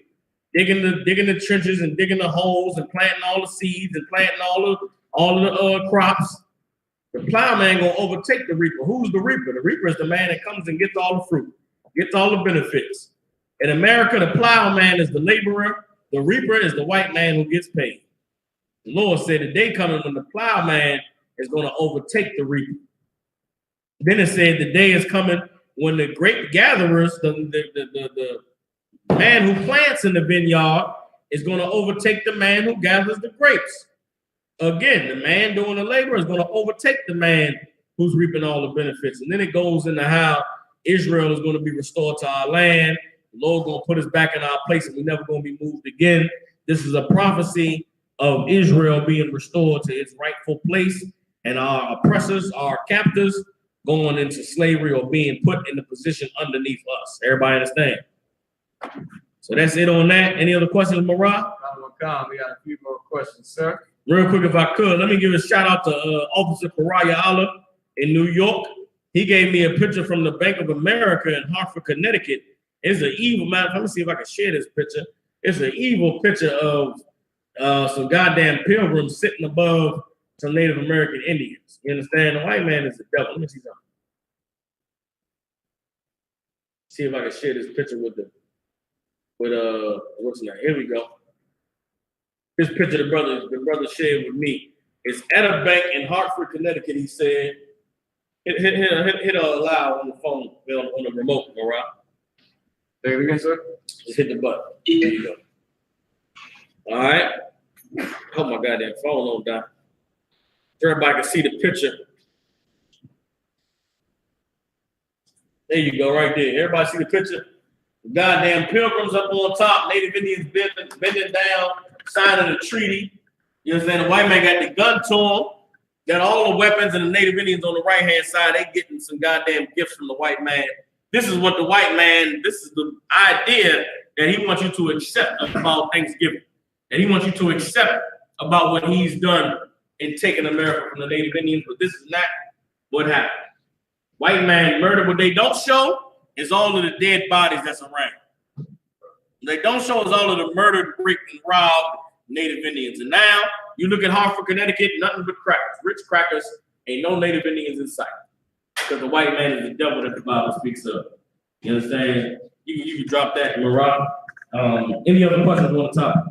S1: digging the trenches and digging the holes and planting all the seeds and planting all the crops. The plowman gonna overtake the reaper. Who's the reaper? The reaper is the man that comes and gets all the fruit, gets all the benefits. In America, the plowman is the laborer. The reaper is the white man who gets paid. The Lord said the day coming when the plowman is going to overtake the reaper. Then it said the day is coming when the grape gatherers, the man who plants in the vineyard, is going to overtake the man who gathers the grapes. Again, the man doing the labor is going to overtake the man who's reaping all the benefits. And then it goes into how Israel is going to be restored to our land. The Lord's going to put us back in our place and we're never going to be moved again. This is a prophecy of Israel being restored to its rightful place and our oppressors, our captors, going into slavery or being put in the position underneath us. Everybody understand? So that's it on that. Any other questions, Marah?
S3: We got a few more questions, sir.
S1: Real quick, if I could, let me give a shout out to Officer Karaya Allah in New York. He gave me a picture from the Bank of America in Hartford, Connecticut. It's an evil man. Let me see if I can share this picture. It's an evil picture of some goddamn pilgrims sitting above some Native American Indians. You understand? The white man is the devil. Let me see something. See if I can share this picture with what's his name? Here we go. This picture the brother shared with me. It's at a bank in Hartford, Connecticut. He said, hit allow on the phone, on the remote, all right?
S3: There we go, sir.
S1: Just hit the button. There you go. All right. Hope my goddamn phone don't die. So everybody can see the picture. There you go, right there. Everybody see the picture? The goddamn pilgrims up on top, Native Indians bending down, signing the treaty. You understand? The white man got the gun to him, got all the weapons, and the Native Indians on the right-hand side, they getting some goddamn gifts from the white man. This is what the white man, this is the idea that he wants you to accept about Thanksgiving. That he wants you to accept about what he's done in taking America from the Native Indians, but this is not what happened. White man murder. What they don't show is all of the dead bodies that's around. What they don't show is all of the murdered, raped, and robbed Native Indians. And now you look at Hartford, Connecticut, nothing but crackers, rich crackers, ain't no Native Indians in sight. Because the white man is the devil that the Bible speaks of. You understand? You can drop that, Marah. Any other questions on the topic?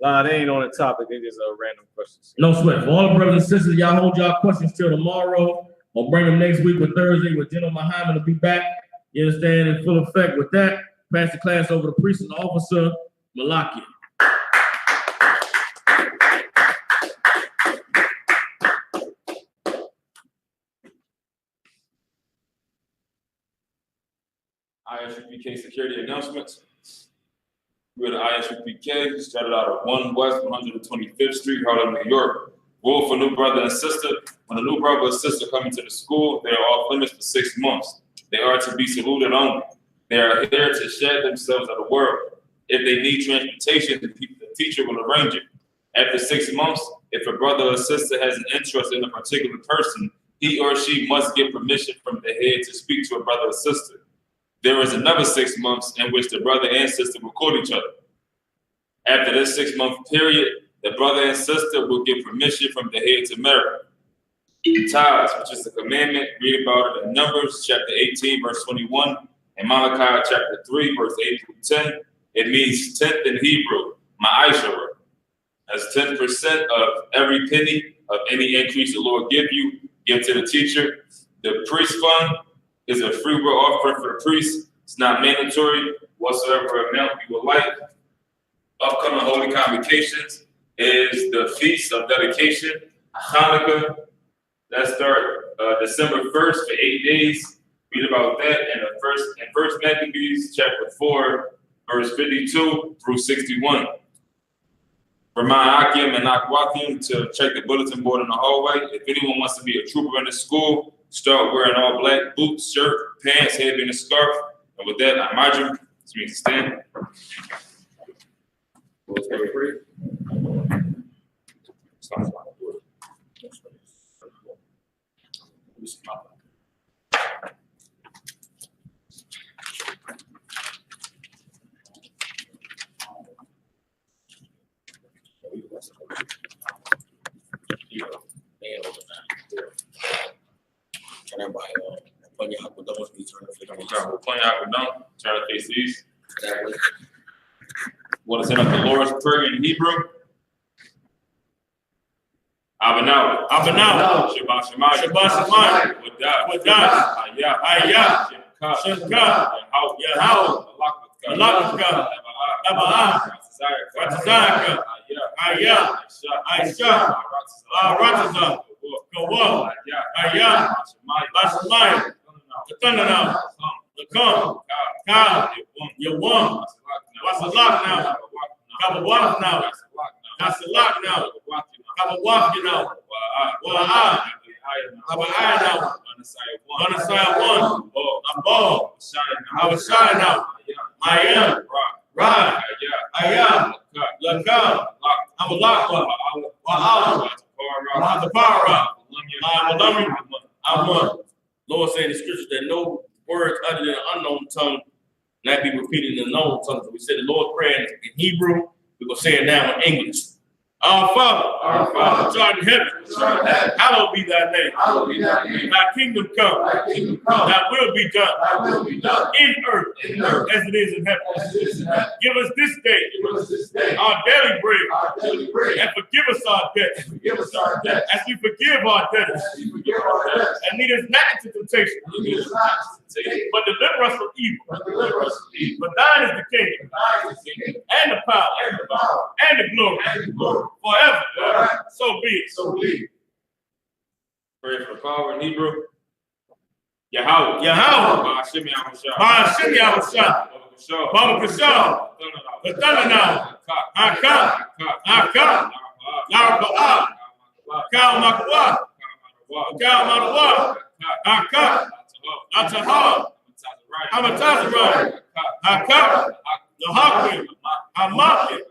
S3: They ain't on the topic. They just random questions.
S1: No sweat. For all the brothers and sisters, y'all hold y'all questions till tomorrow. I'll bring them next week with Thursday with General Muhammad to be back. You understand? In full effect with that. Pass the class over to Priest and Officer Malakia.
S8: ISUPK security announcements. We're at ISUPK, started out at 1 West 125th Street, Harlem, New York. Rule for new brother and sister. When a new brother or sister come into the school, they are off limits for 6 months. They are to be saluted only. They are here to shed themselves of the world. If they need transportation, the teacher will arrange it. After 6 months, if a brother or sister has an interest in a particular person, he or she must get permission from the head to speak to a brother or sister. There is another 6 months in which the brother and sister will court each other. After this 6 month period, the brother and sister will get permission from the head to marry. Tithes, which is the commandment, read about it in Numbers chapter 18, verse 21, and Malachi chapter 3, verse 8 through 10. It means tenth in Hebrew, ma'ashara. As 10% of every penny of any increase the Lord give you, give to the teacher. The priest fund is a free will offering for the priest. It's not mandatory whatsoever amount you would like. Upcoming holy convocations is the Feast of Dedication, Hanukkah, That start December 1st for 8 days. Read about that in First Maccabees chapter 4, verse 52 through 61. Remind Akim and Akwakim to check the bulletin board in the hallway. If anyone wants to be a trooper in the school, start wearing all black boots, shirt, pants, headband, and scarf. And with that, I'm Marjorie. So we can stand. Turn to face east. Want to send up the Lord's Prayer in Hebrew? Abanaw. Shabbat Shemayim. Wadah. Ayah. Shemka. Yahau. Alakaka. Abaa. Ratazaka. Ayah. Aisha. Rataza. Kawa. Ayah. Bashamayim. Lakanana. Lakan. Ka. Yawam. Wasalak now. Kabawak now. Nasalak now. Kabawak now. Wa'a. Abaa now. Anasaya one. Abal. Abashai now. Mayam. Ra. Ayam. Lakam. Abalakwa. Wa'ala. Wa'atapara. Amun. Lord saying in the scriptures that no words other than an unknown tongue not be repeated in the known tongue. So we said the Lord's Prayer in Hebrew. We're going to say it now in English. Our Father, which art in heaven, hallowed be thy name. Thy kingdom come. Thy will be done. In earth as it is in heaven. Give us this day our daily bread. And forgive us our debts. As we forgive our debtors. And lead us not into temptation. But deliver us from evil. For thine is the kingdom. And the power. And the glory. Forever. So be it. Pray for the power in Hebrew. Yahweh. Ba'ashim Yahushua. Baba Kashah. Latanana. Aka. Naraba'ah. Kal Makwa. Kal Manawa. Aka. Ataha. Amatazarai. Aka. Lahakim. Amakim.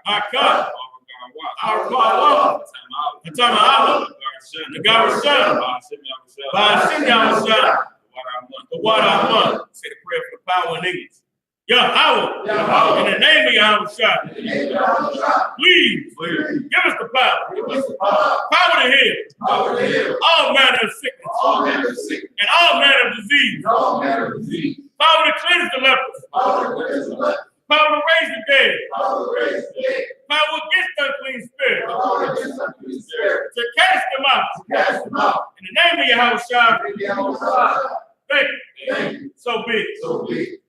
S8: Aka. Our the Garashan, Ba'ashim Yahushua, the what I want. Say the prayer for the power in English. Yahweh, in the name of Yahushua, please give us the power. Power to heal all manner of sickness and all manner of disease. Power to cleanse the lepers. Power to raise the dead. Power against unclean spirits. To cast them out. In the name of Yahushua. Thank you. So be it.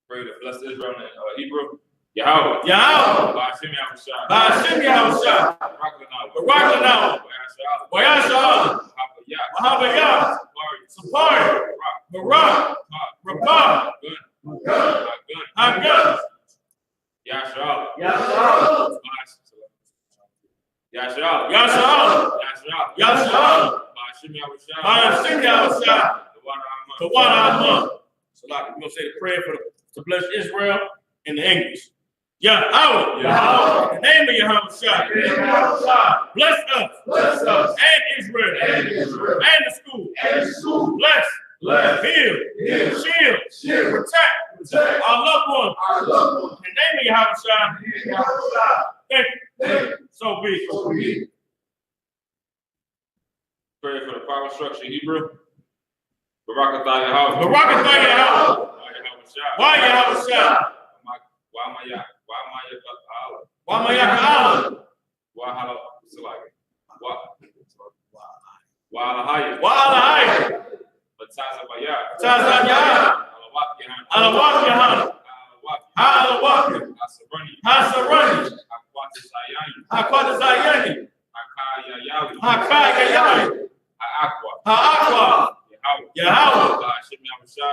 S8: Pray to bless Israel in Hebrew. Yahweh. Ba'ashim Yahushua. Barak Wayasha. Wahabaya. Sapari. Barak. Rabah. Hagun. Yashar. Ba'ashim Yahushua. The one I want. So like we're gonna say the prayer to bless Israel in the English. Yahweh. In the name of Yahushua. Bless us. And Israel. And the school. Bless. Heal. Shield. Protect. Our loved ones. In the name of Yahushua. Thank you. So be it. Pray for the power structure in Hebrew. Barakatah Yahweh. Why Yahushua? Hakaya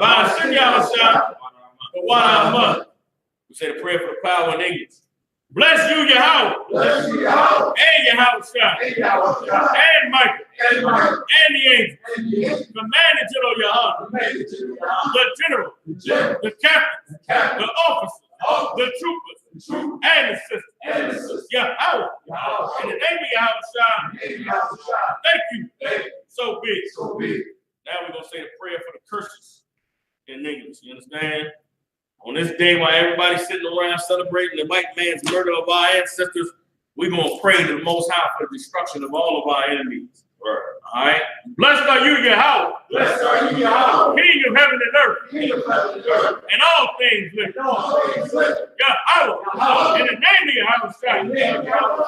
S3: Ba'ashim Yahushua, Kawa'aman.
S1: We say the prayer for the power in English.
S3: Bless you, Yahweh.
S7: Bless you, Yahweh.
S3: And Yahushua.
S7: And Yahweh.
S3: And Michael.
S7: And Michael.
S3: And the angels.
S7: And the angels.
S3: Commanded General Yahweh.
S7: Commanded General Yahweh.
S3: The general.
S7: The general.
S3: The captain.
S7: The captain.
S3: The officers. The troopers.
S7: The troopers.
S3: And the sisters.
S7: And the sisters.
S3: Yahweh.
S7: Yahweh.
S3: In the name of Yahushua.
S7: In the name of Yahweh.
S3: Thank you.
S7: Thank you.
S3: So big.
S7: So be it.
S1: Now we're gonna say the prayer for the curses in English. You understand? On this day while everybody's sitting around celebrating the white man's murder of our ancestors, we're gonna pray to the Most High for the destruction of all of our enemies. All right? Blessed are you, Yahweh.
S7: Blessed are you, Yahweh.
S3: King of heaven and earth.
S7: King of heaven and earth.
S3: And all things living.
S7: And all things living.
S3: Yahweh.
S7: Yahweh.
S3: In the name of Yahushua.
S7: In the name of Yahweh.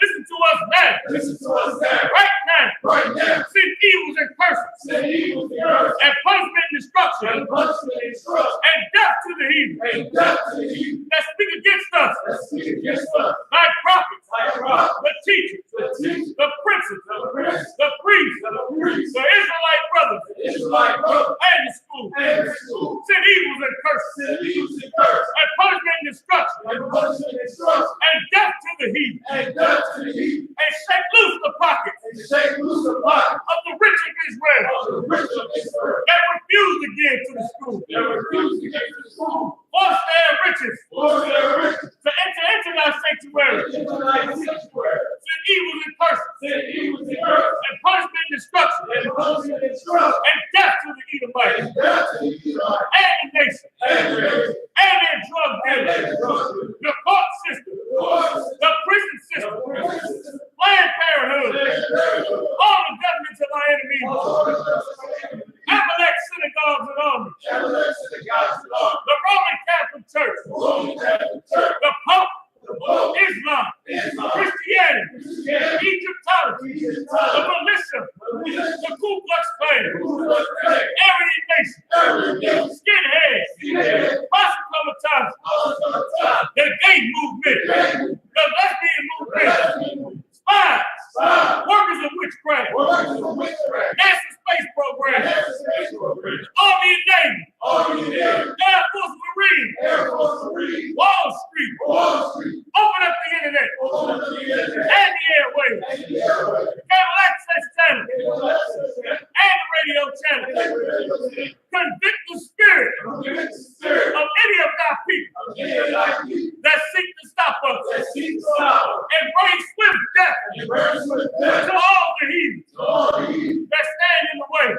S3: Listen to us now.
S7: Listen to us now.
S3: Right now.
S7: Right now.
S3: Send evils and curses.
S7: Send evil to the earth.
S3: And punishment and destruction.
S7: And punishment and destruction.
S3: And death to the heathen.
S7: And death to the heathen.
S3: That speak against us.
S7: That speak against us.
S3: Thy prophets.
S7: Thy prophets.
S3: The teachers.
S7: The teachers.
S3: The princes.
S7: The princes.
S3: The priests.
S7: The priests.
S3: The Israelite brothers.
S7: The Israelite brothers.
S3: And the school.
S7: And the school.
S3: Send evils and curses.
S7: Send evils and curses.
S3: And punishment and destruction.
S7: And punishment and destruction.
S3: And death to the heathen.
S7: And death to the heathen.
S3: And shake loose the pockets
S7: And shake loose the pocket
S3: of the rich of Israel
S7: of the rich of Israel.
S3: that refuse to give to the school.
S7: That refuse to get to the school.
S3: Force their riches
S7: Force their riches.
S3: to enter into thy sanctuary.
S7: Into thy sanctuary.
S3: Send evils and curses.
S7: Send evils and curses.
S3: And punishment and destruction.
S7: And punishment and destruction.
S3: And death to the Edomites.
S7: And death to the Edomite.
S3: And the nation.
S7: And the nation.
S3: And their drug
S7: And
S3: dealers.
S7: their drug dealers.
S3: The court system. The prison
S7: The
S3: system.
S7: prison.
S3: Planned Parenthood.
S7: Parenthood.
S3: All the governments of our enemies.
S7: All the governments.
S3: Amalek synagogues and armies.
S7: Amalek synagogues and armies.
S3: The Roman Catholic Church.
S7: Roman Catholic Church.
S3: The Pope.
S7: The Pope.
S3: Islam.
S7: Islam.
S3: Christianity.
S7: Christianity.
S3: Egyptology. The militia. The Ku Klux Klan. Aryan Nation. Skinheads. Posse Comitatus. The gay movement. The lesbian movement. Spies. Workers of witchcraft. NASA space program. Army and Navy. Air Force Marine. Wall Street. Open up the internet. And the airwaves. Cable access channel. And the radio channel. Convict the spirit of any of thy people that seek to stop us and bring swift death to all the heathens that stand in the way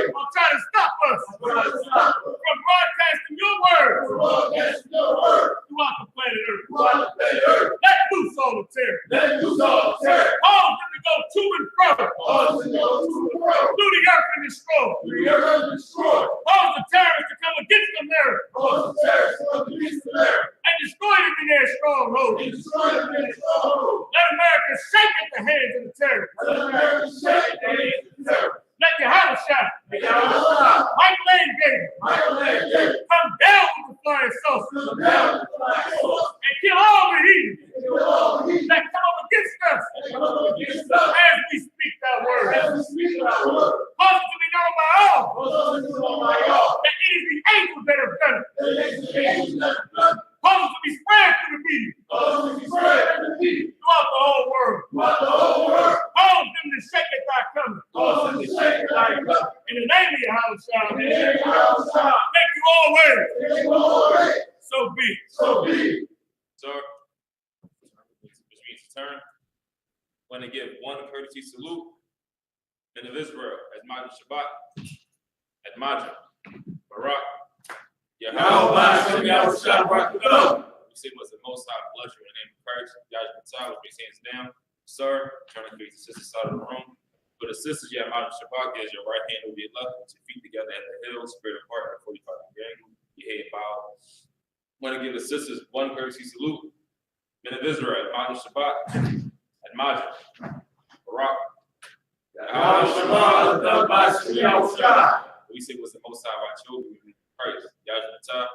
S3: of trying to stop us from broadcasting your word throughout the planet Earth. Let loose all the terror. Cause them to go to and fro through the earth and destroy. Cause the terrorists to come against America and destroy them in their strongholds. Let America shake at the hands of the terrorists. Let Yahushua, Michael Angel, come down with the flying saucer and kill all the heathens that come up against us as we speak that word. Cause it to be known by all that it is the angels that have done it. Cause it to be spread through the media throughout the whole world. Cause them to shake at thy coming. In the name of Yahushua, thank you always. So be it.
S8: Sir, which means to turn. Want to give one courtesy salute. Men of Israel, as Majid Shabbat, at Majid, Barak, Yahweh, we say what's the most high bless you in the name of Christ. Yahweh Patel, with your hands down. Sir, turn to face the sister side of the room. For the sisters, you have Majid Shabbat, gives your right hand over your left, with your feet together at the heel, spirit apart at 45 degree angle, your head bowed. Want to give the sisters one courtesy salute. Men of Israel, at Majid Shabbat, at Majid, Barak, we say what's the most high of our children in Christ. Yahweh Patel,